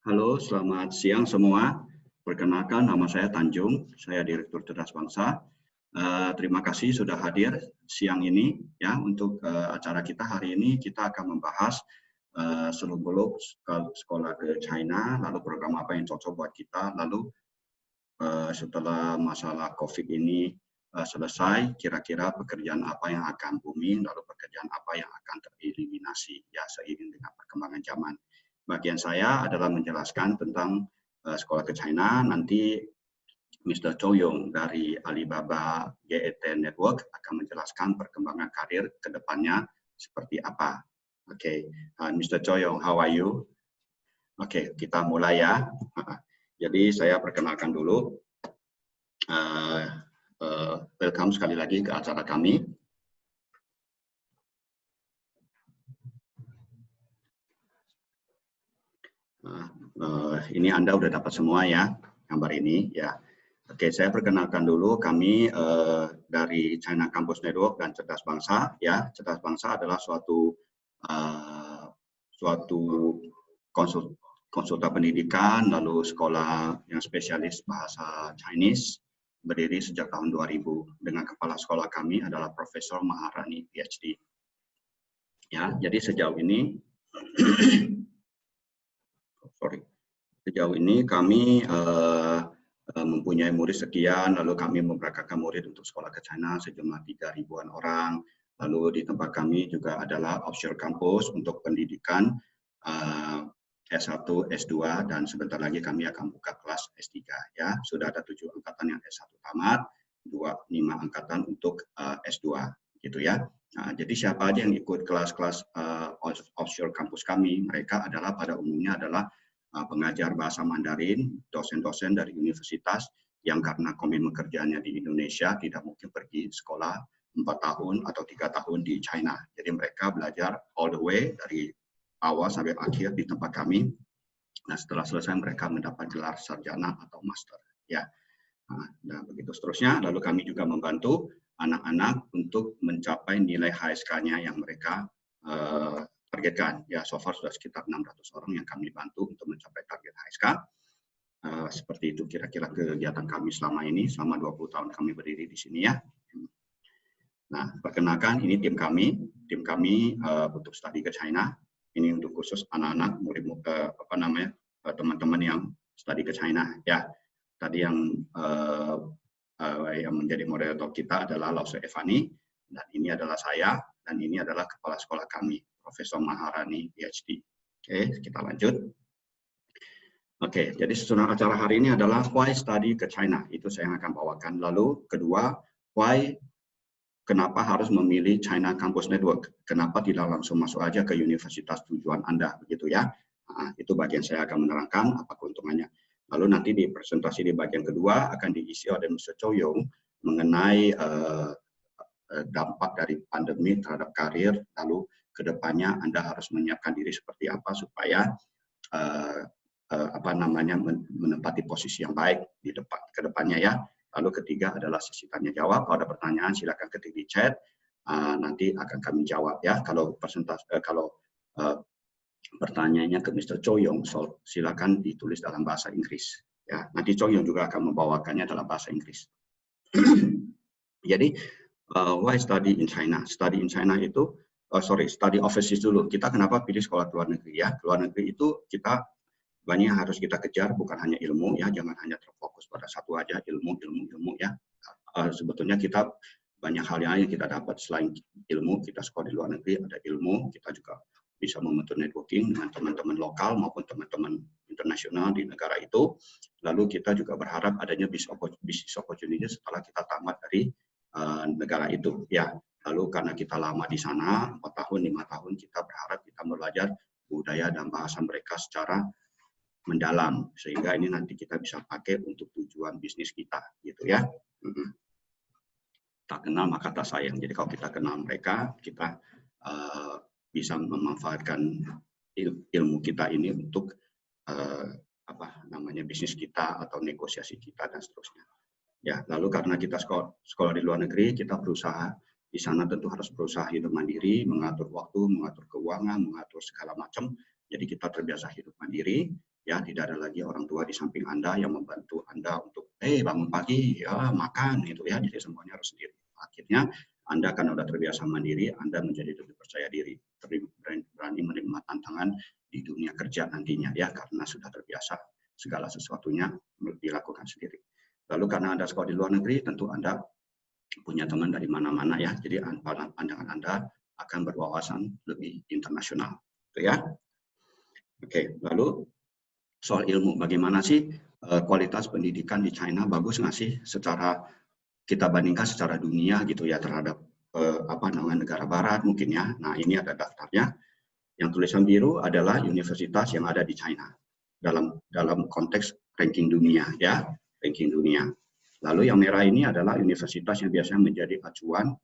Halo, selamat siang semua. Perkenalkan, nama saya Tanjung, saya Direktur Cerdas Bangsa. Terima kasih sudah hadir siang ini ya untuk acara kita hari ini. Kita akan membahas seluk-beluk sekolah ke China, lalu program apa yang cocok buat kita, lalu setelah masalah COVID ini selesai, kira-kira pekerjaan apa yang akan booming, lalu pekerjaan apa yang akan tereliminasi ya seiring dengan perkembangan zaman. Bagian saya adalah menjelaskan tentang sekolah ke China. Nanti Mr. Chow Yong dari Alibaba GET Network akan menjelaskan perkembangan karir ke depannya seperti apa. Oke, Mr. Chow Yong, how are you? Oke, kita mulai ya. Jadi saya perkenalkan dulu. Welcome sekali lagi ke acara kami. Ini Anda udah dapat semua ya gambar ini ya. Oke, saya perkenalkan dulu kami dari China Campus Network dan Cerdas Bangsa ya. Cerdas Bangsa adalah suatu konsultan pendidikan lalu sekolah yang spesialis bahasa Chinese, berdiri sejak tahun 2000 dengan kepala sekolah kami adalah Profesor Maharani PhD. Ya, jadi sejauh ini sejauh ini kami mempunyai murid sekian, lalu kami memberangkatkan murid untuk sekolah ke China sejumlah 3.000-an orang. Lalu di tempat kami juga adalah offshore campus untuk pendidikan S1, S2, dan sebentar lagi kami akan buka kelas S3. Ya, sudah ada 7 angkatan yang S1 tamat, 5 angkatan untuk S2, gitu ya. Nah, jadi siapa aja yang ikut kelas-kelas offshore campus kami, mereka adalah pada umumnya adalah pengajar bahasa Mandarin, dosen-dosen dari universitas yang karena komitmen kerjanya di Indonesia tidak mungkin pergi sekolah 4 tahun atau 3 tahun di China. Jadi mereka belajar all the way dari awal sampai akhir di tempat kami. Nah, setelah selesai mereka mendapat gelar sarjana atau master. Ya, nah begitu seterusnya. Lalu kami juga membantu anak-anak untuk mencapai nilai HSK-nya yang mereka targetkan. Ya, so far sudah sekitar 600 orang yang kami bantu untuk mencapai target HSK. Seperti itu kira-kira kegiatan kami selama ini, selama 20 tahun kami berdiri di sini ya. Nah, perkenalkan ini tim kami. Tim kami untuk studi ke China. Ini untuk khusus anak-anak murid teman-teman yang studi ke China ya. Tadi yang menjadi moderator kita adalah Lause Evani, dan ini adalah saya, dan ini adalah kepala sekolah kami, Profesor Maharani PhD. Oke, kita lanjut. Oke, jadi susunan acara hari ini adalah why study ke China, itu saya akan bawakan. Lalu kedua, kenapa harus memilih China Campus Network? Kenapa tidak langsung masuk aja ke universitas tujuan Anda, begitu ya? Nah, itu bagian saya akan menerangkan apa keuntungannya. Lalu nanti di presentasi di bagian kedua akan diisi oleh Mr. Chow Yong mengenai dampak dari pandemi terhadap karir, lalu kedepannya Anda harus menyiapkan diri seperti apa supaya menempati posisi yang baik di kedepannya ya. Lalu ketiga adalah sesi tanya jawab. Kalau ada pertanyaan silakan ketik di chat, nanti akan kami jawab ya. Kalau pertanyaannya ke Mr. Chow Yong, silakan ditulis dalam bahasa Inggris ya. Nanti Chow Yong juga akan membawakannya dalam bahasa Inggris. Jadi why study in China? Study in China itu study overseas dulu. Kita kenapa pilih sekolah luar negeri ya? Luar negeri itu kita banyak harus kita kejar, bukan hanya ilmu ya, jangan hanya terfokus pada satu aja ilmu ya. Sebetulnya kita banyak hal yang kita dapat selain ilmu. Kita sekolah di luar negeri ada ilmu, kita juga bisa membentuk networking dengan teman-teman lokal maupun teman-teman internasional di negara itu. Lalu kita juga berharap adanya business opportunity setelah kita tamat dari negara itu ya. Lalu karena kita lama di sana 4 tahun 5 tahun, kita berharap kita belajar budaya dan bahasa mereka secara mendalam, sehingga ini nanti kita bisa pakai untuk tujuan bisnis kita gitu ya. Tak kenal maka tak sayang. Jadi kalau kita kenal mereka, kita bisa memanfaatkan ilmu kita ini untuk bisnis kita atau negosiasi kita dan seterusnya. Ya, lalu karena kita sekolah di luar negeri, kita berusaha di sana tentu harus berusaha hidup mandiri, mengatur waktu, mengatur keuangan, mengatur segala macam. Jadi kita terbiasa hidup mandiri. Ya, tidak ada lagi orang tua di samping Anda yang membantu Anda untuk bangun pagi, ya makan gitu ya. Jadi semuanya harus sendiri. Akhirnya Anda karena sudah terbiasa mandiri, Anda menjadi lebih percaya diri, berani menerima tantangan di dunia kerja nantinya ya, karena sudah terbiasa segala sesuatunya dilakukan sendiri. Lalu karena Anda sekolah di luar negeri, tentu Anda punya teman dari mana-mana ya. Jadi pandangan Anda akan berwawasan lebih internasional. Gitu ya. Oke, lalu soal ilmu, bagaimana sih kualitas pendidikan di China, bagus nggak sih secara kita bandingkan secara dunia gitu ya terhadap negara barat mungkin ya. Nah ini ada daftarnya. Yang tulisan biru adalah universitas yang ada di China dalam konteks ranking dunia ya, ranking dunia. Lalu yang merah ini adalah universitas yang biasanya menjadi acuan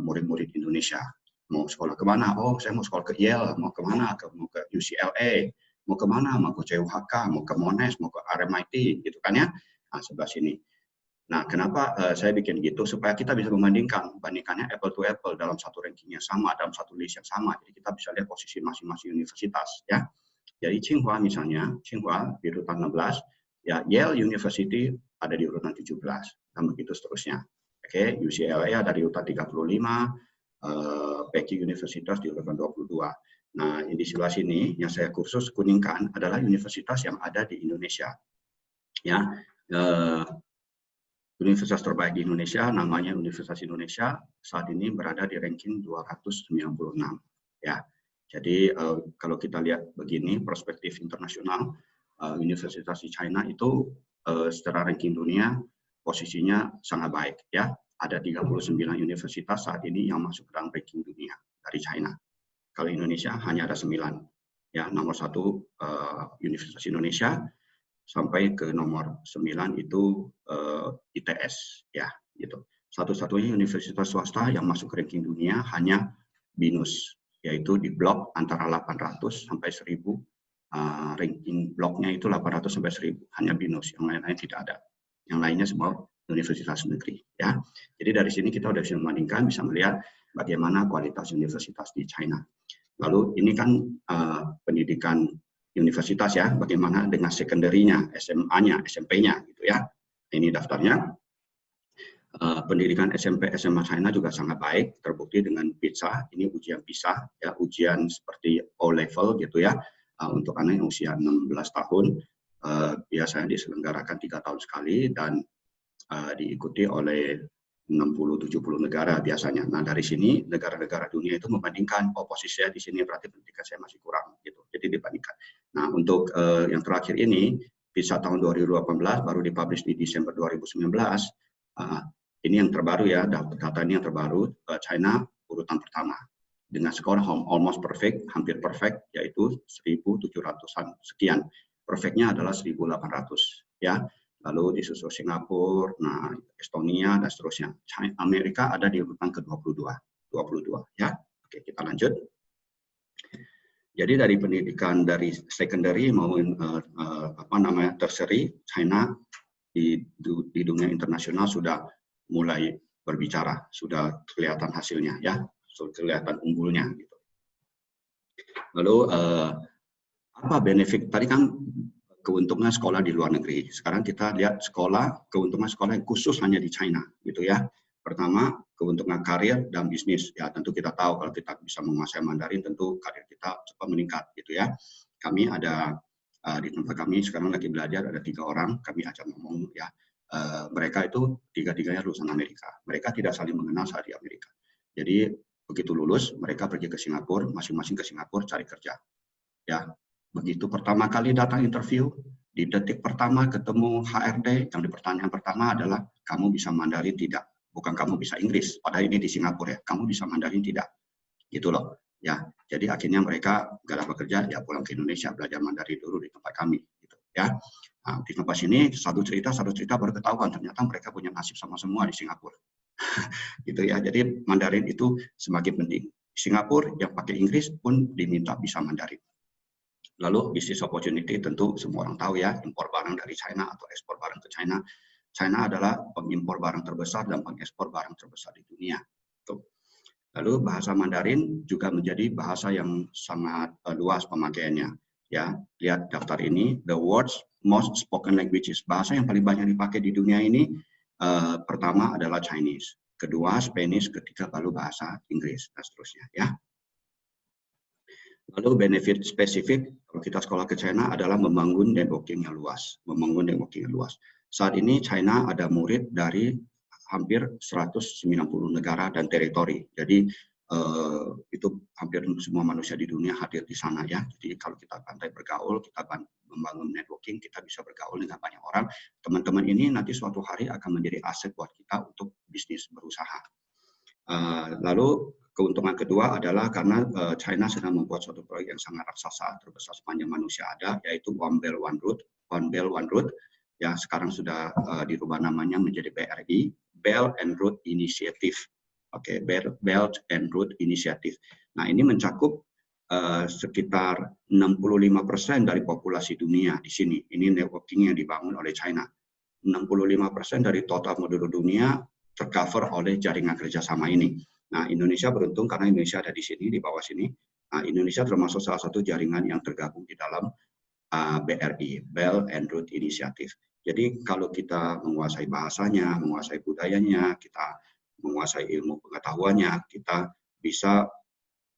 murid-murid Indonesia. Mau sekolah kemana? Oh, saya mau sekolah ke Yale, mau kemana? Mau ke UCLA, mau kemana? Mau ke CUHK, mau ke Monash, mau ke RMIT, gitu kan ya? Nah, sebelah sini. Nah, kenapa saya bikin gitu? Supaya kita bisa bandingkannya apple to apple dalam satu ranking yang sama, dalam satu list yang sama. Jadi kita bisa lihat posisi masing-masing universitas, ya. Jadi Tsinghua misalnya, Tsinghua di urutan 16, ya Yale University ada di urutan 17, dan begitu seterusnya. Oke, UCLA ada di urutan 35, Peking Universitas di urutan 22. Nah, di sebelah sini yang saya kursus kuningkan adalah universitas yang ada di Indonesia. Ya, universitas terbaik di Indonesia namanya Universitas Indonesia saat ini berada di ranking 296. Ya, jadi kalau kita lihat begini perspektif internasional, universitas di China itu secara ranking dunia posisinya sangat baik. Ya, ada 39 universitas saat ini yang masuk dalam ranking dunia dari China. Kalau Indonesia hanya ada 9. Ya, nomor 1 Universitas Indonesia, sampai ke nomor 9 itu ITS ya gitu. Satu-satunya universitas swasta yang masuk ranking dunia hanya BINUS, yaitu di blok antara 800 sampai 1000, ranking bloknya itu 800 sampai 1000, hanya BINUS, yang lain-lain tidak ada. Yang lainnya semua universitas negeri ya. Jadi dari sini kita sudah bisa membandingkan, bisa melihat bagaimana kualitas universitas di China. Lalu ini kan pendidikan universitas ya, bagaimana dengan sekunderinya, SMA-nya, SMP-nya gitu ya. Ini daftarnya. Pendidikan SMP, SMA China juga sangat baik, terbukti dengan PISA. Ini ujian PISA, ya, ujian seperti O-level gitu ya, untuk anak yang usia 16 tahun. Biasanya diselenggarakan 3 tahun sekali dan diikuti oleh 60-70 negara biasanya. Nah dari sini negara-negara dunia itu membandingkan, oh posisinya di sini berarti pendidikan saya masih kurang gitu. Jadi dibandingkan. Nah untuk yang terakhir ini PISA tahun 2018 baru dipublish di Desember 2019. Ini yang terbaru ya, data ini yang terbaru. China urutan pertama dengan skor almost perfect, hampir perfect, yaitu 1.700-an sekian. Perfectnya adalah 1.800 ya. Lalu disusul Singapura, nah Estonia dan seterusnya. Amerika ada di urutan ke-22, 22 ya. Oke, kita lanjut. Jadi dari pendidikan dari secondary maupun tertiary, China di dunia internasional sudah mulai berbicara, sudah kelihatan hasilnya ya, sudah kelihatan unggulnya gitu. Lalu apa benefit tadi kan keuntungan sekolah di luar negeri. Sekarang kita lihat keuntungan sekolah yang khusus hanya di China, gitu ya. Pertama, keuntungan karir dan bisnis. Ya, tentu kita tahu kalau kita bisa menguasai Mandarin, tentu karir kita cepat meningkat, gitu ya. Kami ada di tempat kami sekarang lagi belajar ada 3 orang. Kami ajak ngomong ya. Mereka itu tiga-tiganya lulusan Amerika. Mereka tidak saling mengenal saat di Amerika. Jadi begitu lulus, mereka pergi ke Singapura, masing-masing ke Singapura cari kerja. Ya. Begitu pertama kali datang interview, di detik pertama ketemu HRD, yang pertanyaan pertama adalah, kamu bisa Mandarin tidak? Bukan kamu bisa Inggris, padahal ini di Singapura ya, kamu bisa Mandarin tidak? Gitu loh. Ya, jadi akhirnya mereka gak dapat kerja, ya pulang ke Indonesia, belajar Mandarin dulu di tempat kami. Gitu, ya. Nah, di tempat sini, satu cerita baru ketahuan, ternyata mereka punya nasib sama semua di Singapura. Gitu ya, jadi Mandarin itu semakin penting. Singapura yang pakai Inggris pun diminta bisa Mandarin. Lalu business opportunity tentu semua orang tahu ya, impor barang dari China atau ekspor barang ke China. China adalah pengimpor barang terbesar dan pengekspor barang terbesar di dunia. Lalu bahasa Mandarin juga menjadi bahasa yang sangat luas pemakaiannya. Ya, lihat daftar ini, the world's most spoken languages, bahasa yang paling banyak dipakai di dunia ini pertama adalah Chinese, kedua Spanish, ketiga baru bahasa Inggris dan seterusnya ya. Lalu benefit spesifik kalau kita sekolah ke China adalah membangun networking yang luas, Saat ini China ada murid dari hampir 190 negara dan teritori. Jadi itu hampir semua manusia di dunia hadir di sana ya. Jadi kalau kita pandai bergaul, kita membangun networking, kita bisa bergaul dengan banyak orang. Teman-teman ini nanti suatu hari akan menjadi aset buat kita untuk bisnis berusaha. Lalu keuntungan kedua adalah karena China sedang membuat suatu proyek yang sangat raksasa, terbesar sepanjang manusia ada, yaitu One Belt One Road. Ya, sekarang sudah dirubah namanya menjadi BRI, Belt and Road Initiative. Oke, Belt and Road Initiative. Nah, ini mencakup sekitar 65% dari populasi dunia di sini. Ini networking yang dibangun oleh China. 65% dari total penduduk dunia tercover oleh jaringan kerjasama ini. Nah, Indonesia beruntung karena Indonesia ada di sini, di bawah sini. Nah, Indonesia termasuk salah satu jaringan yang tergabung di dalam BRI, Belt and Road Initiative. Jadi kalau kita menguasai bahasanya, menguasai budayanya, kita menguasai ilmu pengetahuannya, kita bisa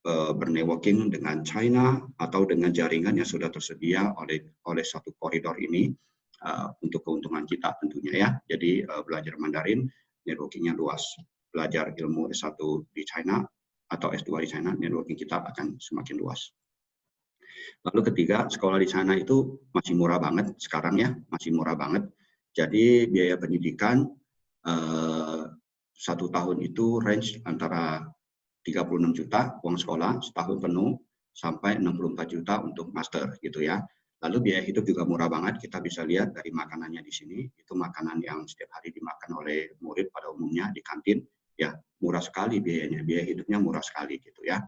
bernetworking dengan China atau dengan jaringan yang sudah tersedia oleh satu koridor ini untuk keuntungan kita tentunya ya. Jadi belajar Mandarin, networkingnya luas. Belajar ilmu S1 di China atau S2 di China, networking kita akan semakin luas. Lalu ketiga, sekolah di China itu masih murah banget sekarang ya, masih murah banget. Jadi biaya pendidikan 1 tahun itu range antara 36 juta uang sekolah setahun penuh sampai 64 juta untuk master gitu ya. Lalu biaya hidup juga murah banget, kita bisa lihat dari makanannya di sini, itu makanan yang setiap hari dimakan oleh murid pada umumnya di kantin, ya murah sekali biayanya, biaya hidupnya murah sekali gitu ya.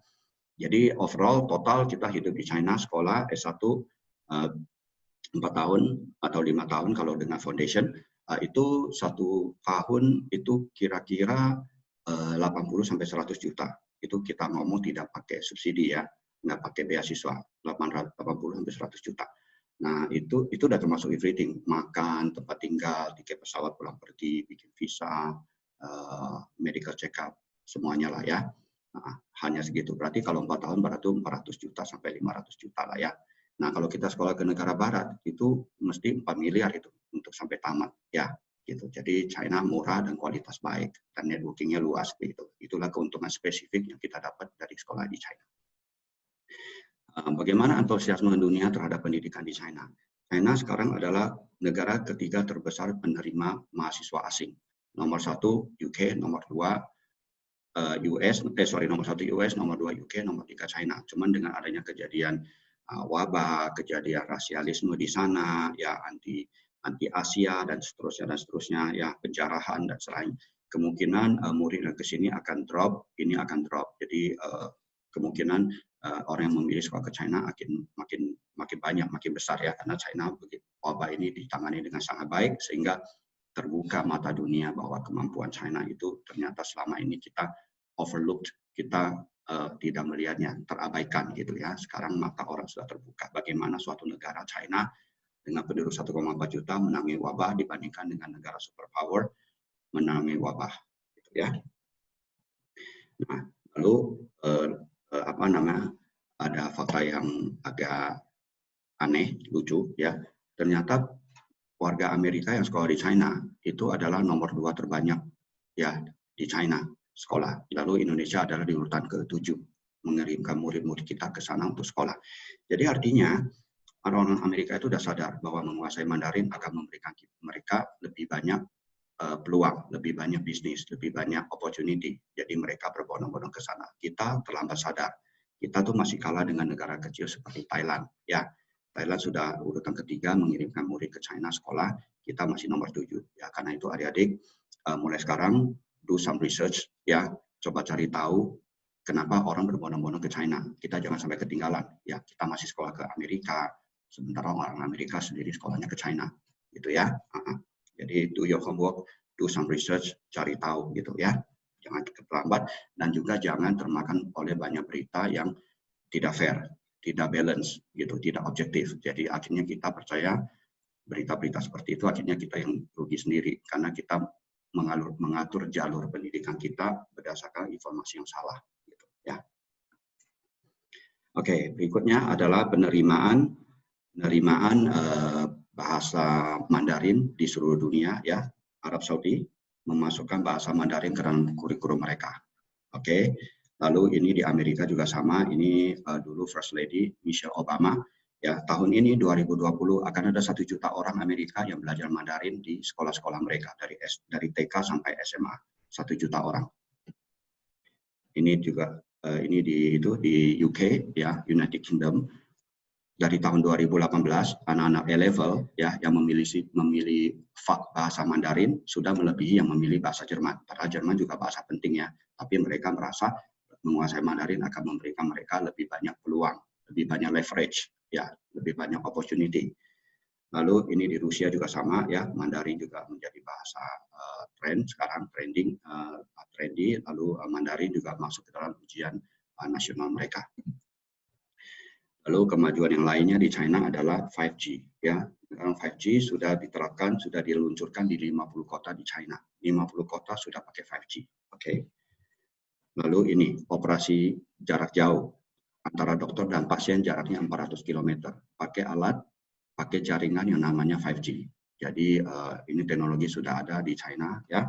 Jadi overall total kita hidup di China sekolah S1 4 tahun atau 5 tahun kalau dengan foundation, itu 1 tahun itu kira-kira 80 sampai 100 juta. Itu kita ngomong tidak pakai subsidi ya, nggak pakai beasiswa, 80 sampai 100 juta. Nah, itu udah termasuk everything, makan, tempat tinggal, tiket pesawat pulang pergi, bikin visa, medical check up, semuanya lah ya. Nah, hanya segitu. Berarti kalau 4 tahun berarti 400 juta sampai 500 juta lah ya. Nah, kalau kita sekolah ke negara barat itu mesti 4 miliar itu untuk sampai tamat ya. Gitu. Jadi China murah dan kualitas baik dan networkingnya luas gitu. Itulah keuntungan spesifik yang kita dapat dari sekolah di China. Bagaimana antusiasme dunia terhadap pendidikan di China? China sekarang adalah negara ketiga terbesar penerima mahasiswa asing. Nomor 1 UK, nomor 2 nomor 1 US, nomor 2 UK, nomor 3 China. Cuman dengan adanya kejadian wabah, kejadian rasialisme di sana, ya anti Asia dan seterusnya ya penjarahan dan selain, kemungkinan murid yang ke sini akan drop, ini akan drop. Jadi kemungkinan orang yang memilih sekolah ke China makin banyak, makin besar ya, karena China wabah ini ditangani dengan sangat baik sehingga terbuka mata dunia bahwa kemampuan China itu ternyata selama ini kita overlooked, kita tidak melihatnya, terabaikan gitu ya. Sekarang mata orang sudah terbuka bagaimana suatu negara China dengan penduduk 1,4 juta menangani wabah dibandingkan dengan negara superpower menangani wabah gitu ya. Nah, lalu ada fakta yang agak aneh, lucu ya. Ternyata warga Amerika yang sekolah di China itu adalah nomor 2 terbanyak ya di China sekolah. Lalu Indonesia adalah di urutan ke-7 mengirimkan murid-murid kita ke sana untuk sekolah. Jadi artinya orang-orang Amerika itu sudah sadar bahwa menguasai Mandarin akan memberikan mereka lebih banyak peluang, lebih banyak bisnis, lebih banyak opportunity. Jadi mereka berbondong-bondong ke sana. Kita terlambat sadar. Kita tuh masih kalah dengan negara kecil seperti Thailand. Ya, Thailand sudah urutan ketiga mengirimkan murid ke China sekolah. Kita masih nomor 7. Ya, karena itu adik-adik mulai sekarang do some research ya, coba cari tahu kenapa orang berbondong-bondong ke China. Kita jangan sampai ketinggalan. Ya, kita masih sekolah ke Amerika, sementara orang Amerika sendiri sekolahnya ke China, gitu ya. Jadi do your homework, do some research, cari tahu gitu ya. Jangan terlambat dan juga jangan termakan oleh banyak berita yang tidak fair. balance gitu, tidak objektif. Jadi akhirnya kita percaya berita-berita seperti itu, akhirnya kita yang rugi sendiri karena kita mengatur jalur pendidikan kita berdasarkan informasi yang salah gitu, ya. Oke, berikutnya adalah penerimaan bahasa Mandarin di seluruh dunia, ya. Arab Saudi memasukkan bahasa Mandarin ke dalam kurikulum mereka. Oke, lalu ini di Amerika juga sama. Ini dulu First Lady Michelle Obama, ya, tahun ini 2020 akan ada 1 juta orang Amerika yang belajar Mandarin di sekolah-sekolah mereka dari TK sampai SMA, 1 juta orang. Ini juga ini di UK, ya, United Kingdom. Dari tahun 2018 anak-anak A-level, ya, yang memilih bahasa Mandarin sudah melebihi yang memilih bahasa Jerman. Padahal Jerman juga bahasa penting, ya, tapi mereka merasa menguasai Mandarin akan memberikan mereka lebih banyak peluang, lebih banyak leverage, ya, lebih banyak opportunity. Lalu ini di Rusia juga sama, ya, Mandarin juga menjadi bahasa tren sekarang, trendy. Lalu Mandarin juga masuk ke dalam ujian nasional mereka. Lalu kemajuan yang lainnya di China adalah 5G, ya. Sekarang 5G sudah diterapkan, sudah diluncurkan di 50 kota di China. 50 kota sudah pakai 5G. Oke. Lalu ini operasi jarak jauh antara dokter dan pasien, jaraknya 400 km. Pakai jaringan yang namanya 5G. Jadi ini teknologi sudah ada di China, ya.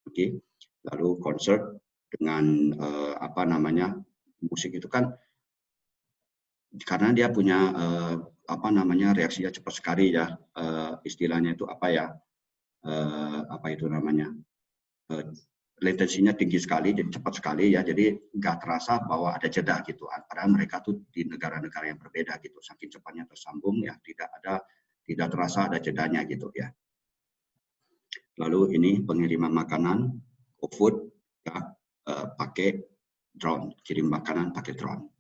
Oke. Lalu konser dengan musik itu kan karena dia punya reaksinya cepat sekali, ya, istilahnya itu latensinya tinggi sekali, jadi cepat sekali, ya, jadi nggak terasa bahwa ada jeda gitu. Padahal mereka tuh di negara-negara yang berbeda gitu, saking cepatnya tersambung, ya, tidak terasa ada jedanya gitu, ya. Lalu ini pengiriman makanan, GoFood, ya, pakai drone, kirim makanan pakai drone.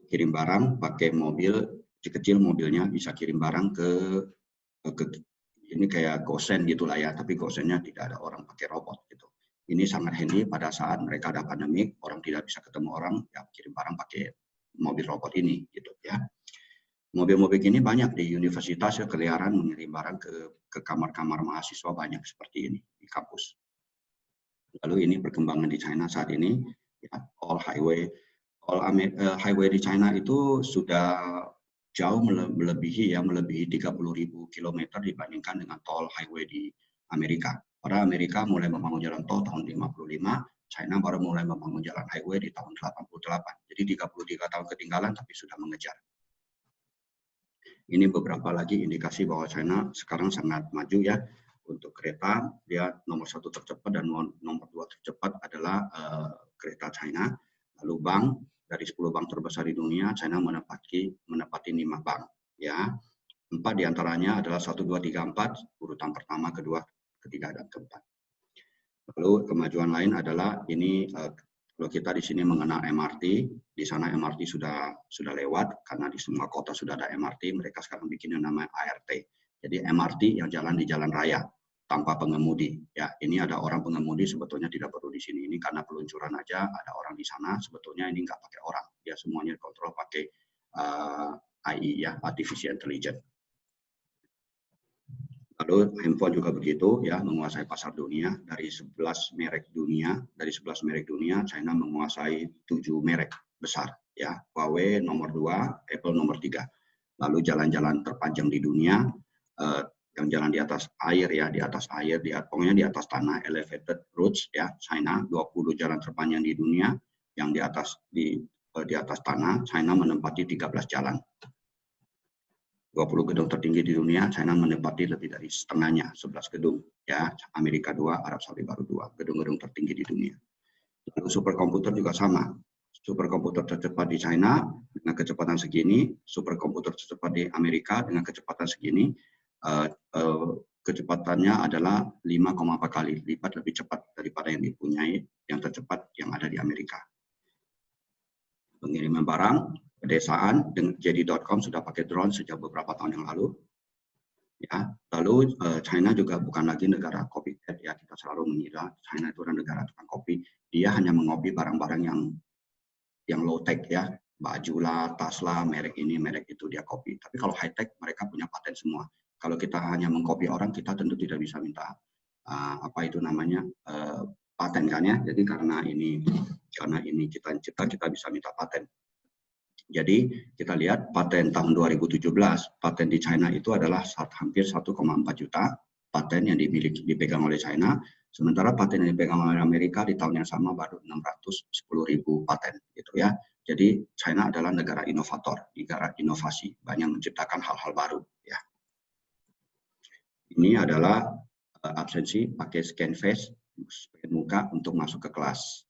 Kirim barang pakai mobil kecil, mobilnya bisa kirim barang ke ini kayak gosen gitulah, ya, tapi gosennya tidak ada orang, pakai robot gitu. Ini sangat handy pada saat mereka ada pandemik, orang tidak bisa ketemu orang, ya, kirim barang pakai mobil robot ini gitu, ya. Mobil-mobil ini banyak di universitas, ya, keliaran mengirim barang ke kamar-kamar mahasiswa, banyak seperti ini di kampus. Lalu ini perkembangan di China saat ini, ya, all highway di China itu sudah jauh melebihi 30.000 km dibandingkan dengan tol highway di Amerika. Pada Amerika mulai membangun jalan tol tahun 55, China baru mulai membangun jalan highway di tahun 88. Jadi 33 tahun ketinggalan tapi sudah mengejar. Ini beberapa lagi indikasi bahwa China sekarang sangat maju, ya. Untuk kereta, dia nomor 1 tercepat dan nomor 2 tercepat adalah kereta China. Lalu bank, dari 10 bank terbesar di dunia, China menempati 5 bank, ya. 4 diantaranya adalah 1, 2, 3, 4, urutan pertama, kedua, ketiga, dan keempat. Lalu kemajuan lain adalah ini, kalau kita di sini mengenal MRT, di sana MRT sudah lewat, karena di semua kota sudah ada MRT, mereka sekarang bikin yang namanya ART. Jadi MRT yang jalan di jalan raya, tanpa pengemudi, ya. Ini ada orang pengemudi, sebetulnya tidak perlu di sini. Ini karena peluncuran aja, ada orang di sana, sebetulnya ini nggak pakai orang, dia semuanya dikontrol pakai AI, ya, artificial intelligence. Lalu handphone juga begitu, ya, menguasai pasar dunia. Dari 11 merek dunia, China menguasai 7 merek besar, ya. Huawei nomor 2, Apple nomor 3. Lalu jalan-jalan terpanjang di dunia, yang jalan di atas air, ya, pokoknya di atas tanah, elevated roads, ya, China 20 jalan terpanjang di dunia, yang di atas tanah, China menempati 13 jalan. 20 gedung tertinggi di dunia, China menempati lebih dari setengahnya, 11 gedung, ya. Amerika 2, Arab Saudi baru 2, gedung-gedung tertinggi di dunia. Lalu superkomputer juga sama. Superkomputer tercepat di China dengan kecepatan segini, superkomputer tercepat di Amerika dengan kecepatan segini, kecepatannya adalah 5,4 kali lipat lebih cepat daripada yang dipunyai yang tercepat yang ada di Amerika. Pengiriman barang, pedesaan, JD.com sudah pakai drone sejak beberapa tahun yang lalu. Ya, lalu China juga bukan lagi negara copycat, ya. Kita selalu mengira China itu adalah negara tukang kopi. Dia hanya mengopi barang-barang yang low tech, ya. baju lah, tas lah, merek ini, merek itu dia copy. Tapi kalau high tech mereka punya paten semua. Kalau kita hanya mengcopy orang, kita tentu tidak bisa minta apa itu namanya paten kan ya. Jadi karena ini kita cipta, kita bisa minta paten. Jadi kita lihat paten tahun 2017, paten di China itu adalah hampir 1,4 juta paten yang dipegang oleh China, sementara paten yang dipegang oleh Amerika di tahun yang sama baru 610.000 paten gitu ya. Jadi China adalah negara inovator, negara inovasi, banyak menciptakan hal-hal baru ya. Ini adalah absensi pakai scan face, scan muka untuk masuk ke kelas.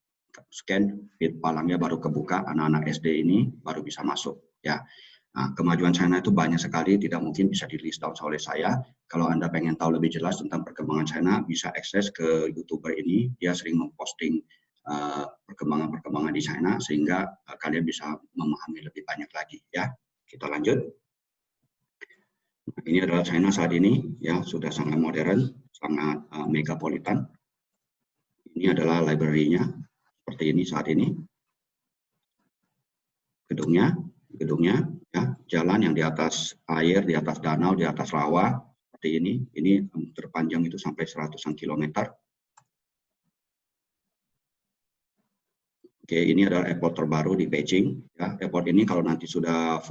Scan, palangnya baru kebuka, anak-anak SD ini baru bisa masuk ya. Nah, kemajuan China itu banyak sekali, tidak mungkin bisa di list down oleh saya. Kalau Anda pengen tahu lebih jelas tentang perkembangan China, bisa akses ke YouTuber ini. Dia sering memposting perkembangan-perkembangan di China, sehingga kalian bisa memahami lebih banyak lagi ya. Kita lanjut. Ini adalah China saat ini, ya sudah sangat modern, sangat megapolitan. Ini adalah library-nya, seperti ini saat ini. Gedungnya, ya, jalan yang di atas air, di atas danau, di atas rawa, seperti ini. Ini terpanjang itu sampai 100-an kilometer. Oke, ini adalah airport terbaru di Beijing. Ya, airport ini kalau nanti sudah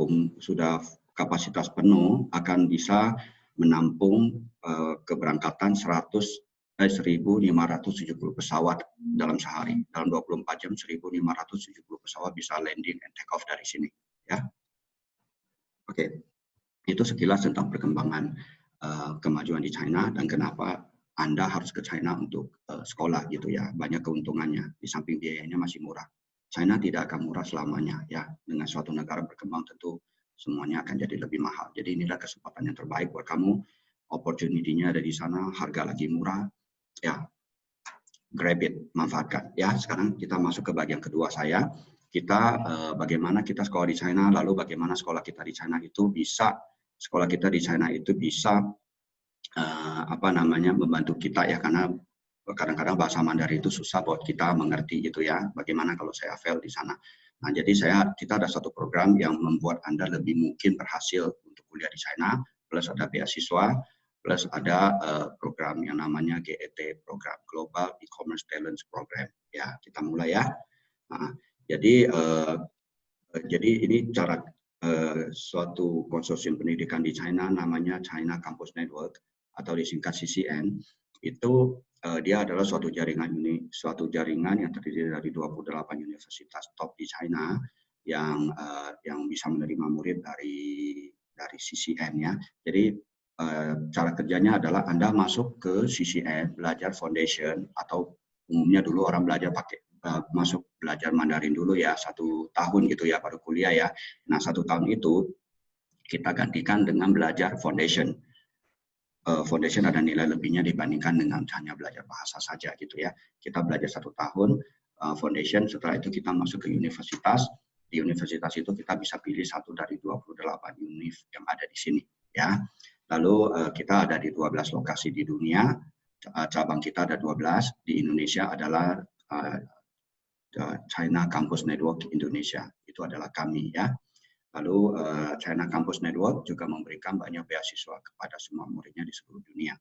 kapasitas penuh akan bisa menampung keberangkatan 1.570 pesawat dalam sehari. Dalam 24 jam 1.570 pesawat bisa landing and take off dari sini. Ya, oke. Itu sekilas tentang perkembangan kemajuan di China dan kenapa Anda harus ke China untuk sekolah gitu ya. Banyak keuntungannya, di samping biayanya masih murah. China tidak akan murah selamanya ya. Dengan suatu negara berkembang tentu semuanya akan jadi lebih mahal. Jadi inilah kesempatan yang terbaik buat kamu. Opportunity-nya ada di sana, harga lagi murah. Ya, grab it, manfaatkan. Ya, sekarang kita masuk ke bagian kedua saya. Kita bagaimana kita sekolah di China, lalu bagaimana sekolah kita di China itu bisa membantu kita ya, karena kadang-kadang bahasa Mandarin itu susah buat kita mengerti gitu ya. Bagaimana kalau saya fail di sana? Nah, jadi kita ada satu program yang membuat Anda lebih mungkin berhasil untuk kuliah di China, plus ada beasiswa, plus ada program yang namanya GET, program Global E-commerce Talent Program. Ya, kita mulai ya. Nah, jadi ini cara suatu konsorsium pendidikan di China namanya China Campus Network atau disingkat CCN. Itu dia adalah suatu jaringan yang terdiri dari 28 universitas top di China yang bisa menerima murid dari CCN ya. Jadi cara kerjanya adalah Anda masuk ke CCN, belajar foundation, atau umumnya dulu orang belajar masuk belajar Mandarin dulu ya, 1 tahun gitu ya, baru kuliah ya. Nah, 1 tahun itu kita gantikan dengan belajar foundation. Foundation ada nilai lebihnya dibandingkan dengan hanya belajar bahasa saja gitu ya. Kita belajar 1 tahun foundation, setelah itu kita masuk ke universitas. Di universitas itu kita bisa pilih 1 dari 28 univ yang ada di sini ya. Lalu kita ada di 12 lokasi di dunia, cabang kita ada 12, di Indonesia adalah China Campus Network Indonesia, itu adalah kami ya. Lalu China Campus Network juga memberikan banyak beasiswa kepada semua muridnya di seluruh dunia.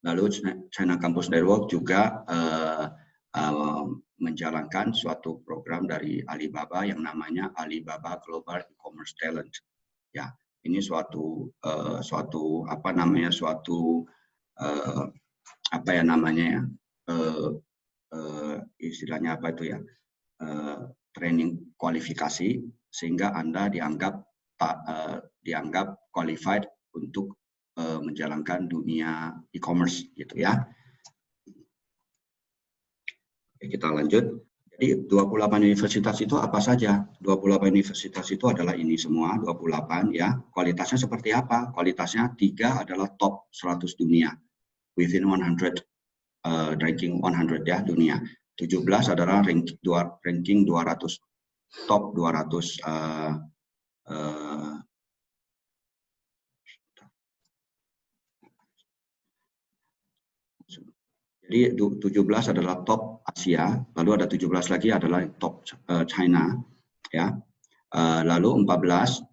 Lalu China Campus Network juga menjalankan suatu program dari Alibaba yang namanya Alibaba Global E-commerce Talent. Ya, ini istilahnya apa itu ya, training kualifikasi sehingga Anda dianggap qualified untuk menjalankan dunia e-commerce gitu ya. Oke, kita lanjut. Jadi 28 universitas itu apa saja? 28 universitas itu adalah ini semua, 28 ya. Kualitasnya seperti apa? Kualitasnya 3 adalah top 100 dunia, within 100, ranking 100 ya dunia. 17 adalah ranking 200, top 200 jadi 17 adalah top Asia, lalu ada 17 lagi adalah top China. ya. Lalu 14.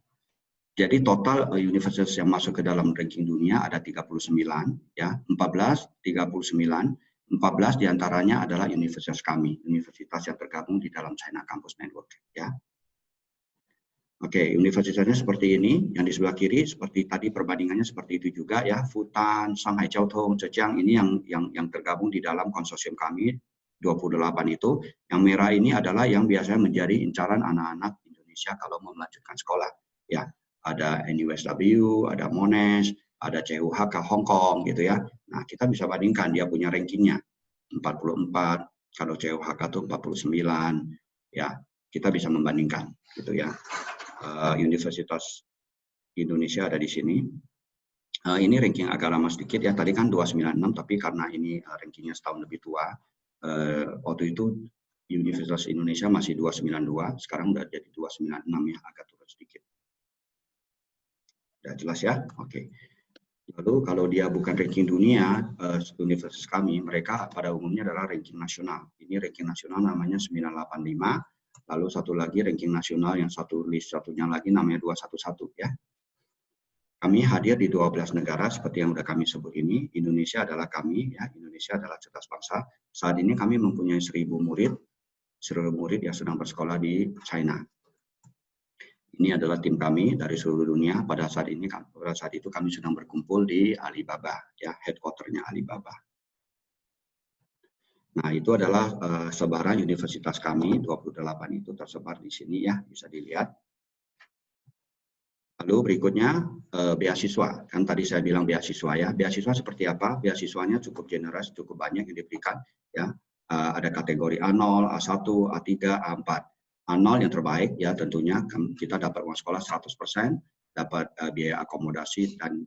Jadi total universitas yang masuk ke dalam ranking dunia ada 39, ya. 14 diantaranya adalah universitas kami, universitas yang tergabung di dalam China Campus Network, ya. Oke, universitasnya seperti ini, yang di sebelah kiri seperti tadi perbandingannya seperti itu juga, ya. Fudan, Shanghai Jiao Tong, Zhejiang ini yang tergabung di dalam konsorsium kami 28 itu. Yang merah ini adalah yang biasanya menjadi incaran anak-anak Indonesia kalau mau melanjutkan sekolah, ya. Ada NUSW, ada Monash, ada CUHK Hong Kong gitu ya. Nah, kita bisa bandingkan dia punya rankingnya 44, kalau CUHK itu 49, ya. Kita bisa membandingkan gitu ya. Universitas Indonesia ada di sini. Ini ranking agak lama sedikit ya. Tadi kan 296, tapi karena ini rankingnya setahun lebih tua. Waktu itu Universitas Indonesia masih 292, sekarang udah jadi 296 ya, agak turun sedikit. Udah jelas ya? Oke. Lalu kalau dia bukan ranking dunia, universitas kami, mereka pada umumnya adalah ranking nasional. Ini ranking nasional namanya 985. Lalu satu lagi ranking nasional yang satunya lagi namanya 211 ya. Kami hadir di 12 negara seperti yang sudah kami sebut ini. Indonesia adalah kami, ya. Indonesia adalah cerdas bangsa. Saat ini kami mempunyai 1.000 murid yang sedang bersekolah di China. Ini adalah tim kami dari seluruh dunia. Pada saat itu kami sedang berkumpul di Alibaba, ya, headquarter-nya Alibaba. Nah, itu adalah sebaran universitas kami, 28 itu tersebar di sini ya, bisa dilihat. Lalu berikutnya beasiswa. Kan tadi saya bilang beasiswa ya. Beasiswa seperti apa? Beasiswanya cukup generous, cukup banyak yang diberikan ya. Ada kategori A0, A1, A3, A4. A0 yang terbaik ya tentunya kita dapat uang sekolah 100%, dapat biaya akomodasi dan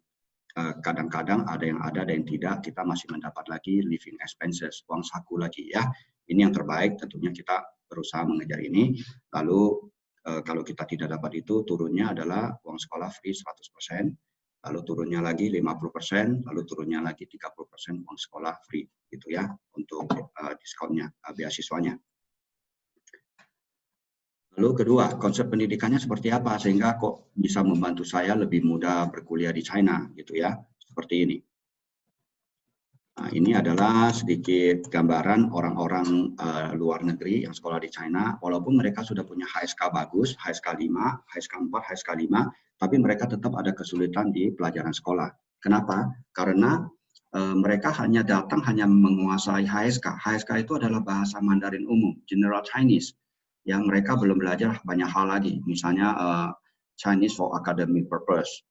kadang-kadang ada yang tidak, kita masih mendapat lagi living expenses, uang saku lagi ya. Ini yang terbaik, tentunya kita berusaha mengejar ini. Lalu kalau kita tidak dapat itu, turunnya adalah uang sekolah free 100%, lalu turunnya lagi 50%, lalu turunnya lagi 30% uang sekolah free gitu ya, untuk diskonnya, beasiswanya. Lalu kedua, konsep pendidikannya seperti apa sehingga kok bisa membantu saya lebih mudah berkuliah di China gitu ya, seperti ini. Nah, ini adalah sedikit gambaran orang-orang luar negeri yang sekolah di China, walaupun mereka sudah punya HSK bagus, HSK 5, HSK 4, HSK 5, tapi mereka tetap ada kesulitan di pelajaran sekolah. Kenapa? Karena mereka datang hanya menguasai HSK. HSK itu adalah bahasa Mandarin umum, General Chinese, yang mereka belum belajar banyak hal lagi, misalnya Chinese for academic purpose,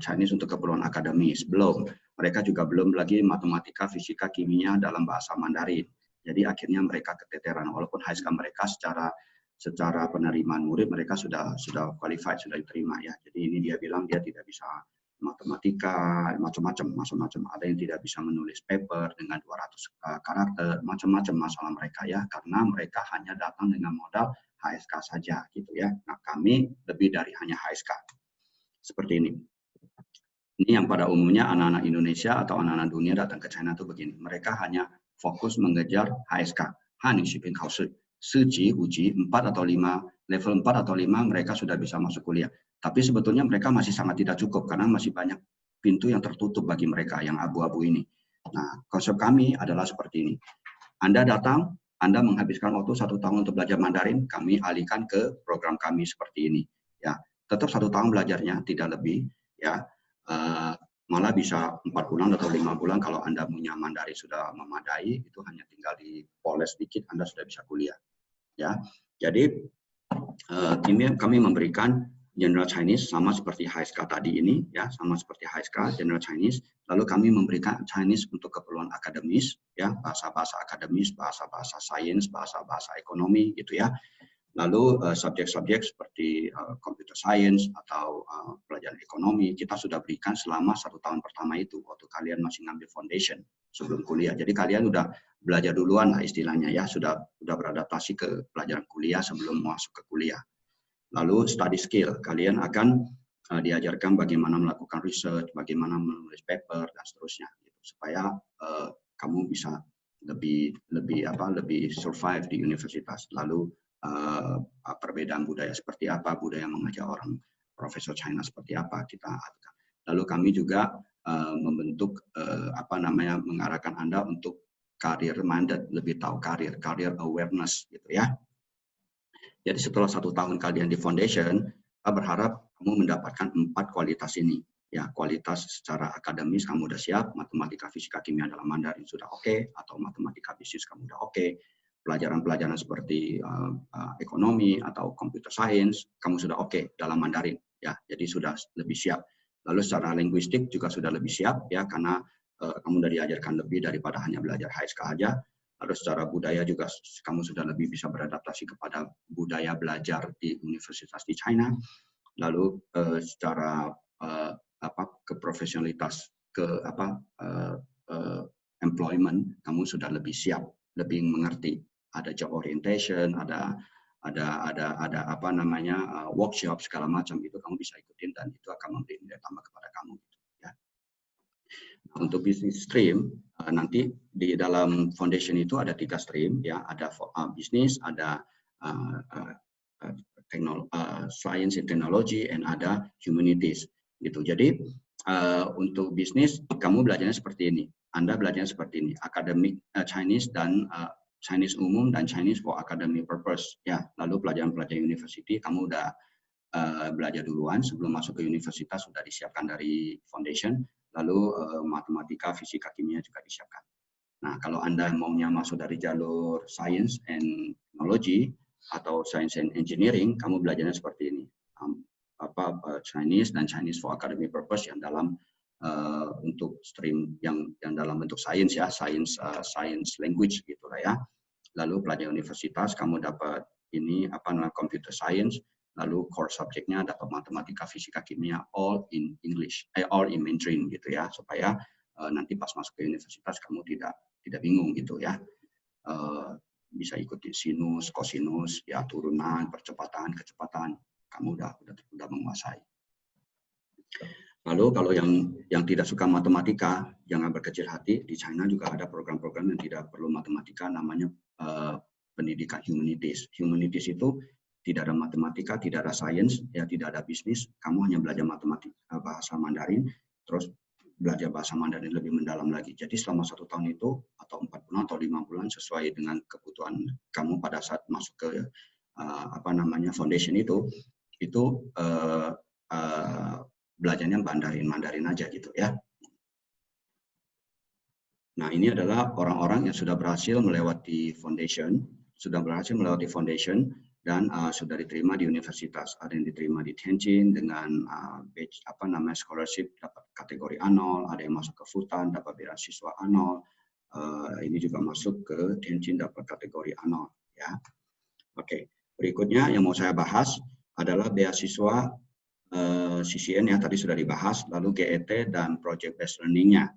Chinese untuk keperluan akademis, belum. Mereka juga belum lagi matematika, fisika, kimia dalam bahasa Mandarin. Jadi akhirnya mereka keteteran, walaupun HSK mereka secara penerimaan murid mereka sudah qualified, sudah diterima ya. Jadi ini dia bilang dia tidak bisa matematika, macam-macam. Ada yang tidak bisa menulis paper dengan 200 karakter, macam-macam masalah mereka ya, karena mereka hanya datang dengan modal HSK saja gitu ya. Nah, kami lebih dari hanya HSK. Seperti ini. Ini yang pada umumnya anak-anak Indonesia atau anak-anak dunia datang ke China itu begini. Mereka hanya fokus mengejar HSK. Hani Shiping Kausi. Suji, uji, 4 atau 5, level 4 atau 5 mereka sudah bisa masuk kuliah. Tapi sebetulnya mereka masih sangat tidak cukup karena masih banyak pintu yang tertutup bagi mereka yang abu-abu ini. Nah, konsep kami adalah seperti ini. Anda datang, Anda menghabiskan waktu 1 tahun untuk belajar Mandarin, kami alihkan ke program kami seperti ini. Ya, tetap 1 tahun belajarnya, tidak lebih. Ya, malah bisa 4 bulan atau 5 bulan kalau Anda punya Mandarin sudah memadai, itu hanya tinggal dipoles sedikit Anda sudah bisa kuliah. Ya, jadi kami memberikan General Chinese sama seperti HSK tadi ini, ya, sama seperti HSK General Chinese. Lalu kami memberikan Chinese untuk keperluan akademis, ya, bahasa-bahasa akademis, bahasa-bahasa sains, bahasa-bahasa ekonomi, gitu ya. Lalu subjek-subjek seperti computer science atau pelajaran ekonomi kita sudah berikan selama 1 tahun pertama itu waktu kalian masih ngambil foundation sebelum kuliah. Jadi kalian udah belajar duluan lah istilahnya ya, sudah beradaptasi ke pelajaran kuliah sebelum masuk ke kuliah. Lalu study skill, kalian akan diajarkan bagaimana melakukan research, bagaimana menulis paper dan seterusnya, gitu, supaya kamu bisa lebih survive di universitas. Lalu perbedaan budaya seperti apa, budaya mengajar orang Profesor China seperti apa kita aturkan. Lalu kami juga membentuk mengarahkan Anda untuk career minded, lebih tahu career awareness gitu ya. Jadi setelah 1 tahun kalian di foundation, kita berharap kamu mendapatkan 4 kualitas ini. Ya, kualitas secara akademis kamu udah siap, matematika, fisika, kimia dalam Mandarin sudah oke, atau matematika bisnis kamu udah oke. Pelajaran-pelajaran seperti ekonomi atau computer science kamu sudah oke dalam Mandarin. Ya, jadi sudah lebih siap. Lalu secara linguistik juga sudah lebih siap ya, karena kamu sudah diajarkan lebih daripada hanya belajar HSK aja. Lalu secara budaya juga kamu sudah lebih bisa beradaptasi kepada budaya belajar di universitas di China. Lalu secara keprofesionalitas employment kamu sudah lebih siap, lebih mengerti. Ada job orientation, ada workshop segala macam, itu kamu bisa ikutin dan itu akan memberi nilai tambah kepada kamu gitu, ya. Untuk business stream, nanti di dalam foundation itu ada 3 stream, ya, ada bisnis, ada science and technology, and ada humanities, gitu. Jadi untuk bisnis kamu belajarnya seperti ini. Anda belajarnya seperti ini, academic Chinese dan Chinese umum dan Chinese for academic purpose, ya. Lalu pelajaran-pelajaran university kamu udah belajar duluan sebelum masuk ke universitas, sudah disiapkan dari foundation. Lalu matematika, fisika, kimia juga disiapkan. Nah, kalau Anda maunya masuk dari jalur science and technology atau science and engineering, kamu belajarnya seperti ini. Chinese dan Chinese for academic purpose yang dalam untuk stream yang dalam bentuk science, ya, science language gitulah ya. Lalu pelajaran universitas kamu dapat ini computer science, lalu core subjeknya dapat matematika, fisika, kimia, all in English, all in Mandarin gitu ya, supaya nanti pas masuk ke universitas kamu tidak bingung gitu ya. Bisa ikuti sinus, kosinus, ya, turunan, percepatan, kecepatan, kamu udah menguasai. Lalu kalau yang tidak suka matematika, jangan berkecil hati. Di China juga ada program-program yang tidak perlu matematika, namanya pendidikan humanities. Humanities itu tidak ada matematika, tidak ada sains, ya, tidak ada bisnis. Kamu hanya belajar matematika, bahasa Mandarin, terus belajar bahasa Mandarin lebih mendalam lagi. Jadi selama 1 tahun itu, atau 4 bulan atau 5 bulan, sesuai dengan kebutuhan kamu pada saat masuk ke foundation itu belajarnya Mandarin aja gitu ya. Nah, ini adalah orang-orang yang sudah berhasil melewati foundation, dan sudah diterima di universitas. Ada yang diterima di Tianjin dengan scholarship dapat kategori A0, ada yang masuk ke Fudan dapat beasiswa A0. Ini juga masuk ke Tianjin dapat kategori A0, ya. Oke, berikutnya yang mau saya bahas adalah beasiswa CCN yang tadi sudah dibahas, lalu GET dan project based learning-nya.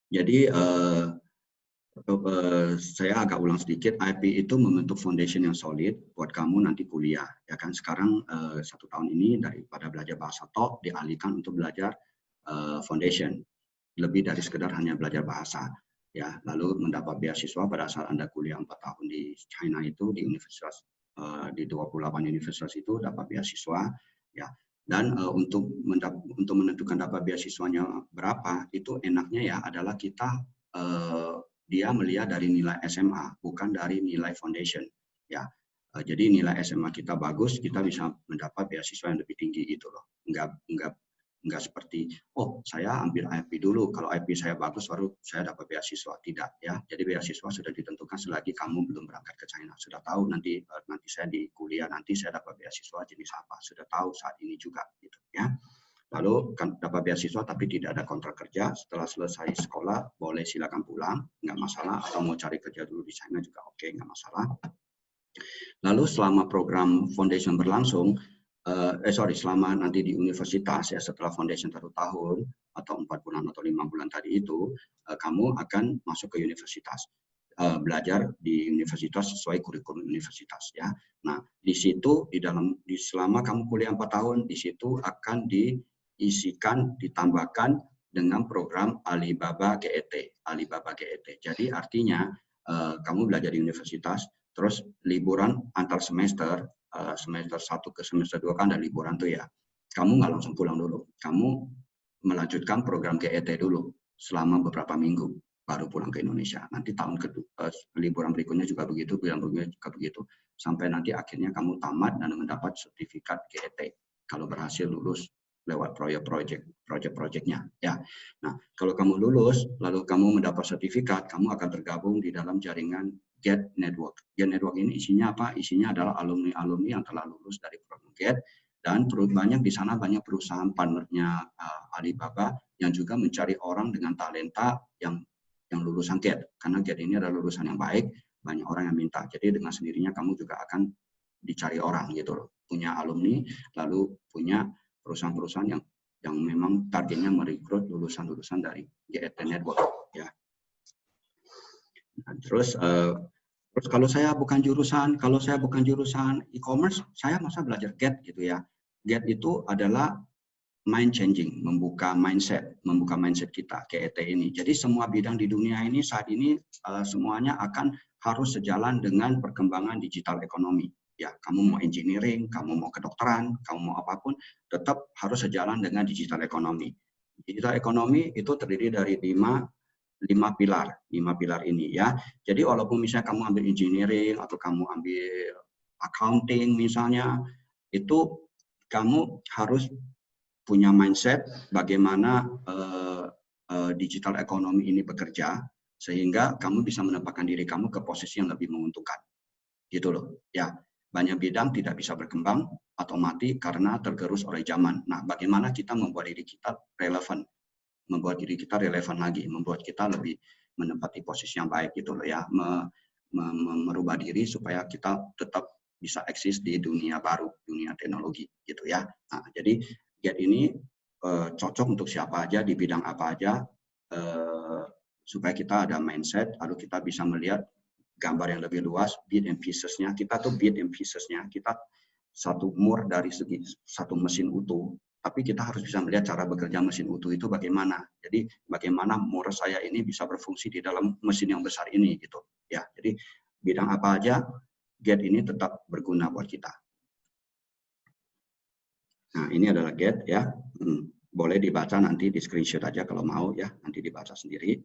Jadi saya agak ulang sedikit, IP itu membentuk foundation yang solid buat kamu nanti kuliah. Ya kan, sekarang 1 tahun ini daripada belajar bahasa tok dialihkan untuk belajar foundation, lebih dari sekedar hanya belajar bahasa. Ya, lalu mendapat beasiswa pada saat Anda kuliah 4 tahun di China itu di universitas di 28 universitas itu dapat beasiswa, ya. Dan untuk menentukan dapat beasiswanya berapa, itu enaknya ya adalah kita dia melihat dari nilai SMA, bukan dari nilai foundation, ya. Jadi nilai SMA kita bagus, kita bisa mendapat beasiswa yang lebih tinggi gitu loh. Enggak seperti, oh saya ambil IP dulu, kalau IP saya bagus baru saya dapat beasiswa. Tidak ya. Jadi beasiswa sudah ditentukan selagi kamu belum berangkat ke China. Sudah tahu nanti saya di kuliah nanti saya dapat beasiswa jenis apa. Sudah tahu saat ini juga gitu ya. Lalu kan dapat beasiswa tapi tidak ada kontrak kerja. Setelah selesai sekolah boleh silakan pulang, nggak masalah. Atau mau cari kerja dulu di China juga oke, nggak masalah. Lalu selama program foundation berlangsung, selama nanti di universitas ya, setelah foundation 1 tahun atau 4 bulan atau 5 bulan tadi itu, kamu akan masuk ke universitas, belajar di universitas sesuai kurikulum universitas ya. Nah di situ selama kamu kuliah 4 tahun, di situ akan diisikan, ditambahkan dengan program Alibaba GET. Jadi artinya kamu belajar di universitas, Terus liburan antar semester, semester 1 ke semester 2 kan ada liburan tuh ya. Kamu nggak langsung pulang dulu. Kamu melanjutkan program GET dulu selama beberapa minggu, baru pulang ke Indonesia. Nanti tahun kedua, liburan berikutnya juga begitu, liburan berikutnya juga begitu. Sampai nanti akhirnya kamu tamat dan mendapat sertifikat GET. Kalau berhasil lulus lewat proyek-proyeknya. Ya. Nah, kalau kamu lulus, lalu kamu mendapat sertifikat, kamu akan tergabung di dalam jaringan GET Network. GET Network ini isinya apa? Isinya adalah alumni-alumni yang telah lulus dari program GET, dan banyak di sana banyak perusahaan partnernya Alibaba yang juga mencari orang dengan talenta yang lulusan GET. Karena GET ini adalah lulusan yang baik, banyak orang yang minta. Jadi dengan sendirinya kamu juga akan dicari orang gitu loh. Punya alumni, lalu punya perusahaan-perusahaan yang memang targetnya merekrut lulusan-lulusan dari GET Network ya. Nah, terus kalau saya bukan jurusan e-commerce, saya masa belajar GET gitu ya. GET itu adalah mind changing, membuka mindset kita GET ini. Jadi semua bidang di dunia ini saat ini semuanya akan harus sejalan dengan perkembangan digital ekonomi. Ya, kamu mau engineering, kamu mau kedokteran, kamu mau apapun, tetap harus sejalan dengan digital ekonomi. Digital ekonomi itu terdiri dari lima pilar ini ya. Jadi walaupun misalnya kamu ambil engineering atau kamu ambil accounting misalnya, itu kamu harus punya mindset bagaimana digital ekonomi ini bekerja sehingga kamu bisa menempatkan diri kamu ke posisi yang lebih menguntungkan. Gitu loh. Ya, banyak bidang tidak bisa berkembang atau mati karena tergerus oleh zaman. Nah, bagaimana kita membuat diri kita relevan? Membuat diri kita relevan lagi, membuat kita lebih menempati posisi yang baik gitu loh ya, merubah diri supaya kita tetap bisa eksis di dunia baru, dunia teknologi gitu ya. Nah, jadi GET ini cocok untuk siapa aja di bidang apa aja, supaya kita ada mindset, lalu kita bisa melihat gambar yang lebih luas, bit and pieces-nya. Kita tuh bit and pieces-nya, kita satu mur dari segi satu mesin utuh, tapi kita harus bisa melihat cara bekerja mesin utuh itu bagaimana. Jadi bagaimana mur saya ini bisa berfungsi di dalam mesin yang besar ini gitu. Ya, jadi bidang apa aja GET ini tetap berguna buat kita. Nah, ini adalah GET ya. Boleh dibaca nanti di screenshot aja kalau mau ya, nanti dibaca sendiri.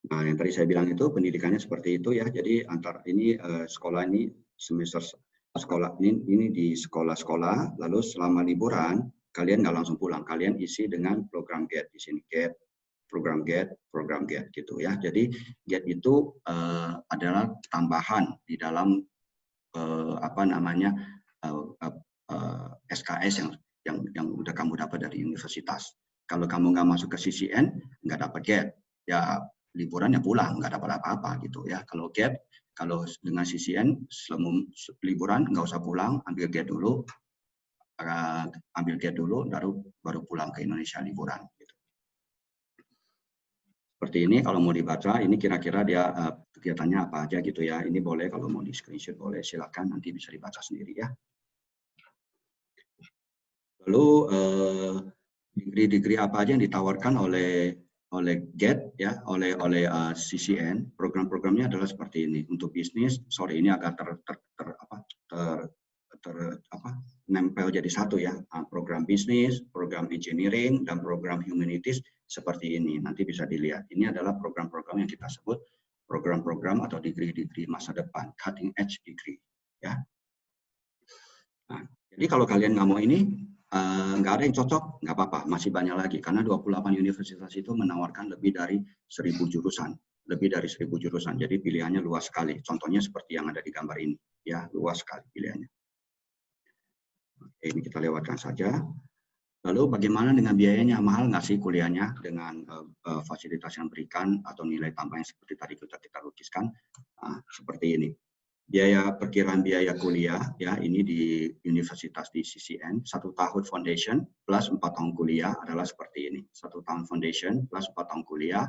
Nah, yang tadi saya bilang itu pendidikannya seperti itu ya. Jadi antar ini sekolah ini semester sekolah ini di sekolah-sekolah, lalu selama liburan kalian nggak langsung pulang, kalian isi dengan program GET di sini GET, program GET gitu ya. Jadi GET itu adalah tambahan di dalam SKS yang udah kamu dapat dari universitas. Kalau kamu nggak masuk ke CCN, nggak dapat GET. Ya liburan ya pulang, nggak dapat apa-apa gitu ya. Kalau GET, kalau dengan CCN selama liburan nggak usah pulang, ambil GET dulu, baru pulang ke Indonesia liburan. Gitu. Seperti ini kalau mau dibaca, ini kira-kira dia kegiatannya apa aja gitu ya. Ini boleh kalau mau di screenshot boleh, silakan nanti bisa dibaca sendiri ya. Lalu degree-degree apa aja yang ditawarkan oleh GET ya, oleh CCN. Program-programnya adalah seperti ini. Untuk bisnis, sorry ini agak nempel jadi satu ya. Program bisnis, program engineering, dan program humanities seperti ini. Nanti bisa dilihat. Ini adalah program-program yang kita sebut program-program atau degree-degree masa depan, cutting edge degree ya. Nah, jadi kalau kalian nggak mau ini, nggak ada yang cocok, nggak apa-apa, masih banyak lagi. Karena 28 universitas itu menawarkan lebih dari 1.000 jurusan. Lebih dari 1.000 jurusan, jadi pilihannya luas sekali. Contohnya seperti yang ada di gambar ini. Ya, luas sekali pilihannya. Oke, ini kita lewatkan saja. Lalu bagaimana dengan biayanya? Mahal nggak sih kuliahnya dengan fasilitas yang diberikan atau nilai tambah yang seperti tadi kita lukiskan? Nah, seperti ini. Perkiraan biaya kuliah ya ini di universitas di CCN 1 tahun foundation plus 4 tahun kuliah adalah seperti ini. 1 tahun foundation plus 4 tahun kuliah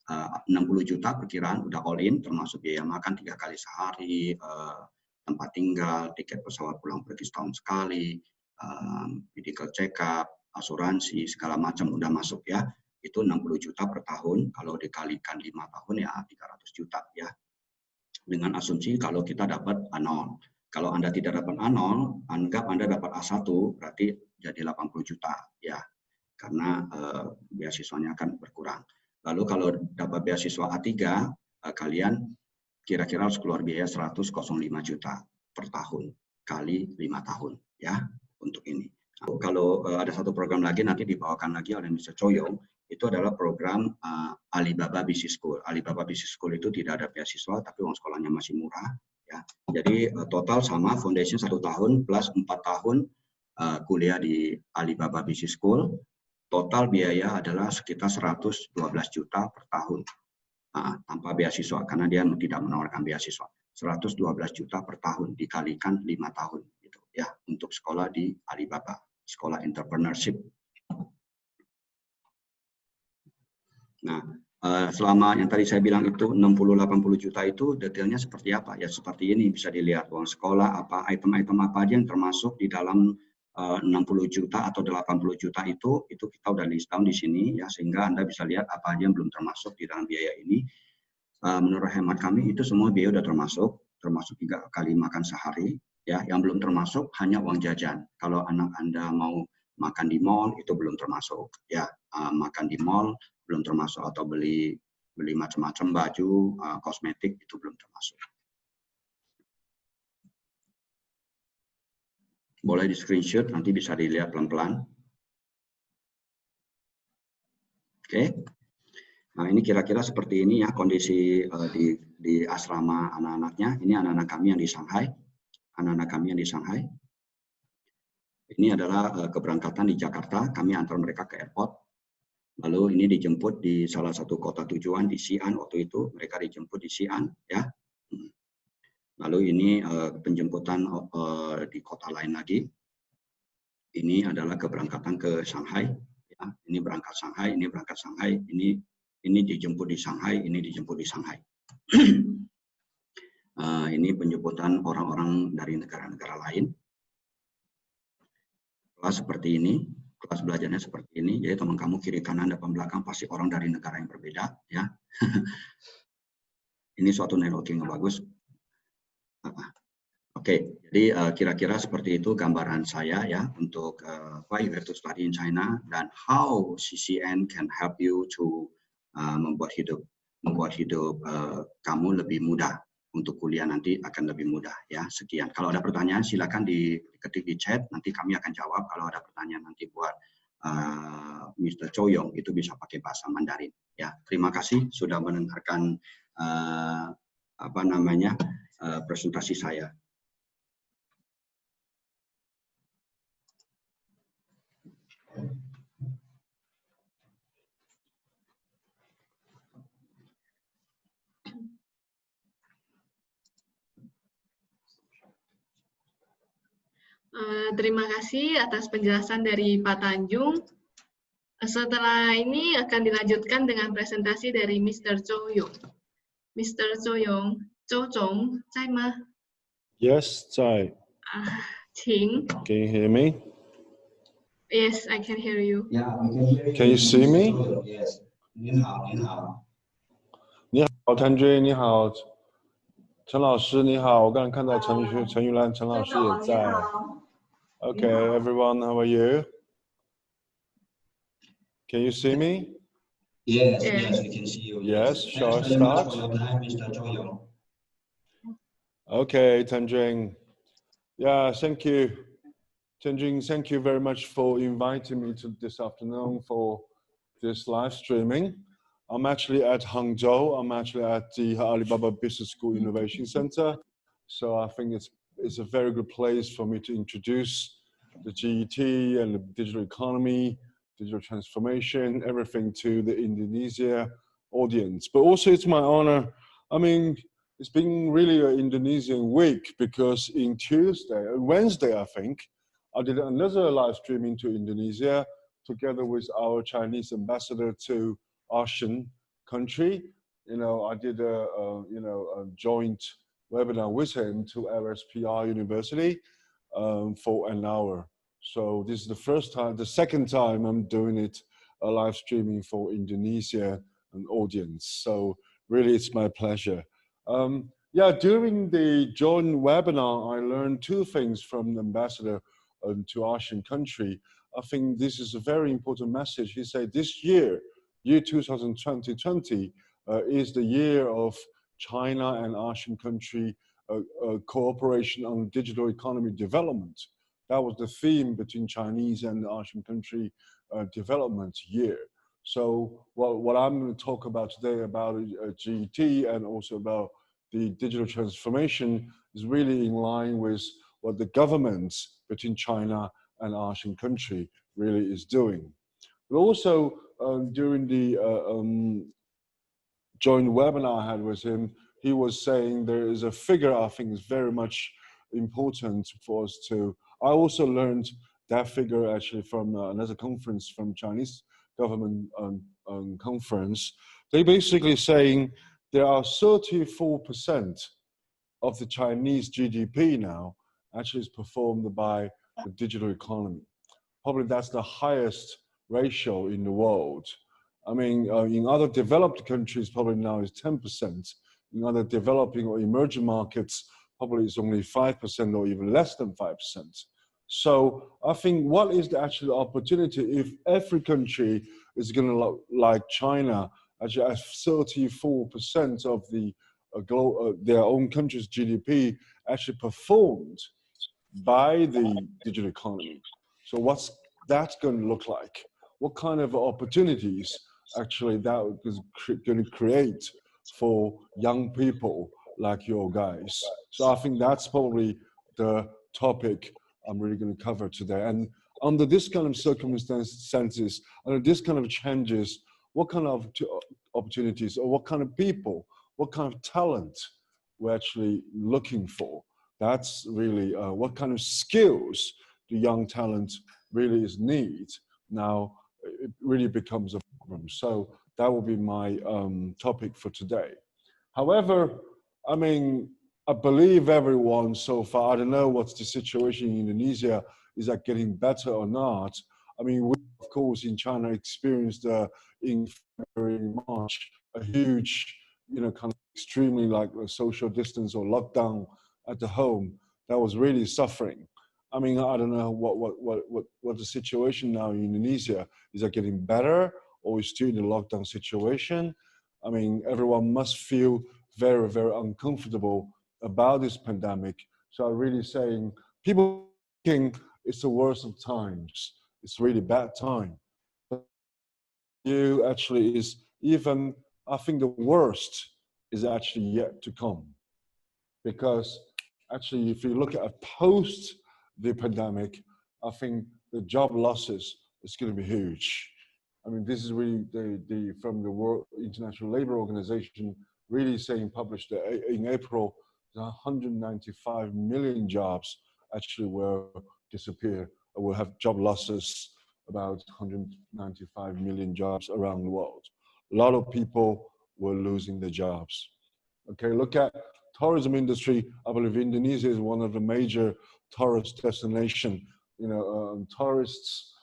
60 juta perkiraan udah all in termasuk biaya makan 3 kali sehari, tempat tinggal, tiket pesawat pulang pergi setahun sekali, medical check up, asuransi segala macam udah masuk ya. Itu 60 juta per tahun, kalau dikalikan 5 tahun ya 300 juta ya. dengan asumsi kalau kita dapat A0. Kalau Anda tidak dapat A0, anggap Anda dapat A1, berarti jadi 80 juta ya, karena beasiswanya akan berkurang. Lalu kalau dapat beasiswa A3, kalian kira-kira harus keluar biaya 105 juta per tahun kali 5 tahun ya untuk ini. Kalau ada satu program lagi nanti dibawakan lagi oleh Mr. Choyong, itu adalah program Alibaba Business School. Alibaba Business School itu tidak ada beasiswa, tapi uang sekolahnya masih murah. Ya. Jadi total sama foundation 1 tahun plus 4 tahun kuliah di Alibaba Business School. Total biaya adalah sekitar 112 juta per tahun. Tanpa beasiswa, karena dia tidak menawarkan beasiswa. 112 juta per tahun dikalikan 5 tahun gitu ya, untuk sekolah di Alibaba, sekolah entrepreneurship. Nah, selama yang tadi saya bilang itu 60-80 juta itu detailnya seperti apa? Ya seperti ini, bisa dilihat uang sekolah, apa item-item apa aja yang termasuk di dalam 60 juta atau 80 juta itu kita udah list down di sini ya, sehingga Anda bisa lihat apa aja yang belum termasuk di dalam biaya ini. Menurut hemat kami itu semua biaya udah termasuk 3 kali makan sehari ya. Yang belum termasuk hanya uang jajan. Kalau anak Anda mau makan di mall itu belum termasuk ya, makan di mall belum termasuk, atau beli macam-macam baju, kosmetik itu belum termasuk. Boleh di screenshot, nanti bisa dilihat pelan-pelan. Oke. Nah, ini kira-kira seperti ini ya kondisi di asrama anak-anaknya. Ini anak-anak kami yang di Shanghai. Anak-anak kami yang di Shanghai. Ini adalah keberangkatan di Jakarta. Kami antar mereka ke airport. Lalu ini dijemput di salah satu kota tujuan di Xi'an waktu itu. Mereka dijemput di Xi'an ya. Lalu ini penjemputan di kota lain lagi. Ini adalah keberangkatan ke Shanghai. Ya. Ini berangkat Shanghai, ini berangkat Shanghai, ini dijemput di Shanghai, ini dijemput di Shanghai. Ini penjemputan orang-orang dari negara-negara lain. Kelas seperti ini, kelas belajarnya seperti ini. Jadi teman kamu kiri kanan depan belakang pasti orang dari negara yang berbeda, ya. Ini suatu networking yang bagus. Oke, jadi kira-kira seperti itu gambaran saya ya untuk why you have to study in China dan how CCN can help you to membuat hidup kamu lebih mudah, untuk kuliah nanti akan lebih mudah ya. Sekian. Kalau ada pertanyaan silakan diketik di chat, nanti kami akan jawab. Kalau ada pertanyaan nanti buat Mr. Choyong itu bisa pakai bahasa Mandarin ya. Terima kasih sudah mendengarkan presentasi saya. Terima kasih atas penjelasan dari Pak Tanjung. Setelah ini akan dilanjutkan dengan presentasi dari Mr. Choyong. Mr. Choyong, Chong, Zai Ma? Yes, Zai. 请. Can you hear me? Yes, I can hear you. Yeah, we can hear you. Can you see me? Yes. 您好，您好。你好，谭军，你好，陈老师，你好。我刚才看到陈玉兰陈老师也在。Okay, everyone, how are you? Can you see me? Yes, yes, we can see you. Yes, shall I start? Mr. Choyong. Okay, Tanjung. Yeah, thank you. Tanjung, thank you very much for inviting me to this afternoon for this live streaming. I'm actually at Hangzhou. I'm actually at the Alibaba Business School Innovation Center. So I think it's a very good place for me to introduce the GET and the digital economy, digital transformation, everything to the Indonesia audience. But also it's my honor. I mean, it's been really an Indonesian week because in Wednesday, I think, I did another live streaming to Indonesia together with our Chinese ambassador to ASEAN country. You know, I did a joint webinar with him to LSPR University for an hour. So this is the second time I'm doing it live streaming for Indonesia and audience. So really, it's my pleasure. Yeah, during the joint webinar, I learned two things from the ambassador to Asian country. I think this is a very important message. He said this year, year 2020, is the year of China and Asian country cooperation on digital economy development. That was the theme between Chinese and Asian country development year. So what I'm going to talk about today about GET and also about the digital transformation is really in line with what the governments between China and Asian country really is doing. But also during the joint webinar I had with him, he was saying there is a figure I think is very much important for us to. I also learned that figure actually from another conference from Chinese government conference. They basically saying there are 34% of the Chinese GDP now actually is performed by the digital economy. Probably that's the highest ratio in the world. I mean, in other developed countries, probably now is 10%. In other developing or emerging markets, probably it's only 5% or even less than 5%. So I think what is the actual opportunity if every country is going to, like China, actually have 34% of the their own country's GDP actually performed by the digital economy. So what's that going to look like? What kind of opportunities actually that is going to create for young people like your guys? So I think that's probably the topic I'm really going to cover today. And under this kind of circumstances, under this kind of changes, what kind of opportunities or what kind of people, what kind of talent we're actually looking for? That's really what kind of skills the young talent really is need. Now, it really becomes a problem. So that will be my topic for today. However, I mean, I believe everyone so far, I don't know what's the situation in Indonesia, is that getting better or not? I mean, we, of course, in China experienced in February, March, a huge, you know, kind of extremely like a social distance or lockdown at the home that was really suffering. I mean, I don't know what the situation now in Indonesia is. That getting better or is still in a lockdown situation? I mean, everyone must feel very, very uncomfortable about this pandemic. So I'm really saying people think it's the worst of times. It's really bad time. But you actually is even, I think the worst is actually yet to come. Because actually, if you look at post the pandemic, I think the job losses is going to be huge. I mean, this is really from the World International Labour Organization really saying, published in April, 195 million jobs actually will disappear, or will have job losses, about 195 million jobs around the world. A lot of people were losing their jobs. Okay, look at tourism industry. I believe Indonesia is one of the major tourist destination. You know, tourists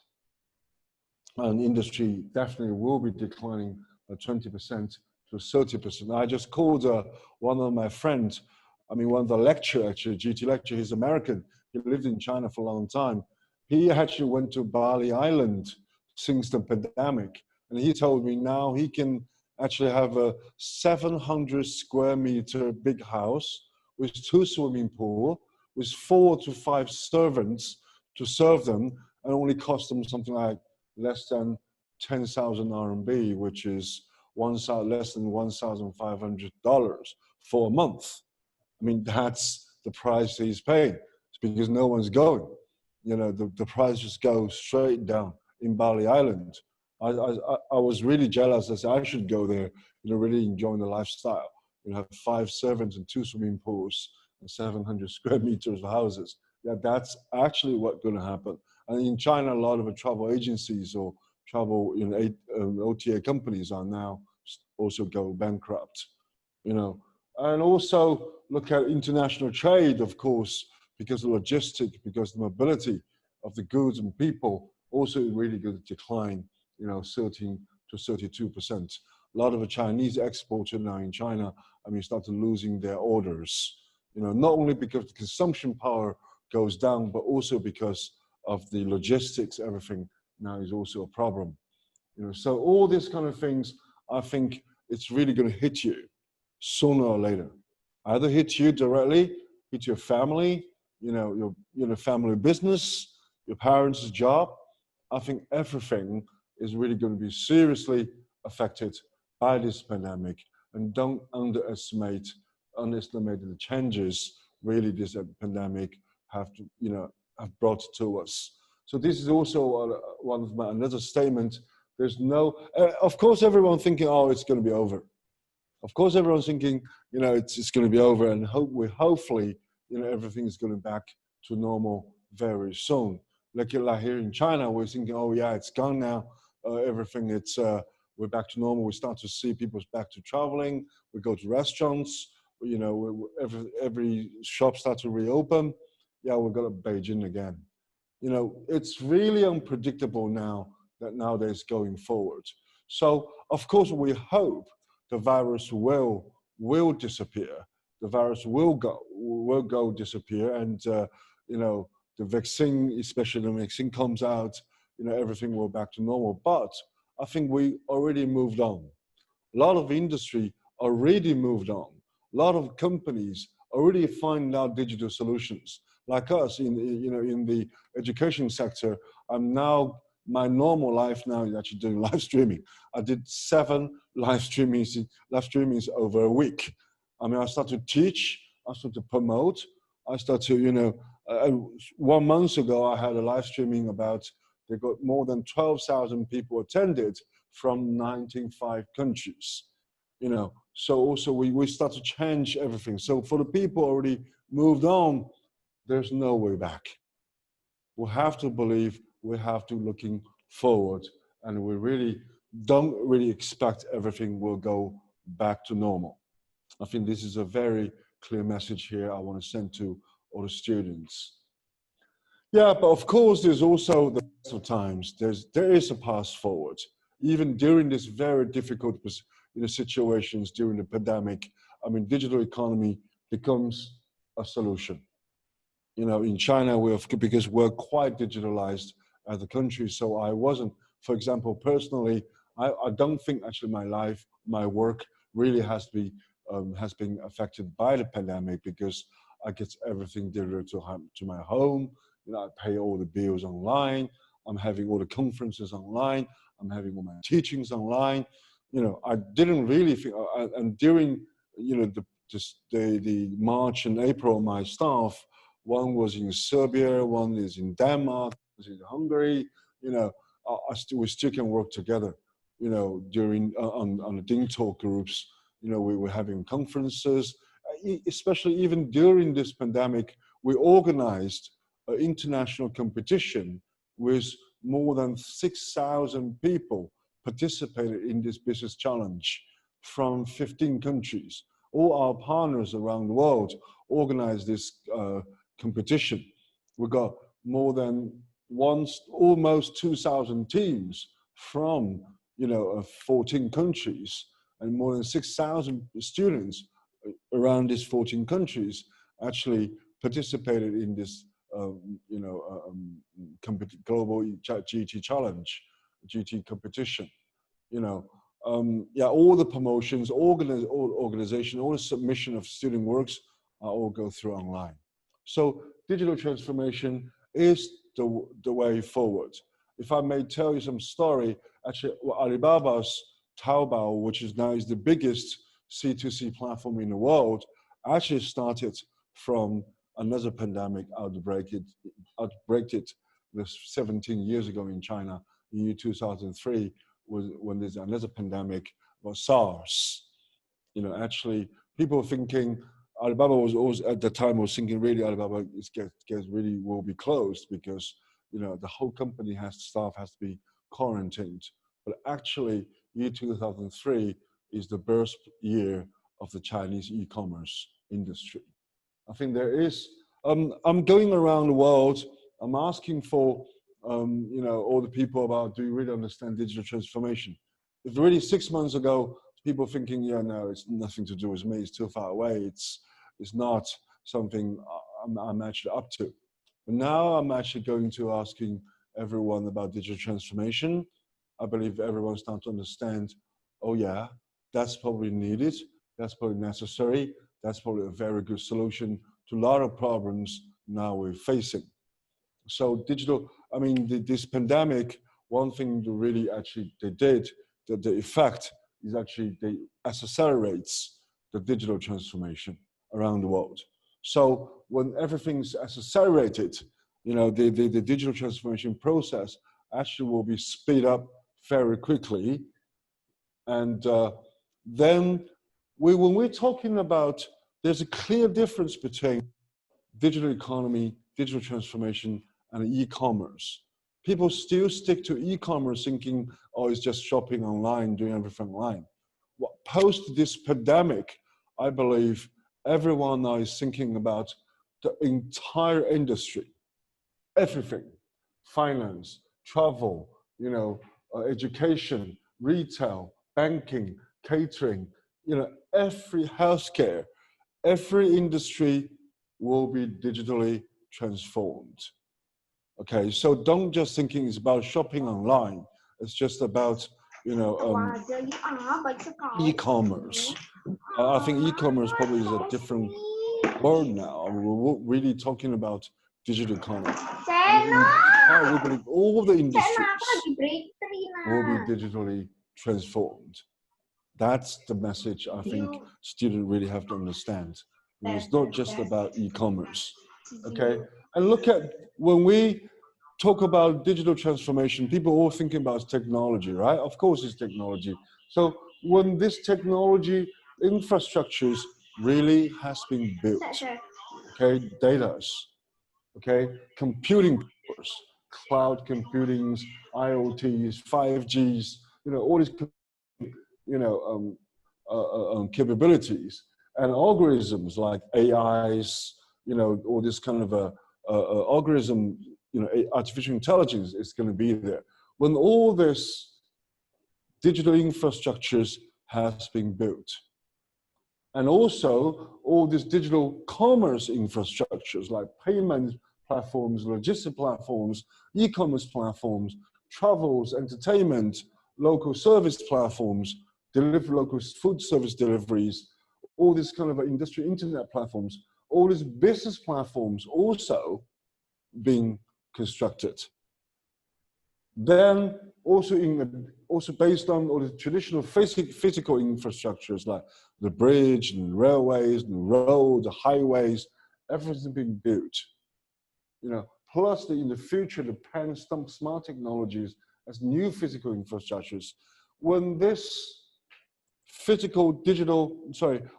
and industry definitely will be declining 20% to 30%. I just called one of my friends, I mean, one of the lecturer, actually, GT lecturer, he's American. He lived in China for a long time. He actually went to Bali Island since the pandemic. And he told me now he can actually have a 700 square meter big house with 2 swimming pools, with 4 to 5 servants to serve them, and only cost them something like less than 10,000 RMB, which is less than $1,500 for a month. I mean, that's the price he's paying. It's because no one's going. You know, the price just goes straight down in Bali Island. I was really jealous. I said, I should go there, you know, really enjoying the lifestyle. You know, have 5 servants and 2 swimming pools and 700 square meters of houses. Yeah, that's actually what's going to happen. And in China, a lot of the travel agencies or travel OTA companies are now also go bankrupt, you know. And also look at international trade, of course, because the logistics, because the mobility of the goods and people also really going to decline, you know, 13 to 32%. A lot of the Chinese exporters now in China I mean, started losing their orders. You know, not only because the consumption power goes down, but also because of the logistics, everything now is also a problem. You know, so all these kind of things, I think it's really going to hit you sooner or later. Either hit you directly, hit your family, you know, your family business, your parents' job. I think everything is really going to be seriously affected by this pandemic, and don't underestimate the changes really this pandemic have to, you know, have brought to us. So this is also one of my another statement. There's no, of course, everyone thinking, oh, it's going to be over. Of course, everyone's thinking, you know, it's going to be over, and hopefully, you know, everything is going back to normal very soon. Like here in China, we're thinking, oh yeah, it's gone now. Everything, we're back to normal. We start to see people back to traveling. We go to restaurants. You know, every shop starts to reopen. Yeah, we've got to Beijing again. You know, it's really unpredictable now that nowadays going forward. So of course we hope the virus will disappear. The virus will go disappear, and you know, the vaccine, especially the vaccine comes out, you know, everything will back to normal. But I think we already moved on. A lot of industry already moved on. A lot of companies already find out digital solutions. Like us in the education sector, my normal life now is actually doing live streaming. I did 7 live streamings over a week. I mean, I started to teach, I started to promote, I started to, you know, 1 month ago, I had a live streaming about, they got more than 12,000 people attended from 95 countries, you know. So also we start to change everything. So for the people already moved on, there's no way back. We have to believe, we have to looking forward, and we really don't really expect everything will go back to normal. I think this is a very clear message here I want to send to all the students. Yeah, but of course there's also the best of times. There is a path forward. Even during this very difficult, you know, situations during the pandemic, I mean, digital economy becomes a solution. You know, in China, because we're quite digitalized as a country, so I wasn't, for example, personally, I don't think actually my life, my work really has been affected by the pandemic, because I get everything delivered to my home. You know, I pay all the bills online. I'm having all the conferences online. I'm having all my teachings online. You know, I didn't really think, and during, you know, the March and April, my staff, one was in Serbia, one is in Denmark, one is in Hungary. You know, we still can work together. You know, during on the Ding Talk groups. You know, we were having conferences, especially even during this pandemic. We organized an international competition with more than 6,000 people participated in this business challenge from 15 countries. All our partners around the world organized this competition. We got more than almost 2,000 teams from, you know, 14 countries, and more than 6,000 students around these 14 countries actually participated in this, you know, global GT challenge, GT competition. You know, yeah, all the promotions, organization, all the submission of student works all go through online. So digital transformation is the way forward. If I may tell you some story, actually, Alibaba's Taobao, which is now the biggest C2C platform in the world, actually started from another pandemic outbreak. It 17 years ago in China, in year 2003, when there's another pandemic, was SARS. You know, actually, people were thinking, Alibaba was always at the time was thinking really Alibaba really will be closed, because, you know, the whole company staff has to be quarantined. But actually, year 2003 is the birth year of the Chinese e-commerce industry. I think there is. I'm going around the world. I'm asking for, you know, all the people about, do you really understand digital transformation? If really 6 months ago, people thinking, yeah, no, it's nothing to do with me, it's too far away, it's not something I'm actually up to. But now I'm actually going to asking everyone about digital transformation. I believe everyone's starting to understand, oh yeah, that's probably needed, that's probably necessary, that's probably a very good solution to a lot of problems now we're facing. So digital, I mean, this pandemic, one thing that really actually they did, that the effect is actually they accelerates the digital transformation around the world. So when everything's accelerated, you know, the digital transformation process actually will be speed up very quickly. And then when we're talking about, there's a clear difference between digital economy, digital transformation, and e-commerce. People still stick to e-commerce thinking, oh, it's just shopping online, doing everything online. Well, post this pandemic, I believe everyone now is thinking about the entire industry, everything, finance, travel, you know, education, retail, banking, catering, you know, every healthcare, every industry will be digitally transformed. Okay, so don't just thinking it's about shopping online. It's just about, you know, e-commerce. I think e-commerce probably is a different word now. I mean, we're really talking about digital economy. We believe all the industries will be digitally transformed. That's the message I think students really have to understand. I mean, it's not just about e-commerce, okay? And look at, when we talk about digital transformation, people are all thinking about technology, right? Of course it's technology. So when this technology infrastructures really has been built, okay, datas, okay, computing powers, cloud computings, IoTs, 5Gs, you know, all these, you know, capabilities and algorithms like AIs, you know, all this kind of algorithm, you know, artificial intelligence is going to be there. When all this digital infrastructures has been built, and also all these digital commerce infrastructures like payment platforms, logistic platforms, e-commerce platforms, travels, entertainment, local service platforms, local food service deliveries, all these kind of industry internet platforms, all these business platforms also being constructed. Then also based on all the traditional physical infrastructures like the bridge and railways and roads, the highways, everything's been built. You know, plus in the future, the smart technologies as new physical infrastructures. When this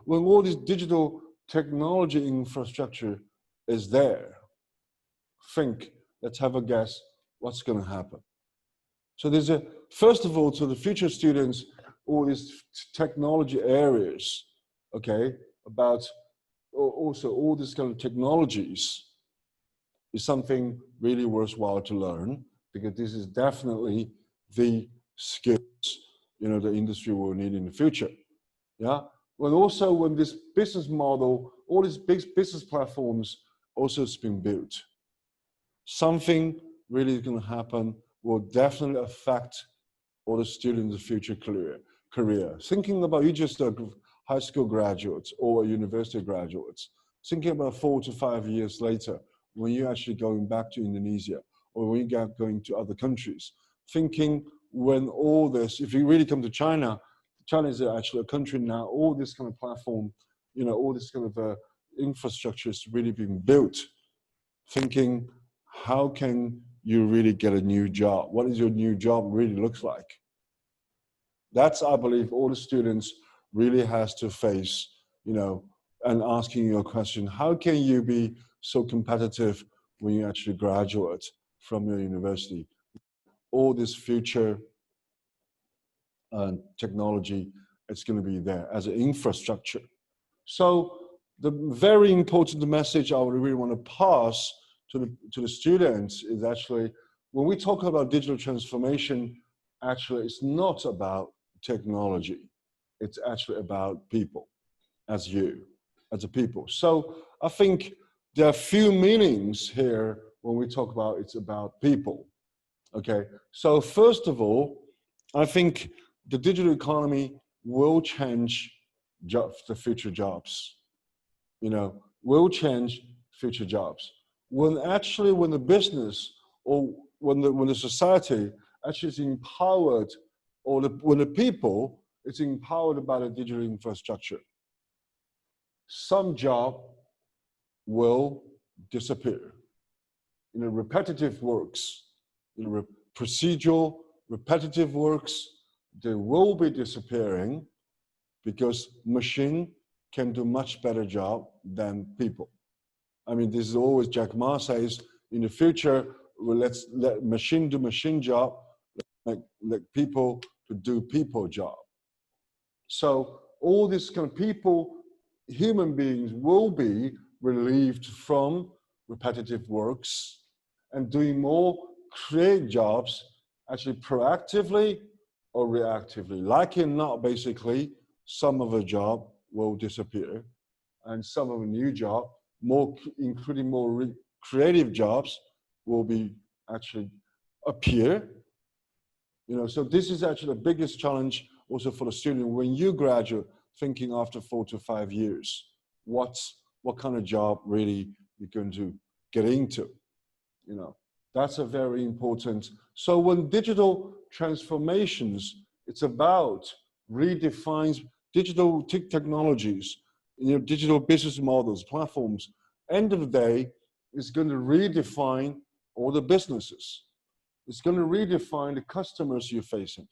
when all this digital technology infrastructure is there, let's have a guess what's going to happen. So there's first of all, to the future students, all these technology areas, okay, about also all these kind of technologies is something really worthwhile to learn, because this is definitely the skills, you know, the industry will need in the future. Yeah. Well, also when this business model, all these big business platforms also has been built, something really is going to happen will definitely affect all the students' future career. Thinking about you just high school graduates or university graduates, thinking about 4 to 5 years later, when you're actually going back to Indonesia or when you're going to other countries, thinking when all this, if you really come to China, China is actually a country now, all this kind of platform, you know, all this kind of infrastructure is really being built, thinking how can you really get a new job? What is your new job really looks like? That's, I believe, all the students really has to face, you know, and asking you a question, how can you be so competitive when you actually graduate from your university? All this future technology, it's going to be there as an infrastructure. So the very important message I would really want to pass to the students is actually, when we talk about digital transformation, actually it's not about technology. it's actually about people, as a people. So I think there are few meanings here when we talk about it's about people. Okay, so first of all, I think the digital economy will change jobs, the future jobs. Will change future jobs. When the business or when the society actually is empowered, or when the people is empowered by the digital infrastructure, some job will disappear. Repetitive works, procedural, repetitive works, they will be disappearing because machine can do much better job than people. I mean, this is always Jack Ma says, in the future, well, let's let machine do machine job, let people to do people job. So all these kind of people, human beings will be relieved from repetitive works and doing more creative jobs, actually proactively or reactively. Like it or not, basically, some of the job will disappear and some of the new job, including more creative jobs, will be actually appear. So this is actually the biggest challenge also for the student when you graduate, thinking after 4 to 5 years, what kind of job really you're going to get into. That's a very important. So when digital transformations, it's about redefines digital technologies, digital business models, platforms. End of the day, it's going to redefine all the businesses. It's going to redefine the customers you're facing,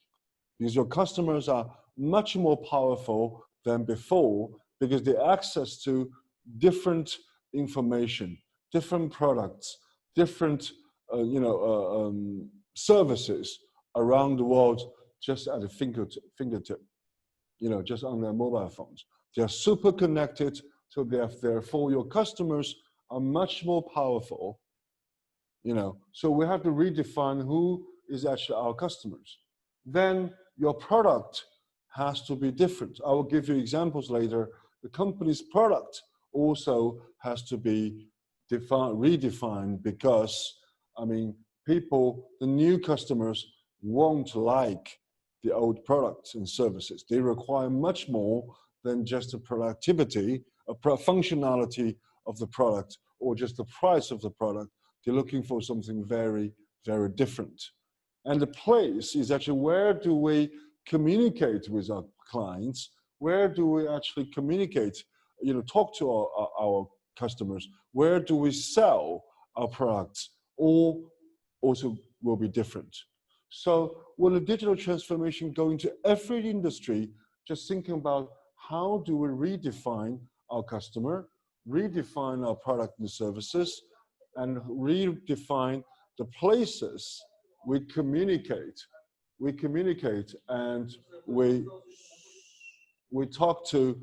because your customers are much more powerful than before because they access to different information, different products, different services around the world just at a fingertip, just on their mobile phones. They are super connected, so therefore your customers are much more powerful. So we have to redefine who is actually our customers. Then your product has to be different. I will give you examples later. The company's product also has to be redefined because, people, the new customers won't like the old products and services. They require much more than just the productivity, functionality of the product, or just the price of the product. They're looking for something very, very different. And the place is actually, where do we communicate with our clients? Where do we actually communicate, talk to our customers? Where do we sell our products? All also will be different. So when the digital transformation go into every industry, just thinking about how do we redefine our customer, redefine our product and services, and redefine the places we communicate and we talk to,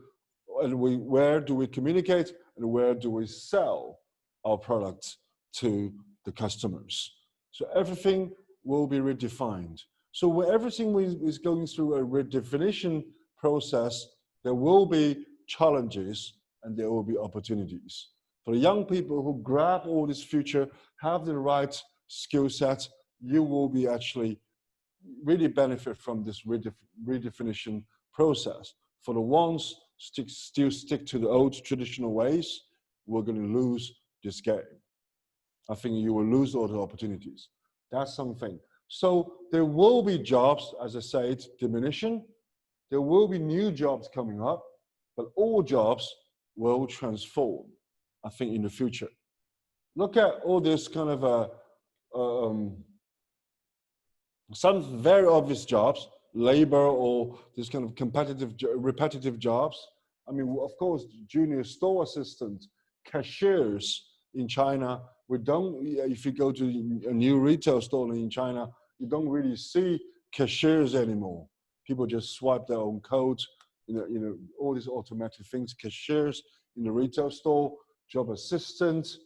and where do we communicate and where do we sell our products to the customers. So everything will be redefined. So when everything is going through a redefinition process, there will be challenges and there will be opportunities. For the young people who grab all this future, have the right skill set, you will be actually really benefit from this redefinition process. For the ones still stick to the old traditional ways, we're going to lose this game. I think you will lose all the opportunities. That's something. So there will be jobs, as I said, diminishing. There will be new jobs coming up, but all jobs will transform, I think, in the future. Look at all this kind of some very obvious jobs, labor or this kind of competitive, repetitive jobs. I mean, of course, junior store assistants, cashiers in China. If you go to a new retail store in China, you don't really see cashiers anymore. People just swipe their own codes, all these automatic things. Cashiers in the retail store, job assistants,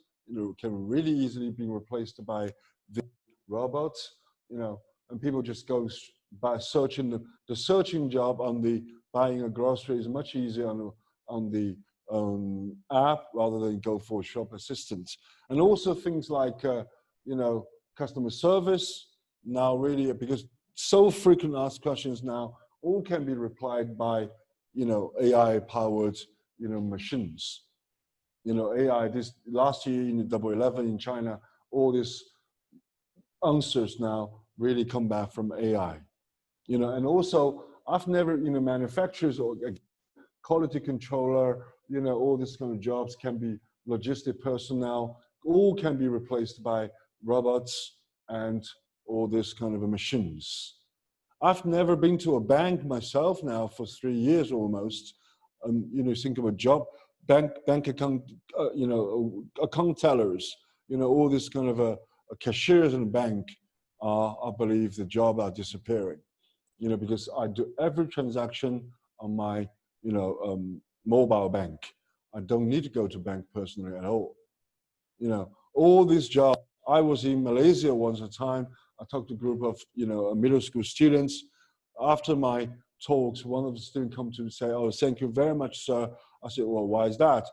can really easily be replaced by the robots, and people just go by searching the searching job buying a grocery is much easier on the app rather than go for shop assistance. And also things like, you know, customer service now really, because so frequent asked questions now, all can be replied by, you know, AI-powered, you know, machines. You know, AI, this last year in the Double 11 in China, all these answers now really come back from AI. You know, and also I've never, you know, manufacturers or quality controller, you know, all these kind of jobs can be logistic personnel, all can be replaced by robots and all this kind of machines. I've never been to a bank myself now for 3 years almost. You know, think of a job, bank account, you know, account tellers, you know, all this kind of a cashiers in a bank, I believe the job are disappearing, you know, because I do every transaction on my, you know, mobile bank. I don't need to go to bank personally at all. You know, all these jobs. I was in Malaysia once a time. I talked to a group of, you know, middle school students. After my talks, one of the students come to me and say, "Oh, thank you very much, sir." I said, "Well, why is that?"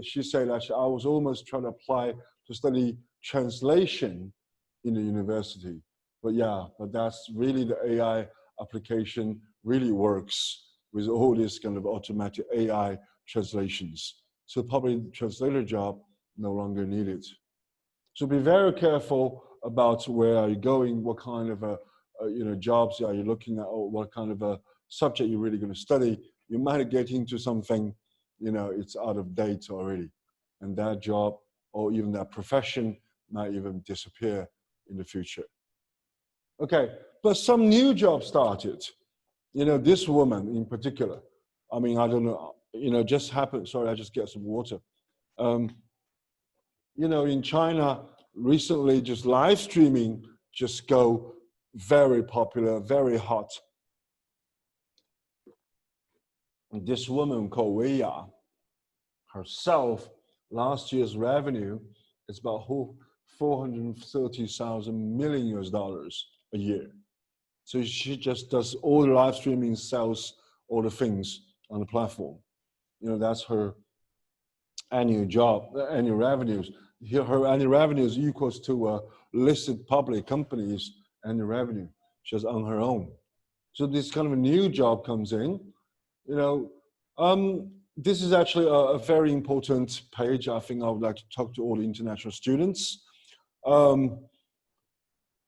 She said, "Actually, I was almost trying to apply to study translation in the university. But yeah, but that's really the AI application really works with all this kind of automatic AI translations. So probably translator job no longer needed." So be very careful about where are you going, what kind of you know, jobs are you looking at, or what kind of a subject you're really going to study. You might get into something, you know, it's out of date already, and that job or even that profession might even disappear in the future. Okay, but some new jobs started. You know, this woman in particular, I mean, I don't know, you know, just happened, sorry, I just get some water. You know, in China, recently just live streaming just go very popular, very hot. And this woman called Weya herself, last year's revenue is about $430,000 million a year. So she just does all the live streaming, sells all the things on the platform. You know, that's her annual job, annual revenues. Her annual revenues equals to listed public companies' annual revenue, just on her own. So this kind of a new job comes in. You know, this is actually a very important page. I think I would like to talk to all the international students.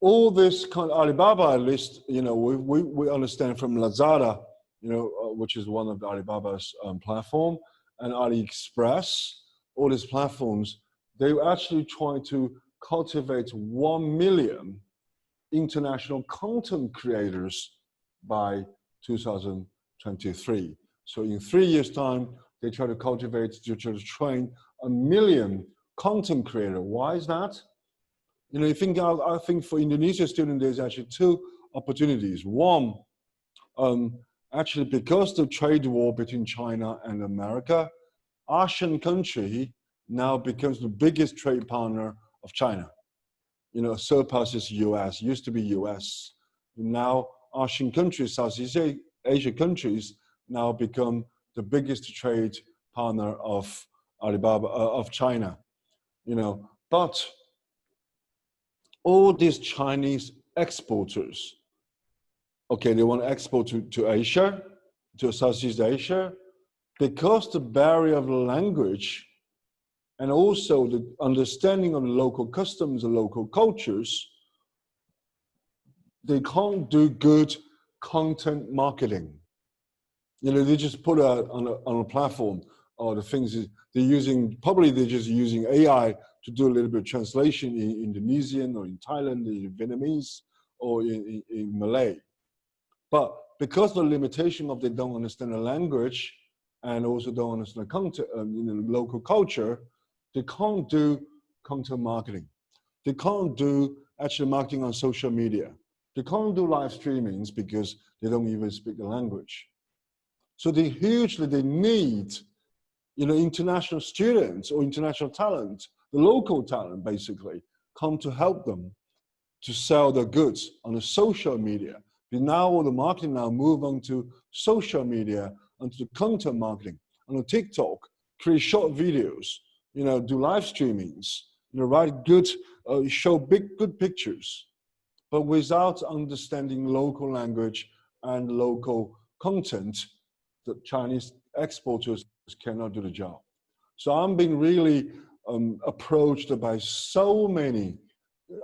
All this kind of Alibaba list, you know, we understand from Lazada, you know, which is one of the Alibaba's platform, and AliExpress, all these platforms, they actually try to cultivate 1 million international content creators by 2023. So in 3 years' time, they try to cultivate, to try to train 1 million content creators. Why is that? You know, I think for Indonesia students, there's actually two opportunities. One, actually because the trade war between China and America, Asian country now becomes the biggest trade partner of China. You know, surpasses US, used to be US. Now Asian countries, Southeast Asia countries now become the biggest trade partner of Alibaba, of China. You know, but all these Chinese exporters, okay, they want to export to Asia, to Southeast Asia, because the barrier of the language and also the understanding of the local customs and local cultures, they can't do good content marketing. You know, they just put it on a platform, or the things they're using, probably they're just using AI to do a little bit of translation in Indonesian or in Thailand, in Vietnamese, or in Malay. But because of the limitation of they don't understand the language and also don't understand the content, you know, local culture, they can't do content marketing. They can't do actually marketing on social media. They can't do live streamings because they don't even speak the language. So they need, you know, international students or international talent, the local talent basically, come to help them to sell their goods on the social media. But now all the marketing now move on to social media, onto the content marketing, on TikTok, create short videos, you know, do live streamings, you know, write good, show good pictures, but without understanding local language and local content, the Chinese exporters cannot do the job. So I'm being really approached by so many,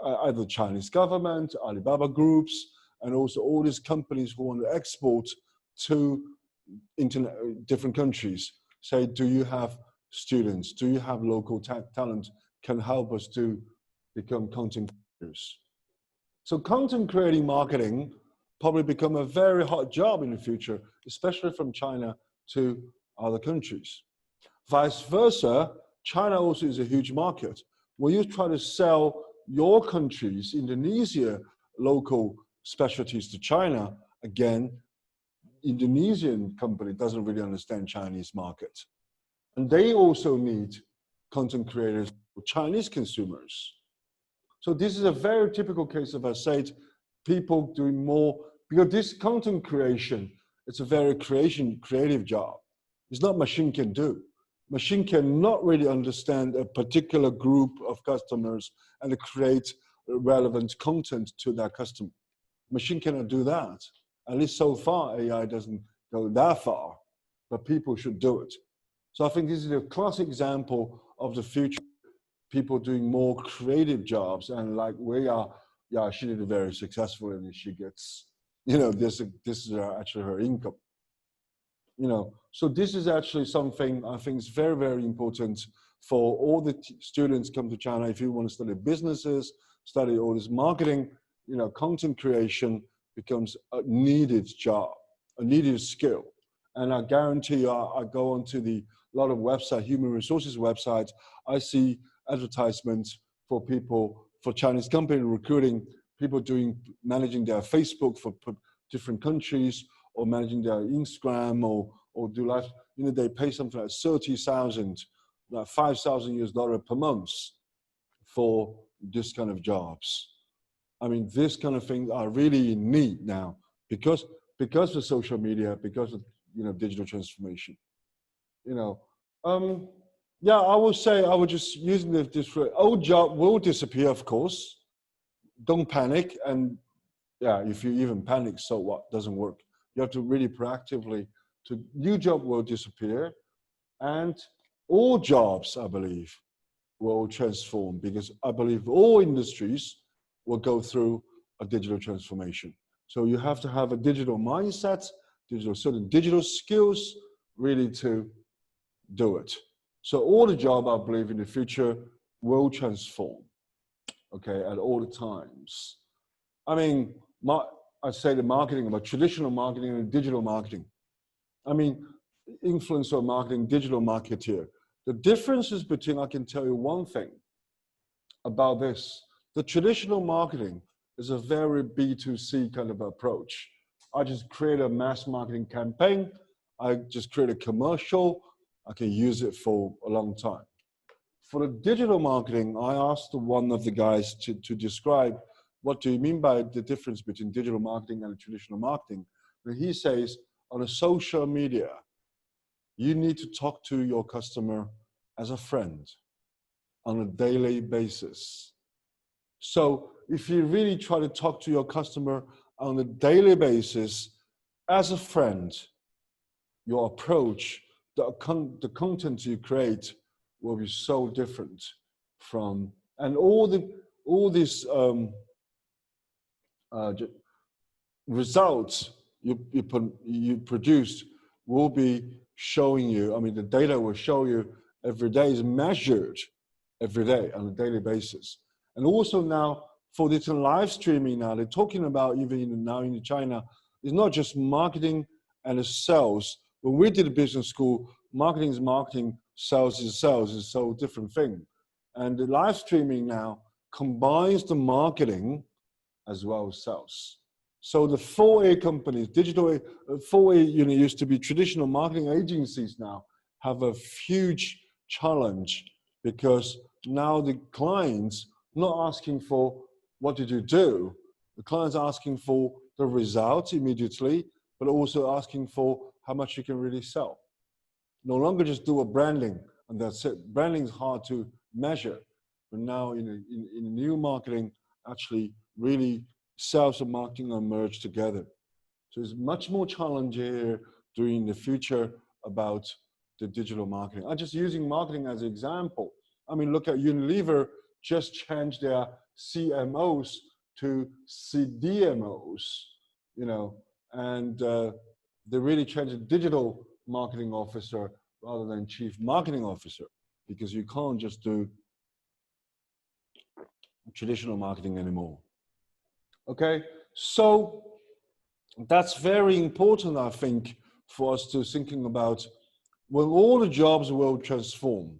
either Chinese government, Alibaba groups, and also all these companies who want to export to different countries. Say, do you have students? Do you have local talent can help us to become content creators? So content creating marketing probably become a very hot job in the future, especially from China to other countries. Vice versa, China also is a huge market. When you try to sell your country's Indonesia local specialties to China, again, Indonesian company doesn't really understand Chinese market. And they also need content creators for Chinese consumers. So this is a very typical case of, I said, people doing more, because this content creation, it's a very creative job. It's not machine can do. Machine cannot really understand a particular group of customers and create relevant content to that customer. Machine cannot do that. At least so far, AI doesn't go that far, but people should do it. So I think this is a classic example of the future, people doing more creative jobs, and like we are, yeah, she did very successful and she gets, you know, this is actually her income. You know, so this is actually something I think is very, very important for all the students come to China. If you want to study businesses, study all this marketing, you know, content creation becomes a needed job, a needed skill. And I guarantee you, I go onto a lot of websites, human resources websites, I see advertisements for people, for Chinese company recruiting, people managing their Facebook for different countries, or managing their Instagram, or do live, you know, they pay something like 30,000, like $5,000 per month for this kind of jobs. I mean, this kind of things are really in need now because of social media, because of, you know, digital transformation. You know, yeah, I would say I would just using this phrase, old job will disappear, of course. Don't panic, and yeah, if you even panic, so what? Doesn't work. You have to really proactively, new job will disappear, and all jobs, I believe, will transform, because I believe all industries will go through a digital transformation. So you have to have a digital mindset, certain digital skills, really to do it. So all the job, I believe, in the future will transform, okay, at all the times. I mean, I say the marketing, about traditional marketing and digital marketing. I mean, influencer marketing, digital marketeer. The differences between, I can tell you one thing about this. The traditional marketing is a very B2C kind of approach. I just create a mass marketing campaign. I just create a commercial. I can use it for a long time. For the digital marketing, I asked one of the guys to describe what do you mean by the difference between digital marketing and traditional marketing. And he says, on a social media, you need to talk to your customer as a friend on a daily basis. So if you really try to talk to your customer on a daily basis as a friend, your approach, the content you create will be so different from, and all these results you produced will be showing you, I mean, the data will show you every day, is measured every day on a daily basis. And also now for this live streaming now, they're talking about even now in China, it's not just marketing and sales. When we did a business school, marketing is marketing, sales is sales, is so different thing. And the live streaming now combines the marketing as well as sales. So the 4A companies, digital 4A, you know, used to be traditional marketing agencies, now have a huge challenge, because now the clients not asking for what did you do, The client's asking for the results immediately, but also asking for how much you can really sell. No longer just do a branding and that's it. Branding is hard to measure, but now in new marketing, actually really sales and marketing are merged together. So it's much more challenging here during the future about the digital marketing. I'm just using marketing as an example. I mean, look at Unilever just changed their CMOs to CDMOs, you know, and they really changed the digital marketing officer rather than chief marketing officer, because you can't just do traditional marketing anymore. Okay, so that's very important, I think, for us to thinking about when all the jobs will transform,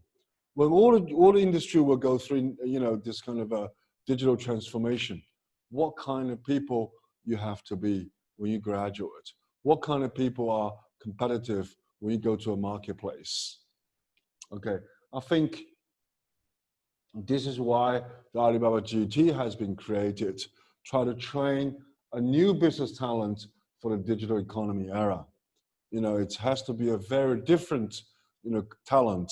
when all the industry will go through, you know, this kind of a digital transformation. What kind of people you have to be when you graduate? What kind of people are competitive when you go to a marketplace? Okay, I think this is why the Alibaba GT has been created, try to train a new business talent for the digital economy era. You know, it has to be a very different, you know, talent.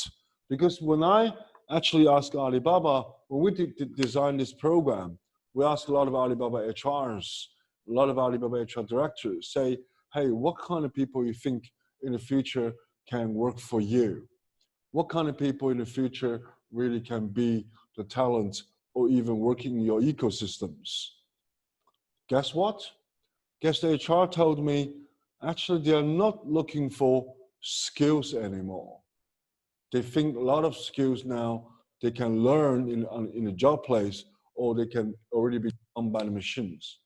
Because when I actually asked Alibaba, when we designed this program, we asked a lot of Alibaba HRs, a lot of Alibaba HR directors, say, hey, what kind of people you think in the future can work for you? What kind of people in the future really can be the talent or even working in your ecosystems? Guess what? Guess the HR told me, actually, they are not looking for skills anymore. They think a lot of skills now they can learn in a job place, or they can already be done by the machines.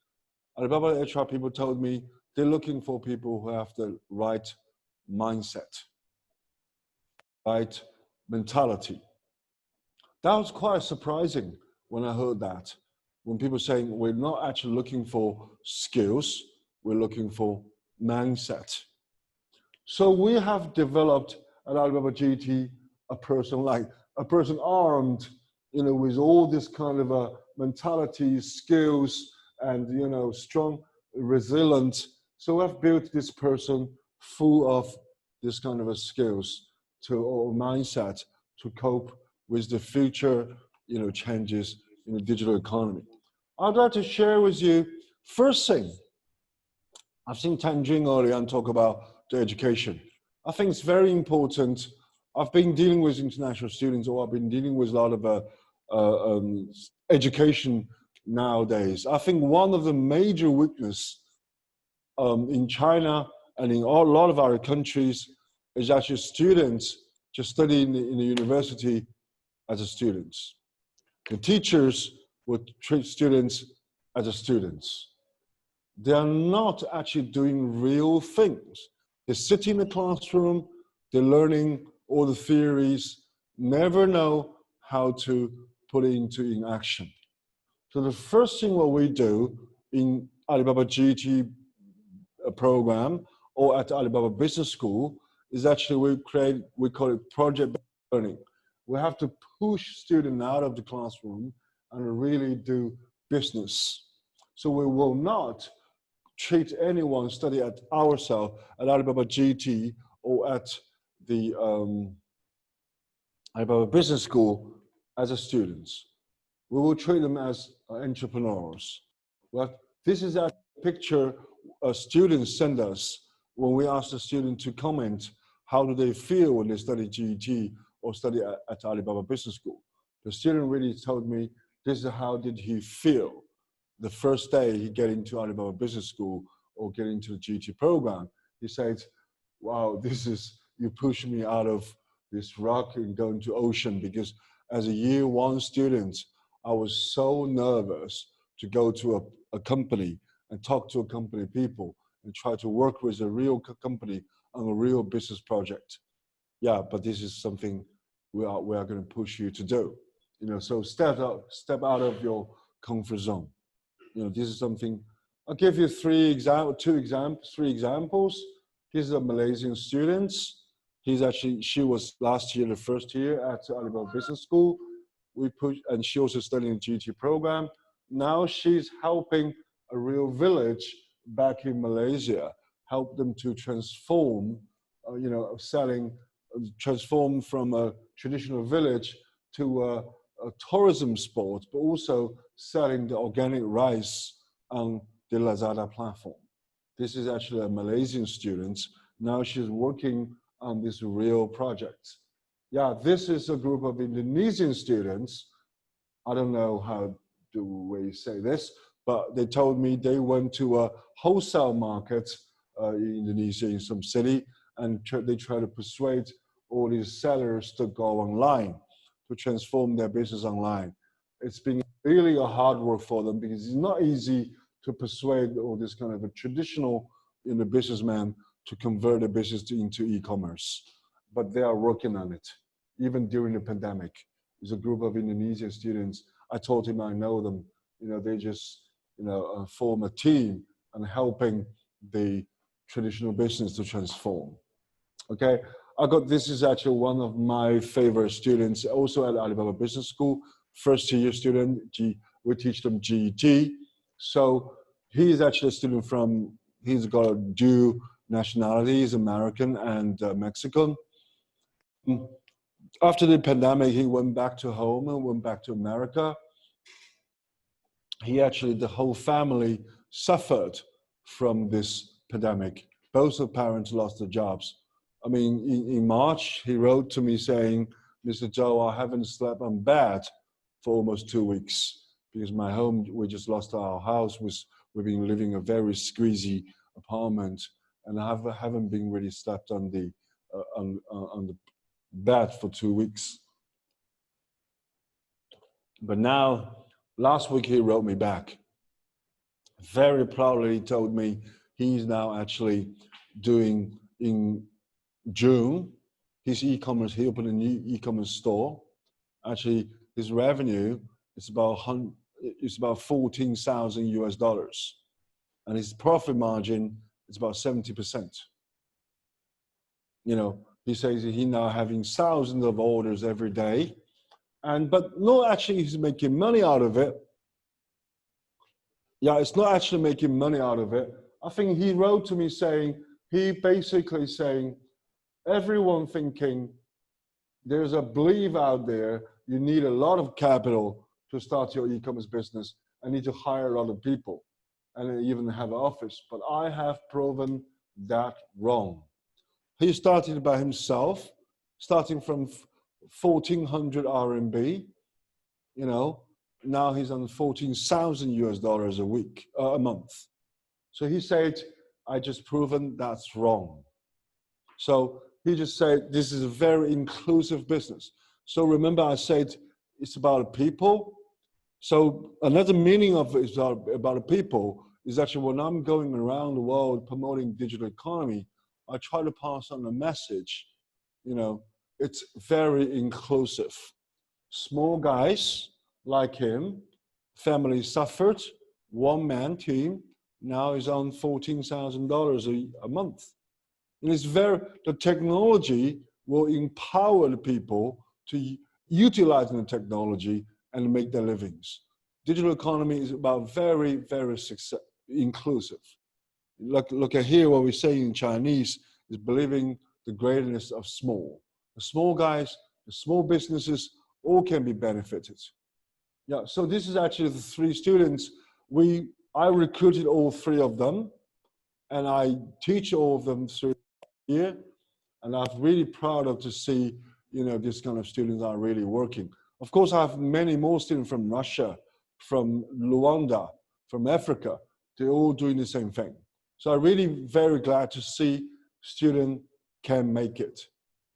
Alibaba HR people told me they're looking for people who have the right mindset, right mentality. That was quite surprising when I heard that. When people saying we're not actually looking for skills, we're looking for mindset. So we have developed at Alibaba GT a person armed, you know, with all this kind of a mentality, skills, and you know, strong, resilient. So I've built this person full of this kind of a skills or mindset to cope with the future, you know, changes in the digital economy. I'd like to share with you, first thing, I've seen Tanjing earlier and talk about the education. I think it's very important. I've been dealing with international students, or I've been dealing with a lot of education nowadays. I think one of the major weaknesses in China and in a lot of other countries is actually students just studying in the university as a students. The teachers would treat students as a students. They are not actually doing real things. They sit in the classroom, they're learning all the theories, never know how to put it into action. So the first thing what we do in Alibaba GT program or at Alibaba Business School is actually we call it project learning. We have to push students out of the classroom and really do business. So we will not treat anyone study at ourselves at Alibaba GT or at the Alibaba Business School as a students. We will treat them as entrepreneurs. Well, this is a picture students send us when we ask the student to comment how do they feel when they study GET or study at Alibaba Business School. The student really told me this is how did he feel the first day he get into Alibaba Business School or get into the GT program. He said, wow, you push me out of this rock and go into ocean, because as a year one student, I was so nervous to go to a company and talk to a company people and try to work with a real company on a real business project. Yeah, but this is something we are going to push you to do. You know, so step out of your comfort zone. You know, this is something. I'll give you three examples. These are Malaysian students. She was last year, the first year at Alibaba Business School. And she also studied in the GT program. Now she's helping a real village back in Malaysia, help them to transform, transform from a traditional village to a tourism sport, but also selling the organic rice on the Lazada platform. This is actually a Malaysian student. Now she's working on this real project. Yeah, this is a group of Indonesian students. I don't know how do we say this, but they told me they went to a wholesale market in Indonesia in some city, and they try to persuade all these sellers to go online, to transform their business online. It's been really a hard work for them because it's not easy to persuade all this kind of a traditional businessman to convert a business into e-commerce. But they are working on it, even during the pandemic. There's a group of Indonesian students. I told him I know them. They just, form a team and helping the traditional business to transform. Okay, this is actually one of my favorite students, also at Alibaba Business School, first year student. We teach them GET. So he's actually a student he's got a dual nationality, he's American and Mexican. After the pandemic, he went back to home and went back to America. The whole family suffered from this pandemic. Both the parents lost their jobs. I mean, in March, he wrote to me saying, Mr. Zhou, I haven't slept on bed for almost 2 weeks because we just lost our house. We've been living in a very squeezy apartment, and I haven't been really slept on the bed for 2 weeks. But now, last week he wrote me back. Very proudly, he told me he's now actually doing in June his e-commerce. He opened a new e-commerce store. Actually, his revenue is about 14,000 US dollars, and his profit margin is about 70%. He says he's now having thousands of orders every day, but not actually he's making money out of it. Yeah, it's not actually making money out of it. I think he wrote to me basically saying, everyone thinking there's a belief out there you need a lot of capital to start your e-commerce business and need to hire a lot of people and even have an office. But I have proven that wrong. He started by himself, starting from 1,400 RMB, now he's on 14,000 US dollars a month. So he said, I just proven that's wrong. So he just said, this is a very inclusive business. So remember I said, it's about people. So another meaning of it is about people is actually when I'm going around the world promoting digital economy, I try to pass on a message, it's very inclusive. Small guys like him, family suffered, one-man team, now is on $14,000 a month. And the technology will empower the people to utilize the technology and make their livings. Digital economy is about very, very inclusive. Look at here, what we say in Chinese is believing the greatness of small. The small guys, the small businesses, all can be benefited. Yeah, so this is actually the 3 students. I recruited all 3 of them, and I teach all of them through here, and I'm really proud to see, this kind of students are really working. Of course, I have many more students from Russia, from Rwanda, from Africa. They're all doing the same thing. So I'm really very glad to see students can make it,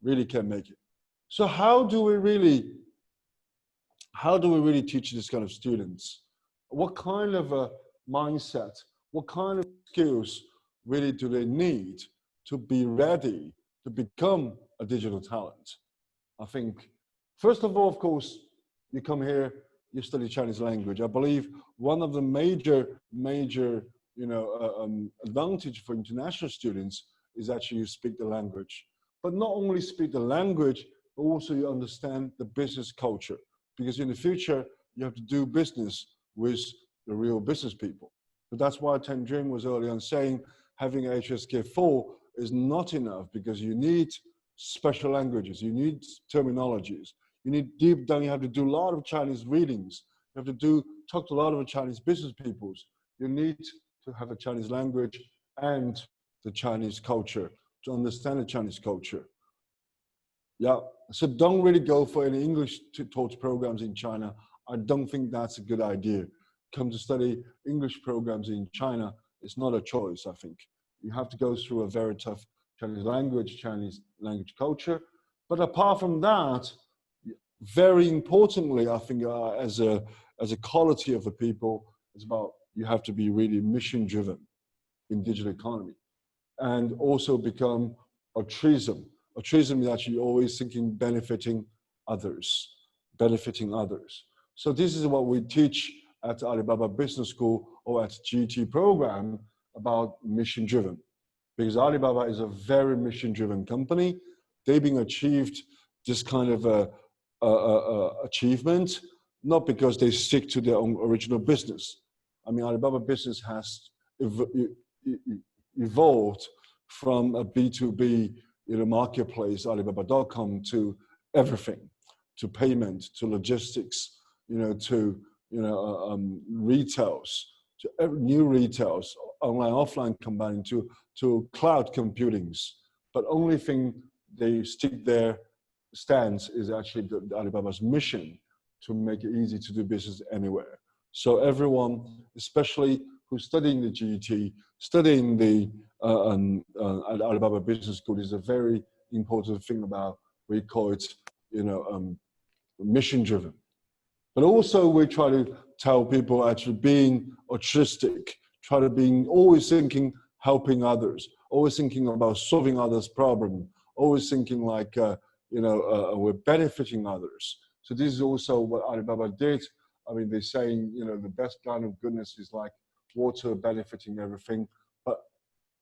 really can make it. So how do we really teach this kind of students? What kind of a mindset, what kind of skills really do they need to be ready to become a digital talent? I think, first of all, of course, you come here, you study Chinese language. I believe one of the major advantage for international students is actually you speak the language. But not only speak the language, but also you understand the business culture. Because in the future, you have to do business with the real business people. But that's why Tenjing was early on saying having HSK4 is not enough, because you need special languages, you need terminologies, you need deep down, you have to do a lot of Chinese readings, you have to talk to a lot of Chinese business peoples, you need to have a Chinese language and the Chinese culture, to understand the Chinese culture. Yeah, so don't really go for any English taught programs in China. I don't think that's a good idea. Come to study English programs in China, it's not a choice, I think. You have to go through a very tough Chinese language culture. But apart from that, very importantly, I think as a quality of the people, it's about, you have to be really mission driven in digital economy, and also become altruism. Altruism is actually always thinking benefiting others. So this is what we teach at Alibaba Business School or at GT program about mission driven, because Alibaba is a very mission driven company. They've been achieved this kind of achievement, not because they stick to their own original business. I mean, Alibaba business has evolved from a B2B marketplace, Alibaba.com, to everything, to payment, to logistics, to retails, to new retails, online, offline combined, to cloud computings. But only thing they stick their stance is actually Alibaba's mission to make it easy to do business anywhere. So everyone, especially who's studying the GET, studying the Alibaba Business School, is a very important thing about, we call it, mission driven. But also we try to tell people actually being altruistic, try to being always thinking, helping others, always thinking about solving others' problem, always thinking like, we're benefiting others. So this is also what Alibaba did. I mean, they're saying, the best kind of goodness is like water benefiting everything, but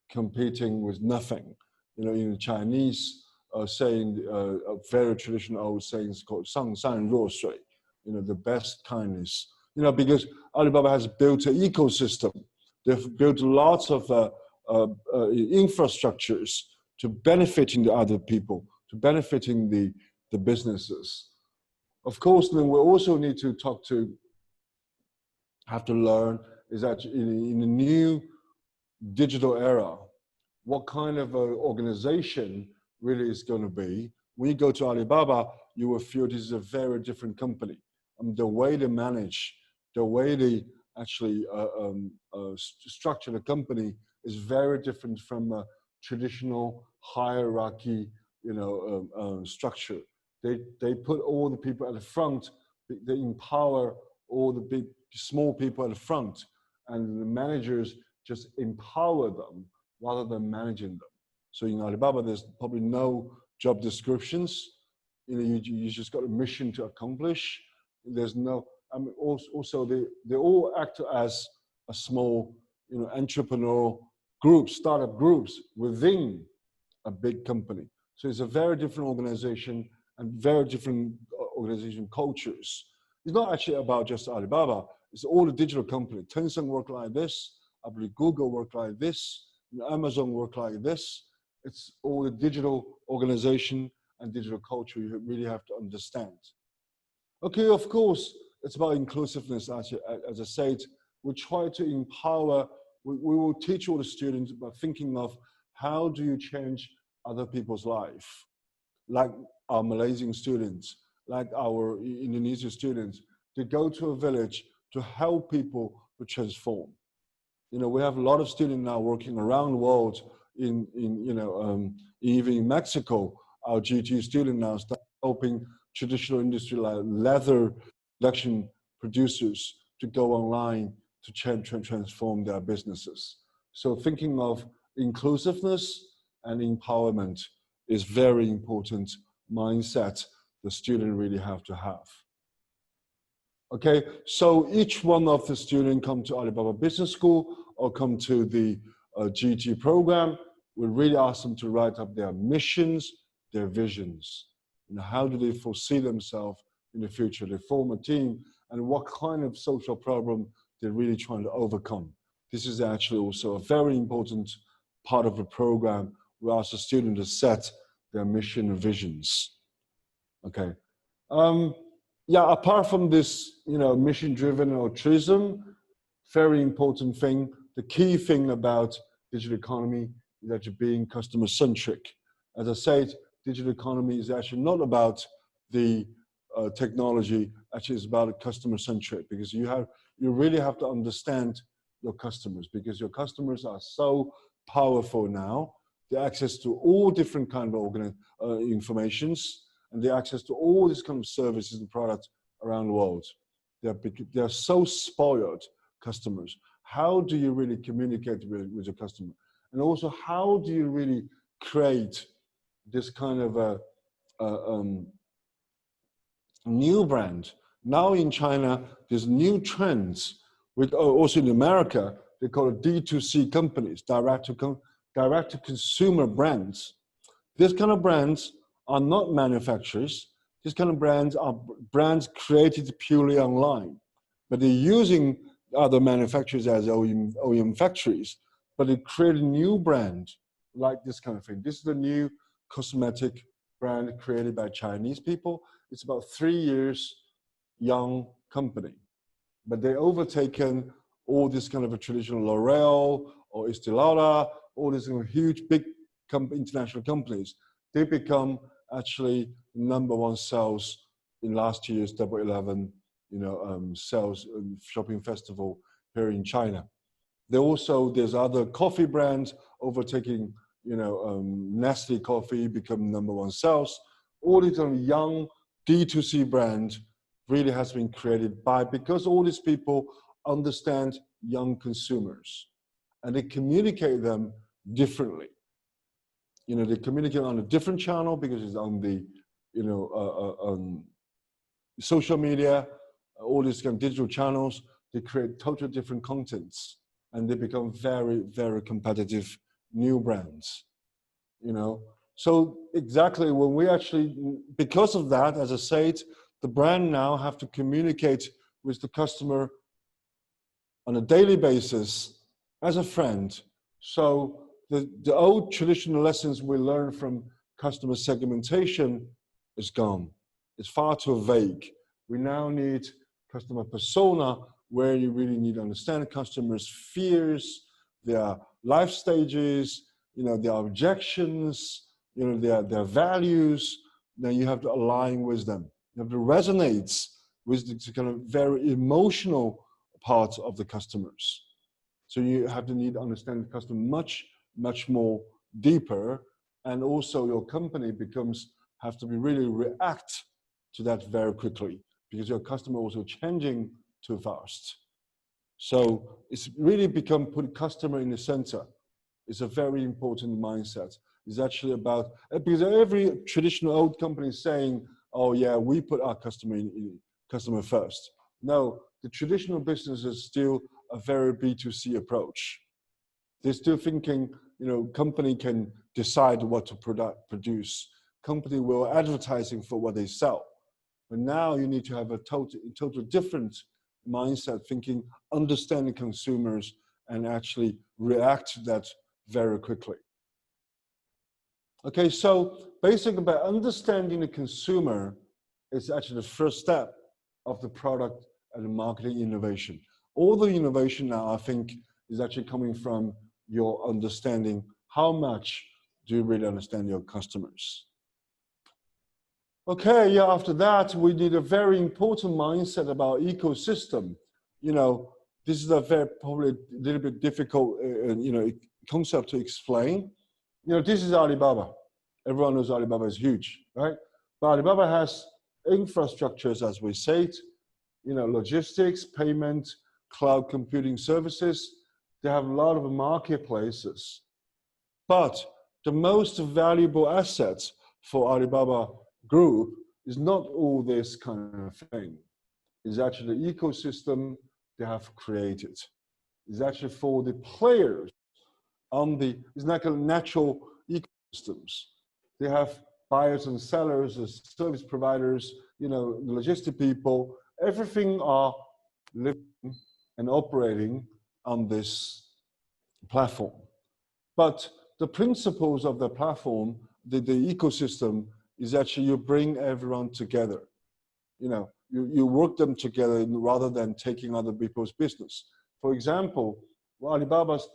competing with nothing. In Chinese saying, a very traditional old saying is called 上善若水, the best kindness. Because Alibaba has built an ecosystem. They've built lots of infrastructures to benefiting the other people, to benefiting the businesses. Of course, then we also need to have to learn is that in the new digital era, what kind of organization really is going to be. When you go to Alibaba, you will feel this is a very different company. The way they manage, the way they actually structure the company is very different from a traditional hierarchy, structure. They put all the people at the front. They empower all the small people at the front, and the managers just empower them rather than managing them. So in Alibaba, there's probably no job descriptions. You just got a mission to accomplish. There's no. I mean, also they all act as a small, entrepreneurial group, startup groups within a big company. So it's a very different organization and very different organization cultures. It's not actually about just Alibaba. It's all the digital companies. Tencent work like this. I believe Google work like this. Amazon work like this. It's all the digital organization and digital culture you really have to understand. Okay, of course, it's about inclusiveness. As I said, we try to empower. We will teach all the students about thinking of how do you change other people's life, like our Malaysian students, like our Indonesian students. They go to a village to help people to transform. We have a lot of students now working around the world even in Mexico. Our GT student now start helping traditional industry like leather production producers to go online to transform their businesses. So thinking of inclusiveness and empowerment is very important mindset the student really have to have. Okay, so each one of the students come to Alibaba Business School or come to the GT program, we really ask them to write up their missions, their visions. How do they foresee themselves in the future? They form a team, and what kind of social problem they're really trying to overcome. This is actually also a very important part of the program. We ask the students to set their mission and visions. Okay. Yeah, apart from this, mission-driven altruism, very important thing, the key thing about digital economy is actually being customer-centric. As I said, digital economy is actually not about the technology, actually it's about customer-centric, because you really have to understand your customers, because your customers are so powerful now. They access to all different kind of informations, and they access to all these kind of services and products around the world. They're so spoiled, customers. How do you really communicate with your customer? And also, how do you really create this kind of a new brand? Now in China, there's new trends, with also in America, they call it D2C companies, direct to consumer brands. These kind of brands are not manufacturers. These kind of brands are brands created purely online, but they're using other manufacturers as OEM factories, but they create a new brand like this kind of thing. This is the new cosmetic brand created by Chinese people. It's about 3 years young company, but they overtaken all this kind of a traditional L'Oreal or Estée Lauder, all these huge big international companies. They become actually #1 sales in last year's Double 11, sales shopping festival here in China. There's other coffee brands overtaking, Nestle coffee become #1 sales. All these young D2C brands really has been created because all these people understand young consumers and they communicate them differently. They communicate on a different channel because it's on the, social media, all these kind of digital channels. They create totally different contents and they become very, very competitive new brands, So exactly when we actually, because of that, as I said, the brand now have to communicate with the customer on a daily basis as a friend. So the old traditional lessons we learned from customer segmentation is gone. It's far too vague. We now need customer persona, where you really need to understand customers' fears, their life stages, their objections, their values. Then you have to align with them. You have to resonate with the kind of very emotional parts of the customers. So you have to need to understand the customer much, much more deeper. And also your company have to be really react to that very quickly, because your customer also changing too fast. So it's really put customer in the center. It's a very important mindset. It's actually about, because every traditional old company is saying, oh yeah, we put our customer first. No, the traditional business is still a very B2C approach. They're still thinking, company can decide what to produce. Company will advertising for what they sell. But now you need to have a total different mindset, thinking, understanding consumers and actually react to that very quickly. Okay, so basically by understanding the consumer is actually the first step of the product and the marketing innovation. All the innovation now, I think, is actually coming from your understanding how much do you really understand your customers. Okay, yeah, after that, we need a very important mindset about ecosystem. This is probably a little bit difficult, concept to explain. This is Alibaba. Everyone knows Alibaba is huge, right? But Alibaba has infrastructures, as we said, logistics, payment, cloud computing services. They have a lot of marketplaces. But the most valuable assets for Alibaba Group is not all this kind of thing. It's actually the ecosystem they have created. It's actually for the players it's like a natural ecosystems. They have buyers and sellers, service providers, the logistic people, everything are living and operating on this platform. But the principles of the platform, the ecosystem, is actually you bring everyone together. You know, you work them together rather than taking other people's business. For example, Alibaba's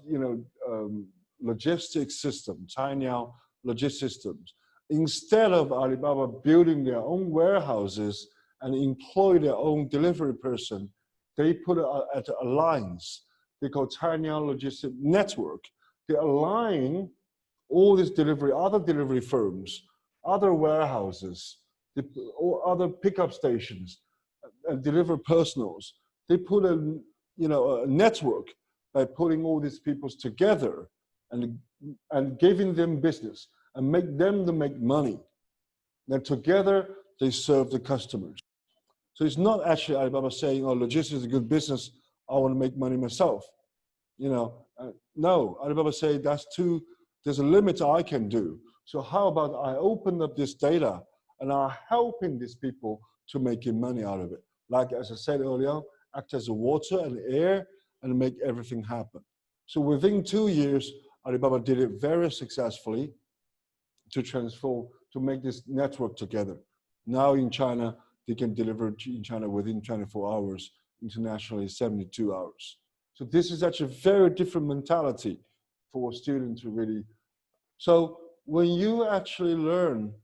logistics system, Cainiao logistics systems, instead of Alibaba building their own warehouses and employ their own delivery person, they put it at an alliance. They call Cainiao Logistics Network. They align all these other delivery firms, other warehouses, or other pickup stations, and delivery personals. They put a network by putting all these people together and giving them business and make them to make money. Then together they serve the customers. So it's not actually Alibaba saying, "Oh, logistics is a good business. I want to make money myself." No, Alibaba say there's a limit I can do. So how about I open up this data and I'm helping these people to making money out of it. Like, as I said earlier, act as a water and air and make everything happen. So within 2 years, Alibaba did it very successfully to make this network together. Now in China, they can deliver in China within 24 hours, internationally 72 hours. So this is actually a very different mentality for students to really. So when you actually learn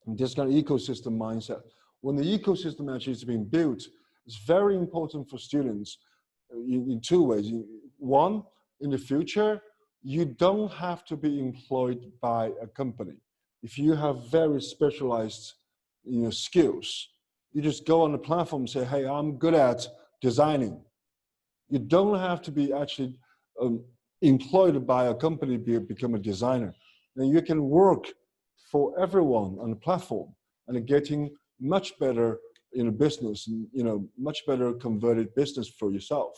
this kind of ecosystem mindset, when the ecosystem actually is being built, it's very important for students in 2 ways. One, in the future, you don't have to be employed by a company. If you have very specialized skills, you just go on the platform and say, "Hey, I'm good at designing." You don't have to be actually employed by a company to become a designer. Then you can work for everyone on the platform and getting much better business, much better converted business for yourself.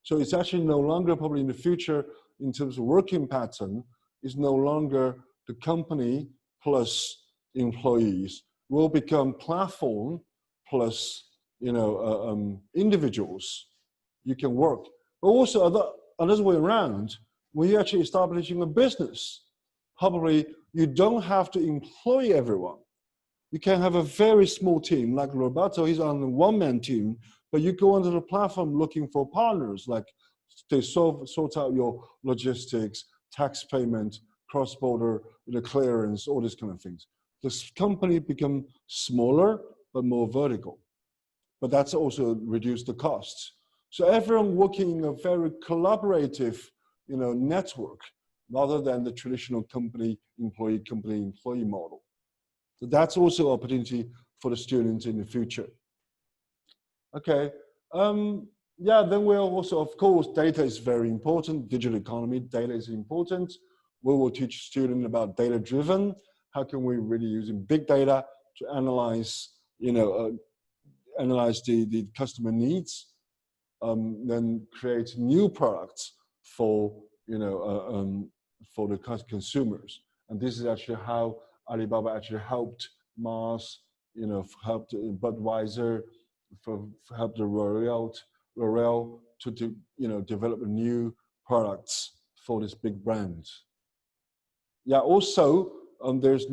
So it's actually no longer, probably in the future, in terms of working pattern, is no longer the company plus employees. Will become platform plus individuals. You can work. But also another way around, when you're actually establishing a business, probably you don't have to employ everyone. You can have a very small team, like Roberto, he's on a one-man team, but you go onto the platform looking for partners, like they sort out your logistics, tax payment, cross-border clearance, all these kind of things. This company become smaller, but more vertical. But that's also reduced the costs. So everyone working in a very collaborative, network, rather than the traditional company-employee model. So that's also an opportunity for the students in the future. Okay. Then we're also, of course, data is very important. Digital economy, data is important. We will teach students about data-driven. How can we really using big data to analyze, analyze the customer needs, then create new products for, for the consumers. And this is actually how Alibaba actually helped Mars, helped Budweiser, helped the L'Oreal to develop new products for these big brands. Yeah, also there's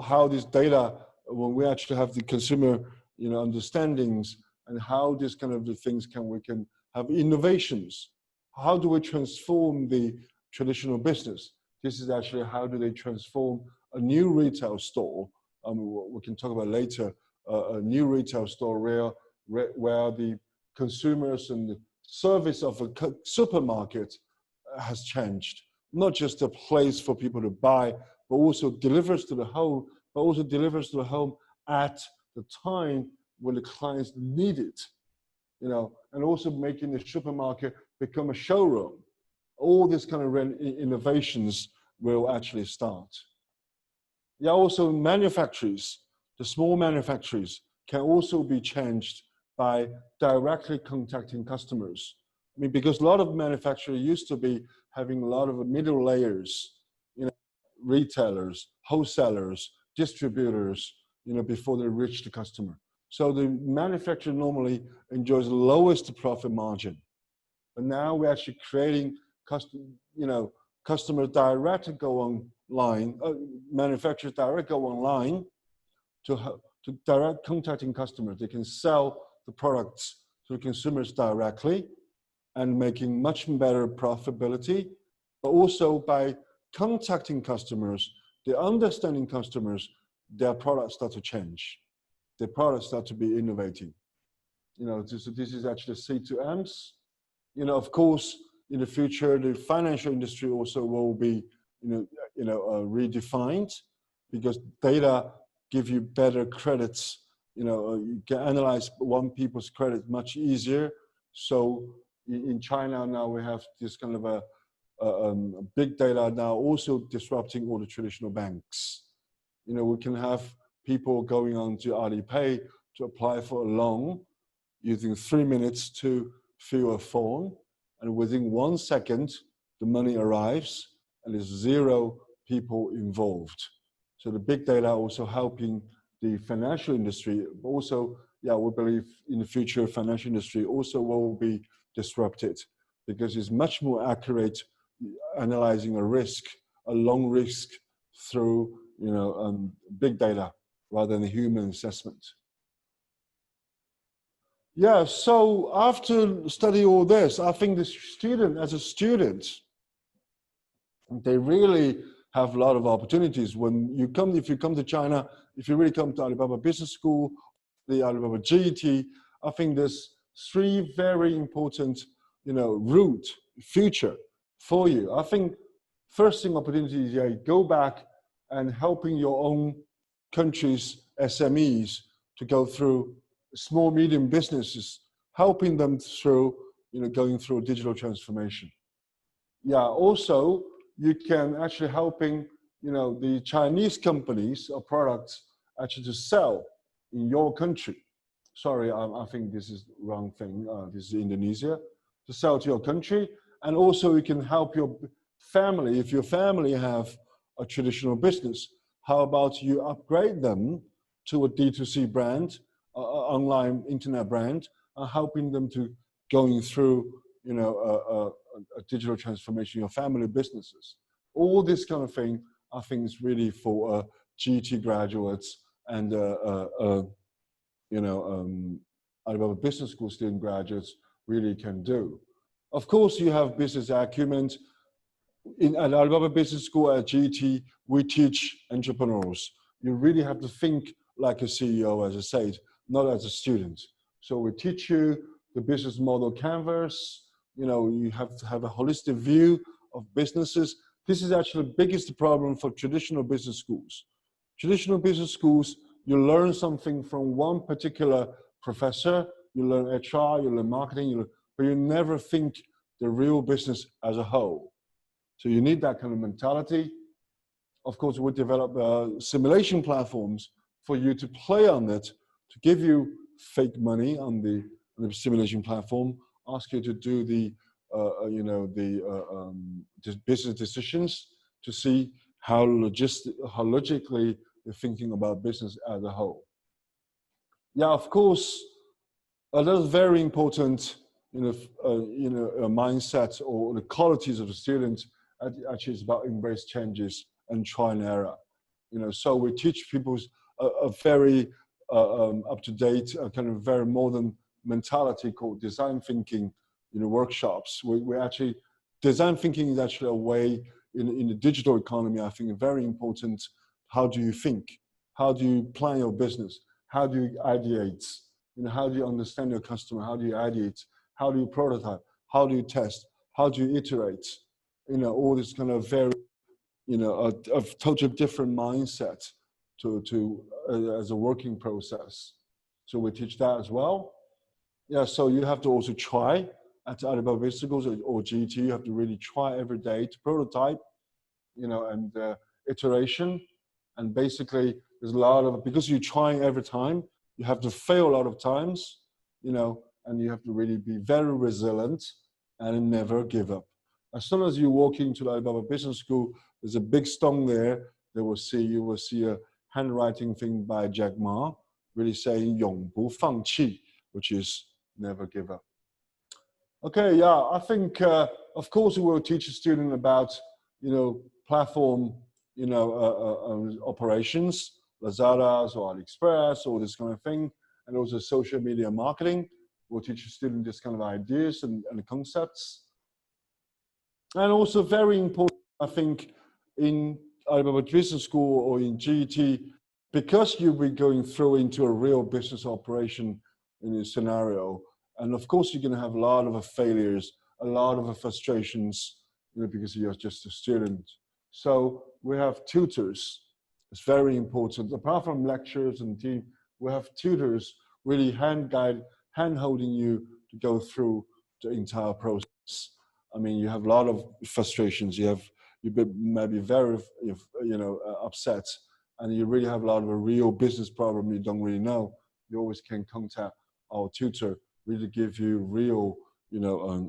how this data, when we actually have the consumer understandings, and how this kind of the things we can have innovations. How do we transform the traditional business? This is actually how do they transform a new retail store. We can talk about later, a new retail store where the consumers and the service of a supermarket has changed. Not just a place for people to buy, but also delivers to the home, at the time when the clients need it, and also making the supermarket become a showroom. All these kind of innovations will actually start. Yeah, also manufacturers, the small manufacturers can also be changed by directly contacting customers. I mean, because a lot of manufacturers used to be having a lot of middle layers, retailers, wholesalers, distributors, before they reach the customer. So the manufacturer normally enjoys the lowest profit margin. but now we're actually creating customer direct to go online, manufacturers direct go online to direct contacting customers. They can sell the products to consumers directly and making much better profitability, but also by contacting customers, the understanding customers, their products start to change. Their products start to be innovating. So this is actually C2Ms. Of course, in the future, the financial industry also will be, redefined, because data give you better credits. You can analyze one people's credit much easier. So in China now we have this kind of a big data now also disrupting all the traditional banks. We can have people going on to Alipay to apply for a loan using 3 minutes to fill a form, and within 1 second, the money arrives and there's 0 people involved. So the big data also helping the financial industry, but also, we believe in the future, financial industry also will be disrupted because it's much more accurate analyzing a risk, a long risk through, big data rather than human assessment. Yeah, so after study all this, I think the student, as a student, they really have a lot of opportunities. If you come to China, if you really come to Alibaba Business School, the Alibaba GET, I think there's 3 very important, route, future for you. I think first thing opportunity is go back and helping your own country's SMEs to go through small, medium businesses, helping them through, going through digital transformation. Yeah, also, you can actually helping, the Chinese companies or products actually to sell in your country. Sorry, I think this is the wrong thing. This is Indonesia. To sell to your country. And also you can help your family. If your family have a traditional business, how about you upgrade them to a D2C brand, online internet brand, helping them to going through, a digital transformation, your family businesses. All this kind of thing, I think is really for GT graduates and, Alibaba Business School student graduates really can do. Of course, you have business acumen. At Alibaba Business School at GT, we teach entrepreneurs. You really have to think like a CEO, as I said, not as a student. So we teach you the business model canvas. You have to have a holistic view of businesses. This is actually the biggest problem for traditional business schools. Traditional business schools, you learn something from one particular professor, you learn HR, you learn marketing, but you never think the real business as a whole. So you need that kind of mentality. Of course, we develop simulation platforms for you to play on it, to give you fake money on the simulation platform, ask you to do the business decisions to see how logically you're thinking about business as a whole. Yeah, of course, another very important mindset or the qualities of the students actually is about embrace changes and try and error. So we teach people a very up-to-date, kind of very modern mentality called design thinking workshops. We actually, design thinking is actually a way in the digital economy, I think, very important. How do you think? How do you plan your business? How do you ideate? How do you understand your customer? How do you ideate? How do you prototype? How do you test? How do you iterate? All this kind of very, a totally different mindset to as a working process. So we teach that as well. Yeah, so you have to also try at Alibaba Business Schools or GT. You have to really try every day to prototype, and iteration. And basically, there's a lot of, because you're trying every time, you have to fail a lot of times, and you have to really be very resilient and never give up. As soon as you walk into the Alibaba Business School, there's a big stone there. You will see a handwriting thing by Jack Ma, really saying 永不放弃, which is never give up. Okay, yeah, I think, of course, we will teach a student about, platform, operations, Lazada's or AliExpress or this kind of thing, and also social media marketing. We'll teach a student this kind of ideas and concepts. And also very important, I think, in Alibaba Business School or in GET, because you'll be going through into a real business operation in this scenario. And of course, you're going to have a lot of failures, a lot of frustrations, because you're just a student. So we have tutors. It's very important. Apart from lectures and team, we have tutors really hand-holding you to go through the entire process. I mean, you have a lot of frustrations. You might be very, upset, and you really have a lot of a real business problem you don't really know. You always can contact our tutor, really give you real,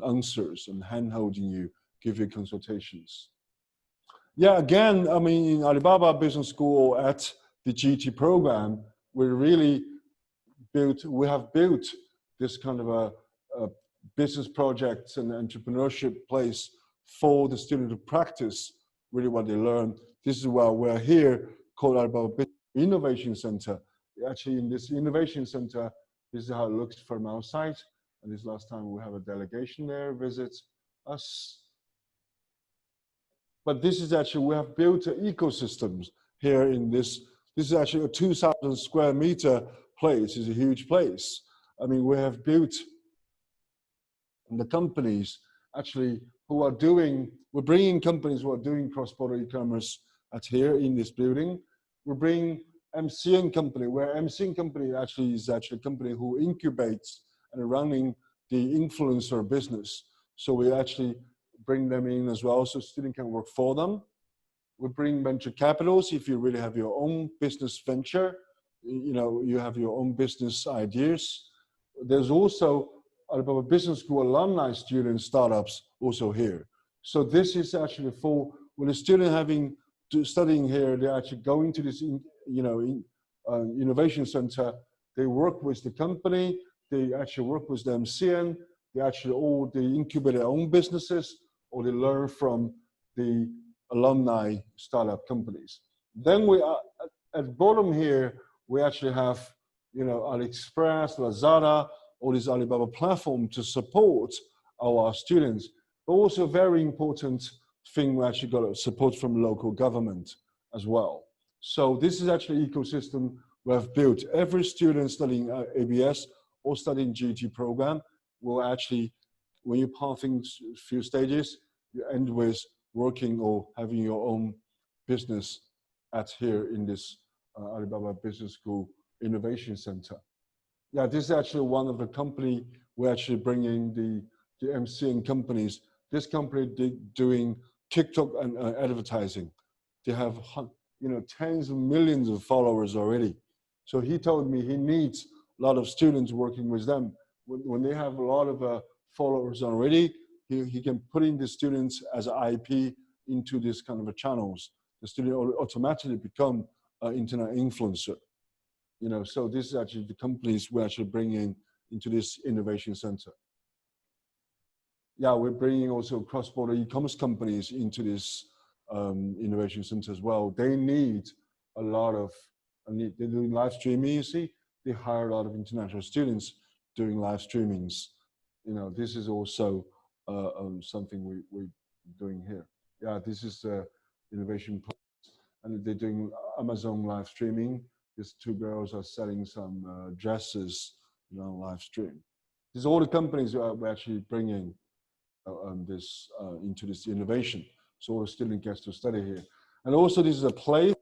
answers and hand-holding you, give you consultations. Yeah, again, I mean, in Alibaba Business School or at the GT program, we have built this kind of a business projects and entrepreneurship place for the student to practice really what they learn. This is why we're here, called Alibaba Business Innovation Center. Actually, in this innovation center, this is how it looks from outside. And this last time we have a delegation there visit us. But this is actually, we have built ecosystems here in this. This is actually a 2,000 square meter place. It's a huge place. I mean, we have built the companies actually who are doing, we're bringing companies who are doing cross-border e-commerce at here in this building. We're bringing CCN company, where CCN company actually is actually a company who incubates and running the influencer business. So we actually bring them in as well, so students can work for them. We bring venture capitals. If you really have your own business venture, you have your own business ideas. There's also Alibaba Business School alumni student startups also here. So this is actually for when a student studying here, they're actually going to this innovation center. They work with the company. They actually work with the CCN. They incubate their own businesses, or they learn from the alumni startup companies. Then we are at the bottom here. We actually have AliExpress, Lazada, all these Alibaba platform to support our students. But also a very important thing, we actually got support from local government as well. So this is actually an ecosystem we have built. Every student studying ABS or studying GT program will actually, when you pass things a few stages, you end with working or having your own business at here in this Alibaba Business School Innovation Center. Yeah, this is actually one of the company we're actually bringing the MCN companies. This company doing TikTok and advertising. They have tens of millions of followers already. So he told me he needs a lot of students working with them. When they have a lot of followers already, he can put in the students as IP into this kind of channels. The student automatically become an internet influencer. So this is actually the companies we're actually bringing into this innovation center. Yeah, we're bringing also cross-border e-commerce companies into this innovation center as well. They need a lot of, they're doing live streaming, you see. They hire a lot of international students doing live streamings. This is also something we're doing here. Yeah, this is the innovation place, and they're doing Amazon live streaming. These two girls are selling some dresses on live stream. These are all the companies we're actually bringing into this innovation. So all the student gets to study here. And also this is a place.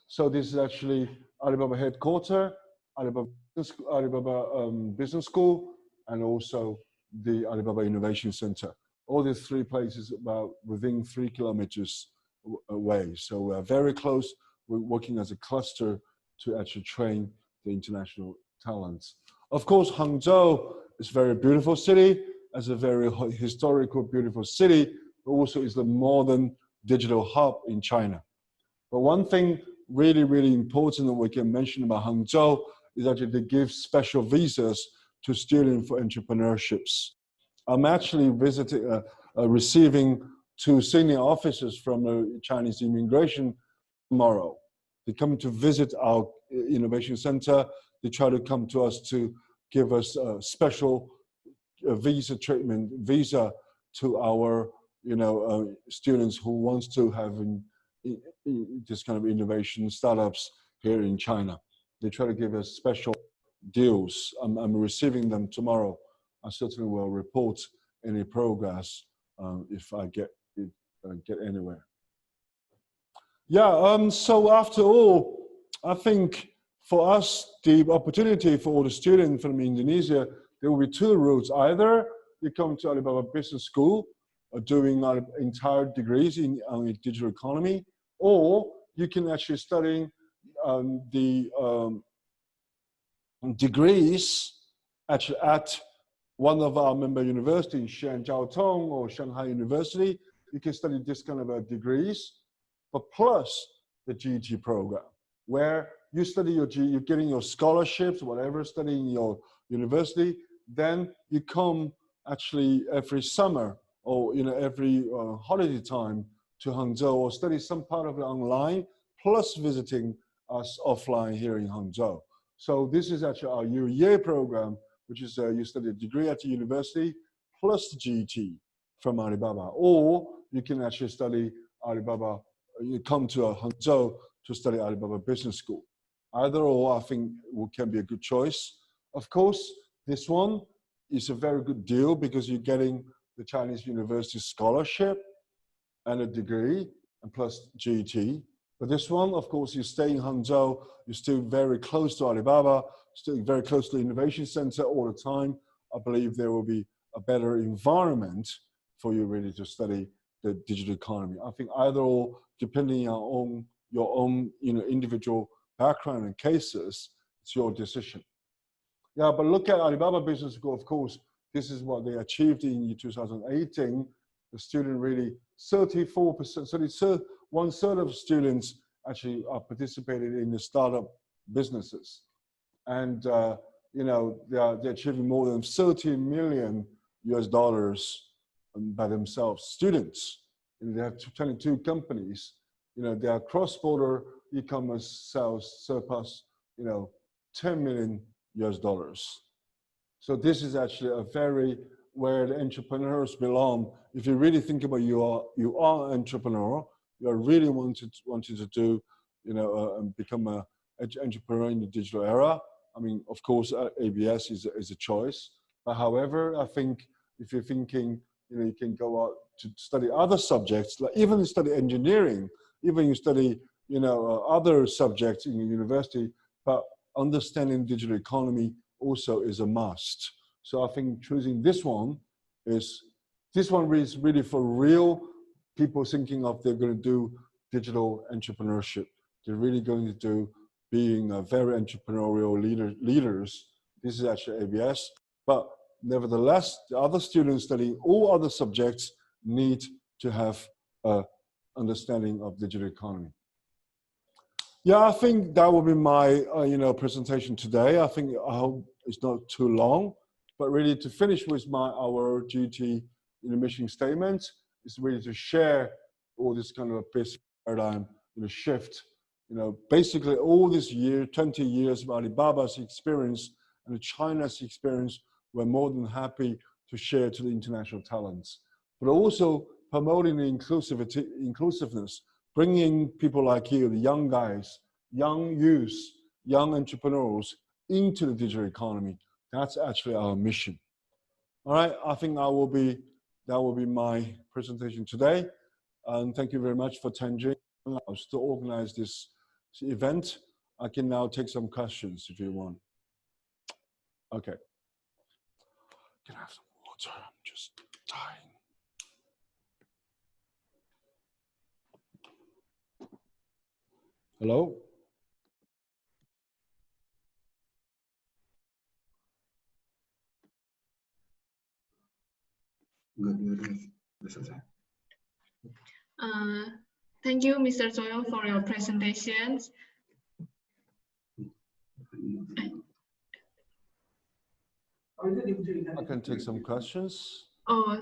So this is actually Alibaba headquarters, Alibaba Business School, and also the Alibaba Innovation Center. All these three places about within 3 kilometers away. So we're very close. We're working as a cluster to actually train the international talents. Of course, Hangzhou is a very beautiful city, as a very historical, beautiful city, but also is the modern digital hub in China. But one thing really, really important that we can mention about Hangzhou is actually they give special visas to students for entrepreneurships. I'm actually visiting, receiving 2 senior officers from the Chinese immigration tomorrow. They come to visit our innovation center. They try to come to us to give us a special visa treatment, visa to our students who wants to have this kind of innovation startups here in China. They try to give us special deals. I'm receiving them tomorrow. I certainly will report any progress if I get anywhere. Yeah, so after all, I think for us, the opportunity for all the students from Indonesia, there will be 2 routes. Either you come to Alibaba Business School, doing our entire degrees in digital economy, or you can actually study the degrees actually at one of our member universities, Shenzhen or Shanghai University. You can study this kind of degrees, but plus the GET program, where you study you're getting your scholarships, whatever, studying your university. Then you come actually every summer or every holiday time to Hangzhou, or study some part of it online, plus visiting us offline here in Hangzhou. So this is actually our year program, which is you study a degree at the university plus the GET from Alibaba, or you can actually study Alibaba. You come to Hangzhou to study Alibaba Business School. Either or, I think, can be a good choice. Of course, this one is a very good deal because you're getting the Chinese University scholarship and a degree, and plus GET. But this one, of course, you stay in Hangzhou, you're still very close to Alibaba, still very close to the Innovation Center all the time. I believe there will be a better environment for you really to study the digital economy. I think either or, depending on your own individual background and cases, it's your decision. Yeah, but look at Alibaba Business School, of course, this is what they achieved in 2018. The student really, 34%, so 1/3 of students actually are participating in the startup businesses. And, they're achieving more than $30 million by themselves, students. They have 22 companies. Their cross-border e-commerce sales surpass, $10 million. So this is actually a very where the entrepreneurs belong. If you really think about you are an entrepreneur, you are really wanting to do, become an entrepreneur in the digital era. I mean, of course, ABS is a choice. But however, I think if you're thinking, you can go out to study other subjects, like even you study engineering, even you study, other subjects in the university, but understanding digital economy also is a must. So I think choosing this one is really for real people thinking of they're going to do digital entrepreneurship. They're really going to do being a very entrepreneurial leaders. This is actually ABS, but nevertheless, the other students studying all other subjects need to have an understanding of digital economy. Yeah, I think that will be my presentation today. I hope it's not too long, but really to finish with our GT mission statement is really to share all this kind of a basic paradigm shift. Basically all this 20 years of Alibaba's experience and China's experience, we're more than happy to share to the international talents, but also promoting the inclusiveness, bringing people like you, the young guys, young youth, young entrepreneurs into the digital economy. That's actually our mission. All right, I think that will be my presentation today. And thank you very much for attending us to organize this event. I can now take some questions if you want. Okay. Can I have some water? I'm just dying. Hello? Thank you, Mr. Choi, for your presentations. I can take some questions. Oh,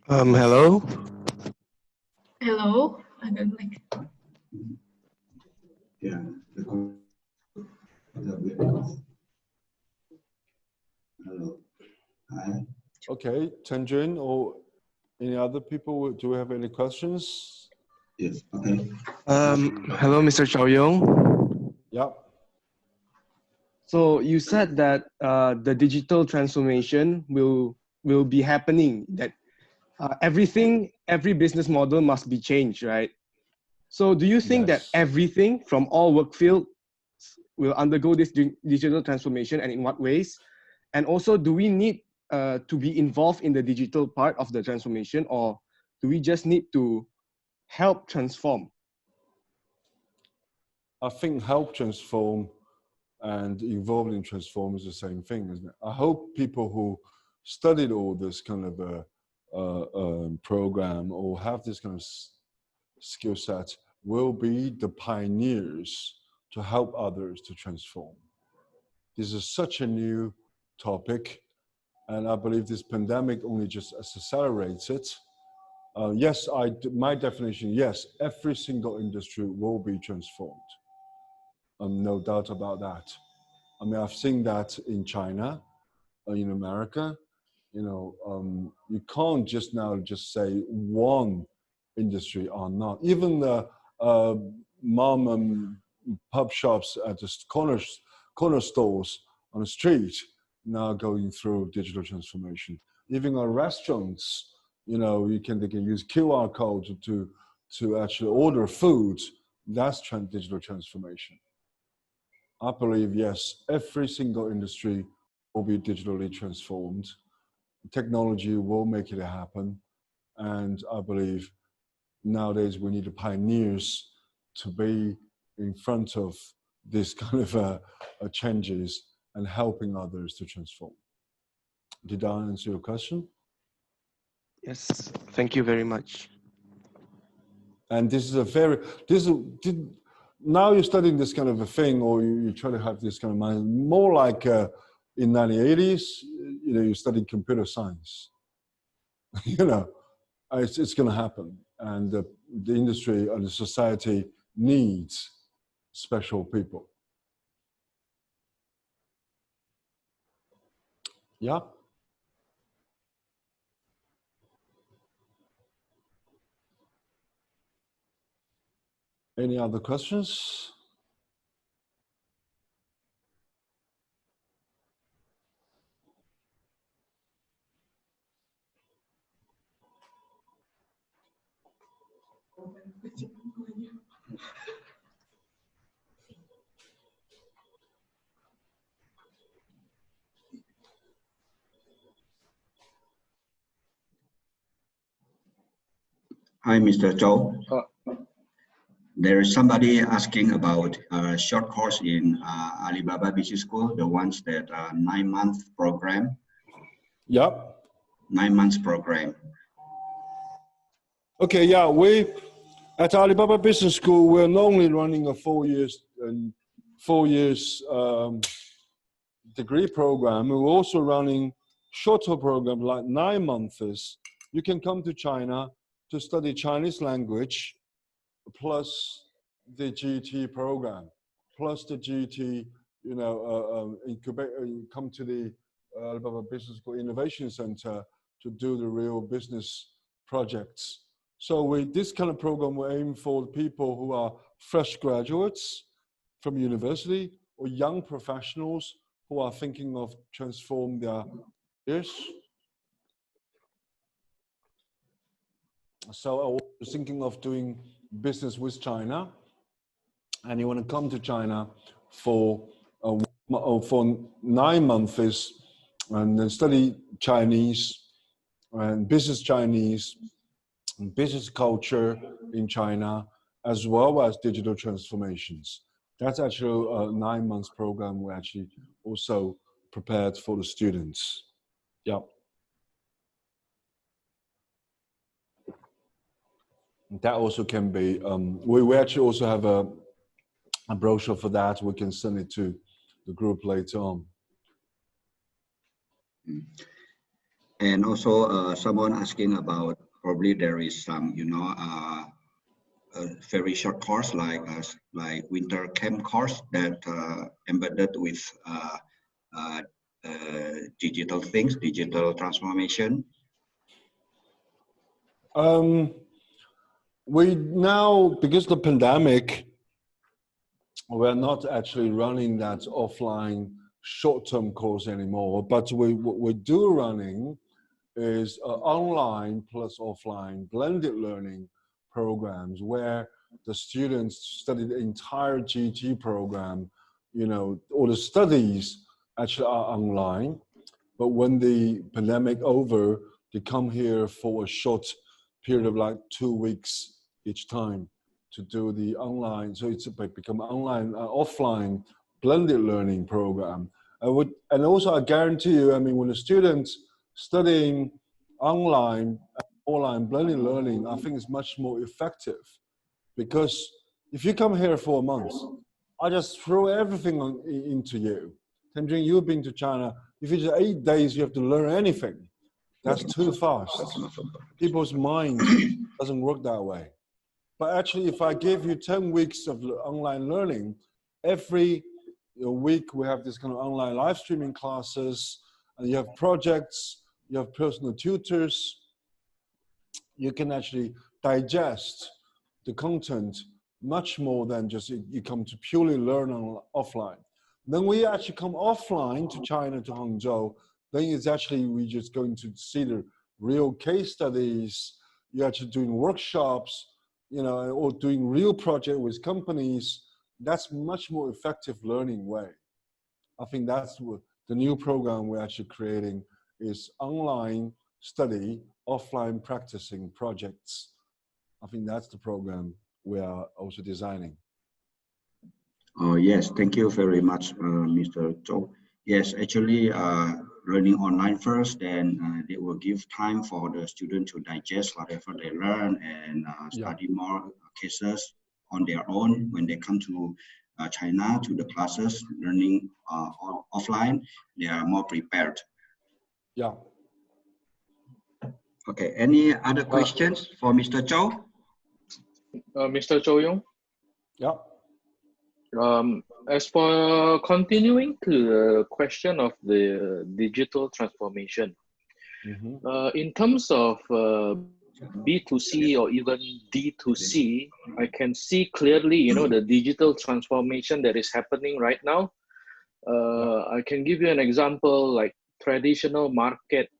Hello. hello. I don't like. Yeah. Hello. Hi. Okay, Tenjin or any other people, do we have any questions? Yes. Okay. Hello, Mr. Chow Yong. Yeah. So you said that the digital transformation will be happening. That every business model must be changed, right? So do you think that Yes. everything from all work fields will undergo this digital transformation, and in what ways? And also, do we need to be involved in the digital part of the transformation, or do we just need to help transform? I think help transform and involved in transform is the same thing, isn't it? I hope people who studied all this kind of program or have this kind of skill set will be the pioneers to help others to transform. This is such a new topic, and I believe this pandemic only just accelerates it. Yes, my definition, yes, every single industry will be transformed. No doubt about that. I mean, I've seen that in China, in America. You know, you can't just now just say one industry or not. Even the mom and pub shops at the corner stores on the street now going through digital transformation. Even our restaurants, you know, they can use QR code to actually order food. That's digital transformation. I believe, yes, every single industry will be digitally transformed. Technology will make it happen. And I believe nowadays we need the pioneers to be in front of this kind of changes and helping others to transform. Did I answer your question? Yes, thank you very much. And this is a very, now you're studying this kind of a thing, or you try to have this kind of mind, more like in 1980s, you know, you studied computer science. You know, it's going to happen. And the industry and the society needs special people. Yeah. Any other questions? Hi, Mr. Chow. There is somebody asking about a short course in Alibaba Business School, the ones that 9-month program. Yep. 9 months program. Okay, yeah, we at Alibaba Business School, we're not only running a 4 years degree program, we're also running shorter programs like 9 months. You can come to China to study Chinese language, plus the GT program, plus the GT, you know, come to the Alibaba Business School Innovation Center to do the real business projects. So with this kind of program, we aim for people who are fresh graduates from university or young professionals who are thinking of transform their careers. So I was thinking of doing business with China, and you want to come to China for 9 months and then study Chinese and business culture in China, as well as digital transformations. That's actually a 9 months program we actually also prepared for the students. Yeah. That also can be, we actually also have a brochure for that. We can send it to the group later on. And also someone asking about, probably there is some, a very short course like winter camp course that embedded with digital things, digital transformation. We now, because the pandemic, we're not actually running that offline short-term course anymore, but what we do running is online plus offline blended learning programs where the students study the entire GT program, all the studies actually are online. But when the pandemic over, they come here for a short period of like 2 weeks each time to do the online. So it's become online, offline blended learning program. And also I guarantee you, I mean, when the students studying online blended learning, I think it's much more effective, because if you come here for a month, I just throw everything into you. Tenjing, you've been to China. If it's 8 days, you have to learn anything. That's too fast. People's mind doesn't work that way. But actually, if I give you 10 weeks of online learning, every week we have this kind of online live streaming classes, and you have projects, you have personal tutors, you can actually digest the content much more than just you come to purely learn offline. Then we actually come offline to China, to Hangzhou, then it's actually, we're just going to see the real case studies, you're actually doing workshops, or doing real project with companies. That's much more effective learning way. I think that's what the new program we're actually creating is: online study, offline practicing projects. I think that's the program we are also designing. Oh, yes, thank you very much, Mr. Zhou. Yes, actually, learning online first, then they will give time for the student to digest whatever they learn and study more cases on their own. When they come to China, to the classes, learning offline, they are more prepared. Yeah. Okay, any other questions for Mr. Zhou? Mr. Zhou Yong? Yeah. As for continuing to the question of the digital transformation, in terms of B2C or even D2C, I can see clearly, the digital transformation that is happening right now. I can give you an example, like traditional market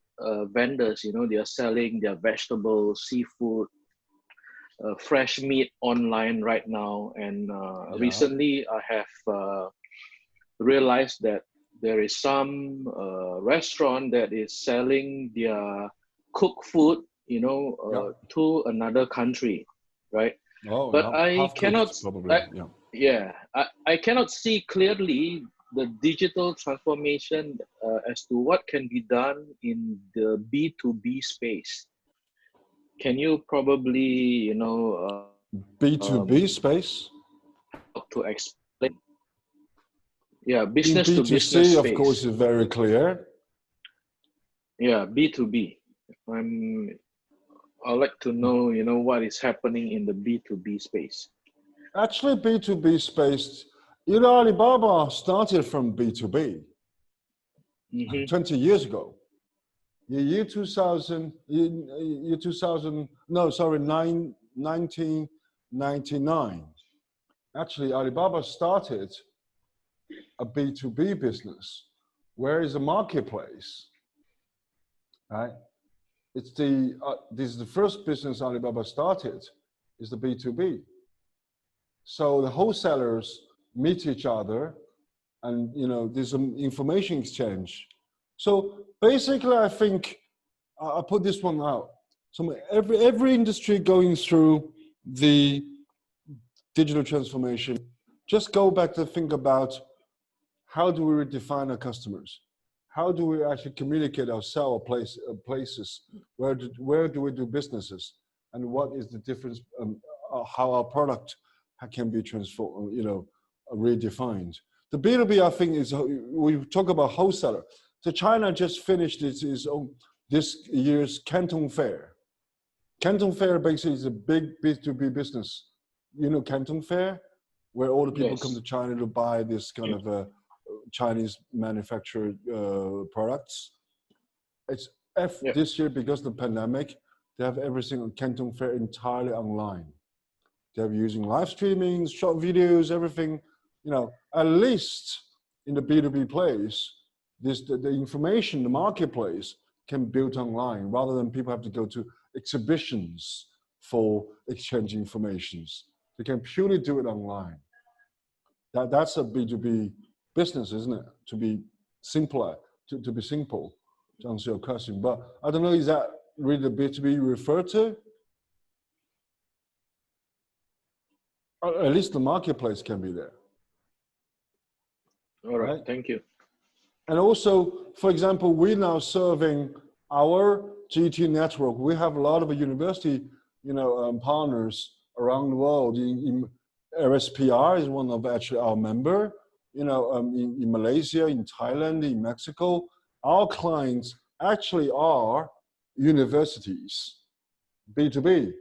vendors, they are selling their vegetables, seafood, fresh meat online right now. And recently I have realized that there is some restaurant that is selling their cooked food, to another country, right? Oh, but yeah. I cannot, probably. I cannot see clearly the digital transformation as to what can be done in the B2B space. Can you probably, B2B space? to explain? Yeah, business In to B2C, business space. of course, is very clear. Yeah, B2B. I'd like to know, what is happening in the B2B space. Actually, B2B space, Alibaba started from B2B 20 years ago. Year 2000, no, sorry, 1999. Actually, Alibaba started a B2B business, where is a marketplace, right? It's this is the first business Alibaba started, is the B2B. So the wholesalers meet each other, and there's some information exchange. So basically, I think I put this one out. So every industry going through the digital transformation, just go back to think about, how do we redefine our customers? How do we actually communicate our sell places? Where do we do businesses? And what is the difference? How our product can be transformed, redefined. The B2B, I think, is, we talk about wholesaler. So China just finished its own this year's Canton Fair. Canton Fair basically is a big B2B business. You know Canton Fair, where all the people come to China to buy this kind of Chinese manufactured products. It's this year, because of the pandemic, they have everything on Canton Fair entirely online. They're using live streaming, short videos, everything. You know, at least in the B2B place, the information, the marketplace can be built online rather than people have to go to exhibitions for exchanging informations. They can purely do it online. That's a B2B business, isn't it? To be simpler, to be simple, to answer your question. But I don't know, is that really the B2B you refer to? Or at least the marketplace can be there. All right, thank you. And also, for example, we're now serving our GT network. We have a lot of university, partners around the world. RSPR is one of actually our member. In Malaysia, in Thailand, in Mexico, our clients actually are universities, B2B.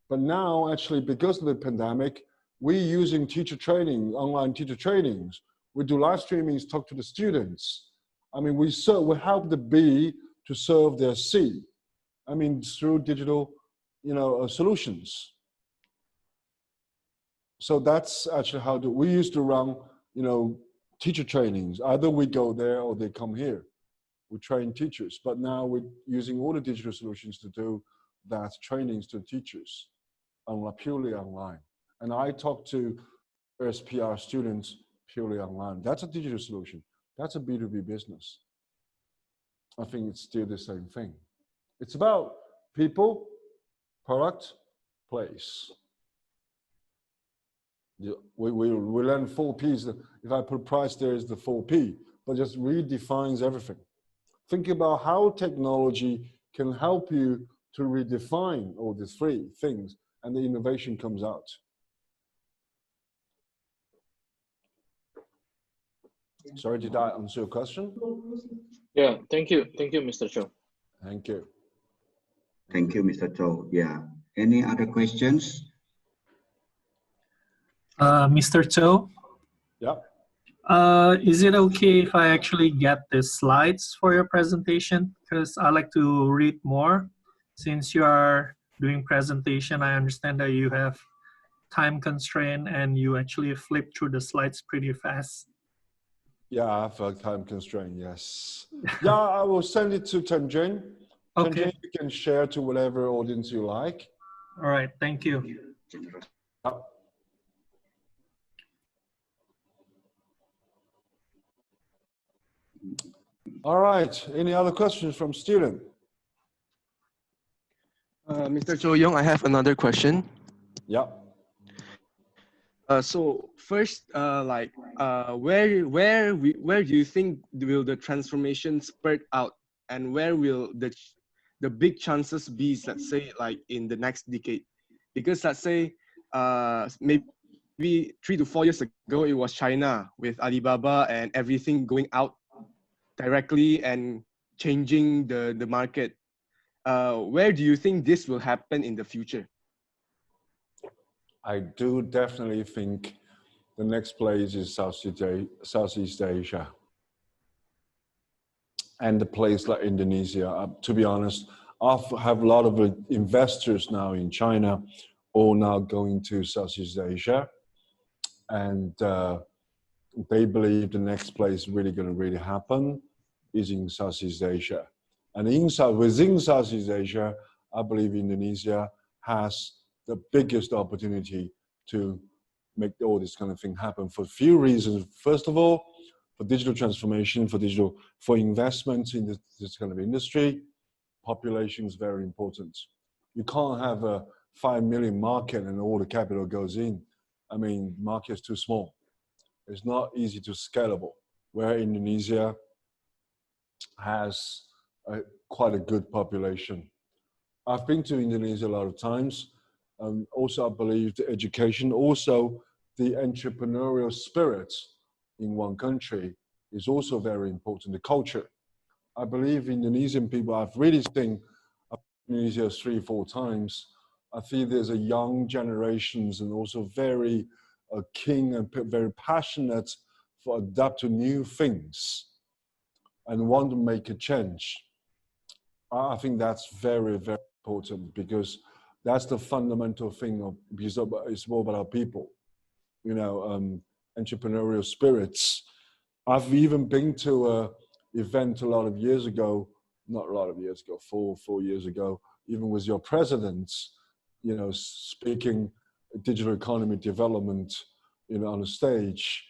But now, actually, because of the pandemic, we're using teacher training, online teacher trainings. We do live streamings, talk to the students. I mean, we help the B to serve their C. I mean, through digital, solutions. So that's actually how we used to run, teacher trainings. Either we go there or they come here. We train teachers, but now we're using all the digital solutions to do that trainings to teachers, purely online. And I talk to SPR students purely online. That's a digital solution. That's a B2B business. I think it's still the same thing. It's about people, product, place. We learn 4 Ps. If I put price, there is the 4 P, but just redefines everything. Think about how technology can help you to redefine all these 3 things, and the innovation comes out. Sorry, did I answer your question? Yeah, thank you. Thank you, Mr. Cho. Thank you. Thank you, Mr. Cho. Yeah. Any other questions? Mr. Cho? Yeah. Is it okay if I actually get the slides for your presentation? Because I like to read more. Since you are doing presentation, I understand that you have time constraint and you actually flip through the slides pretty fast. Yeah, I have a time constraint, yes. Yeah, I will send it to Tenjin. Okay. Tenjin, you can share to whatever audience you like. All right, thank you. All right, any other questions from student? Mr. Cho Young, I have another question. Yeah. So first, where do you think will the transformation spread out, and where will the big chances be? Let's say like in the next decade, because let's say maybe 3 to 4 years ago it was China with Alibaba and everything going out directly and changing the market. Where do you think this will happen in the future? I do definitely think the next place is Southeast Asia. And the place like Indonesia. To be honest, I have a lot of investors now in China, all now going to Southeast Asia. And they believe the next place really going to really happen is in Southeast Asia. And within Southeast Asia, I believe Indonesia has the biggest opportunity to make all this kind of thing happen for a few reasons. First of all, for digital transformation, for investments in this kind of industry, population is very important. You can't have a 5 million market and all the capital goes in. I mean, market is too small. It's not easy to scalable, where Indonesia has quite a good population. I've been to Indonesia a lot of times. Also, I believe the education, also the entrepreneurial spirit in one country is also very important, the culture. I believe Indonesian people, I've really seen Indonesia 3-4 times. I think there's a young generations and also very keen and very passionate for adapt to new things and want to make a change. I think that's very, very important because that's the fundamental thing of, because it's more about our people, you know, entrepreneurial spirits. I've even been to an event a lot of years ago, not a lot of years ago, 4 years ago, even with your president, you know, speaking digital economy development, you know, on the stage.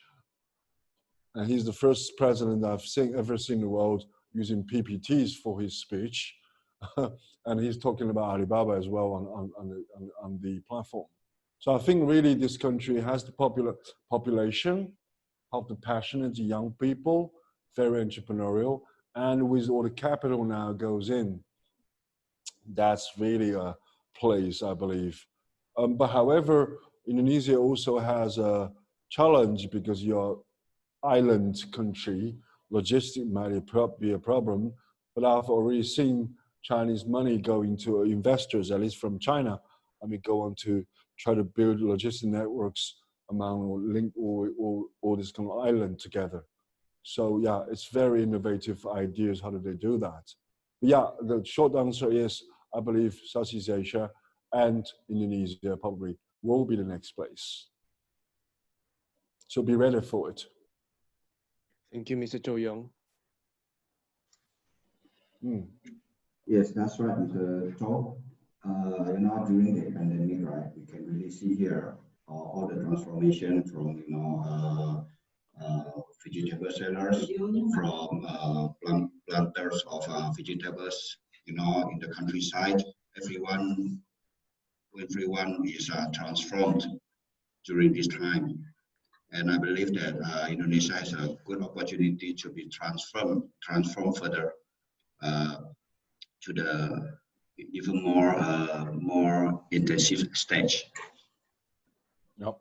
And he's the first president I've ever seen in the world using PPTs for his speech. And he's talking about Alibaba as well on the platform. So I think really this country has the population of the passionate young people, very entrepreneurial, and with all the capital now goes in, that's really a place, I believe. But however, Indonesia also has a challenge because you're island country, logistics might be a problem, but I've already seen Chinese money going to investors, at least from China. I mean, go on to try to build logistic networks among or link all this kind of island together. So yeah, it's very innovative ideas. How do they do that? But yeah, the short answer is I believe Southeast Asia and Indonesia probably will be the next place. So be ready for it. Thank you, Mr. Cho Young. Yes, that's right, Mr. Cho. You know, during the pandemic, right, we can really see here all the transformation from, you know, vegetable sellers, from planters of vegetables, you know, in the countryside. Everyone is transformed during this time. And I believe that Indonesia has a good opportunity to be transformed further to the even more intensive stage. Yep.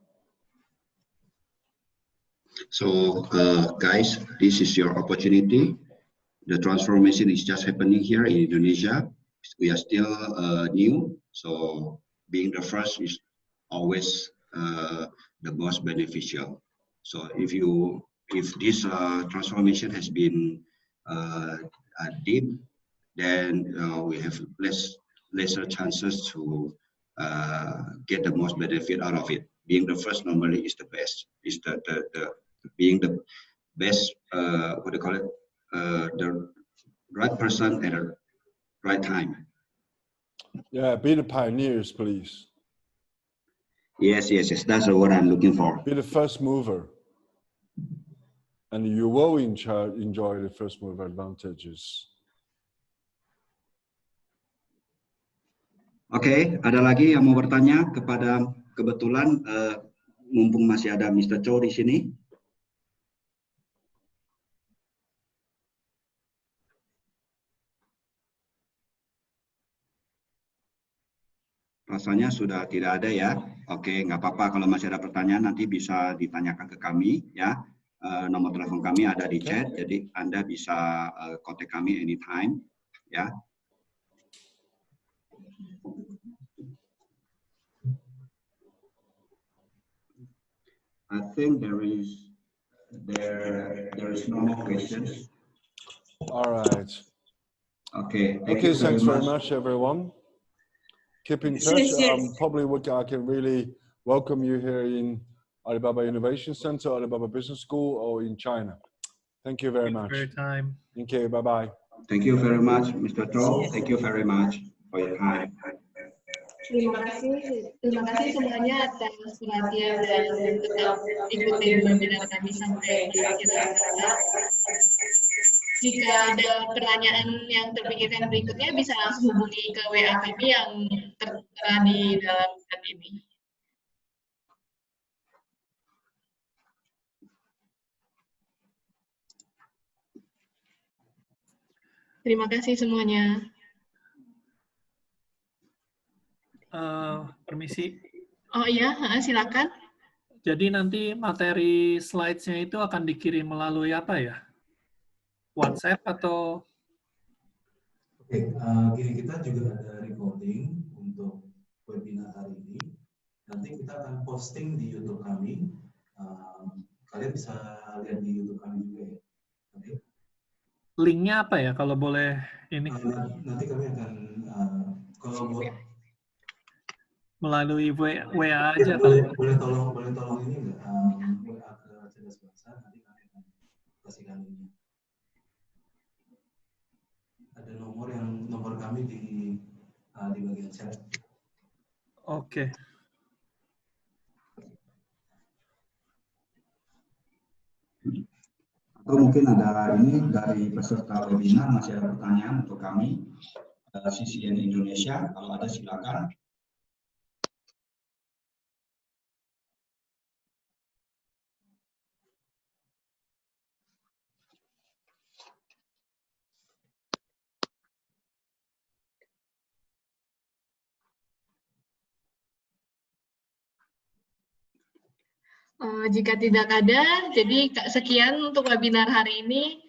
So guys, this is your opportunity. The transformation is just happening here in Indonesia. We are still new, so being the first is always the most beneficial. So if this transformation has been deep, then we have lesser chances to get the most benefit out of it. Being the first normally is the best. Is the being the best. What do you call it? The right person at the right time. Yeah, be the pioneers, please. Yes. That's what I'm looking for. Be the first mover. And you will enjoy the first mover advantages. Oke, ada lagi yang mau bertanya kepada kebetulan mumpung masih ada Mr. Cho di sini. Rasanya sudah tidak ada ya. Oke, nggak apa-apa kalau masih ada pertanyaan nanti bisa ditanyakan ke kami ya. Nomor telepon kami ada di chat, jadi Anda bisa kontak kami anytime ya. I think there is no more questions. All right. Okay. Thanks very much, everyone. Keep in touch. Probably I can really welcome you here in Alibaba Innovation Center, Alibaba Business School, or in China. Thank you very much. For your time. Thank you. Bye-bye. Thank you very much, Mr. Cho. Thank you very much for your time. Terima kasih semuanya atas perhatian dan tetap ikuti webinar kami sampai di akhir acara. Jika ada pertanyaan yang terpikirkan berikutnya, bisa langsung hubungi ke WA kami yang tertera di dalam chat ini. Terima kasih semuanya. Permisi. Oh iya, silakan. Jadi nanti materi slides-nya itu akan dikirim melalui apa ya? WhatsApp atau Oke, gini, kita juga ada recording untuk webinar hari ini. Nanti kita akan posting di YouTube kami. Kalian bisa lihat di YouTube kami juga ya. Oke. Linknya apa ya kalau boleh ini? Nanti kami akan kalau Melalui WA aja ya, kali. boleh tolong ini enggak WA ke Cerdas Bangsa, nanti kami akan kasihkan ini. Ada nomor kami di bagian chat. Oke. Atau mungkin ada ini dari peserta webinar, masih ada pertanyaan untuk kami, CCN Indonesia, kalau ada silakan. Jika tidak ada, jadi sekian untuk webinar hari ini.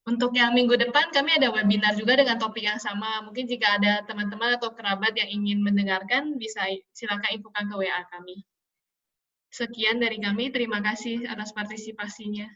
Untuk yang minggu depan, kami ada webinar juga dengan topik yang sama. Mungkin jika ada teman-teman atau kerabat yang ingin mendengarkan, bisa silakan infokan ke WA kami. Sekian dari kami, terima kasih atas partisipasinya.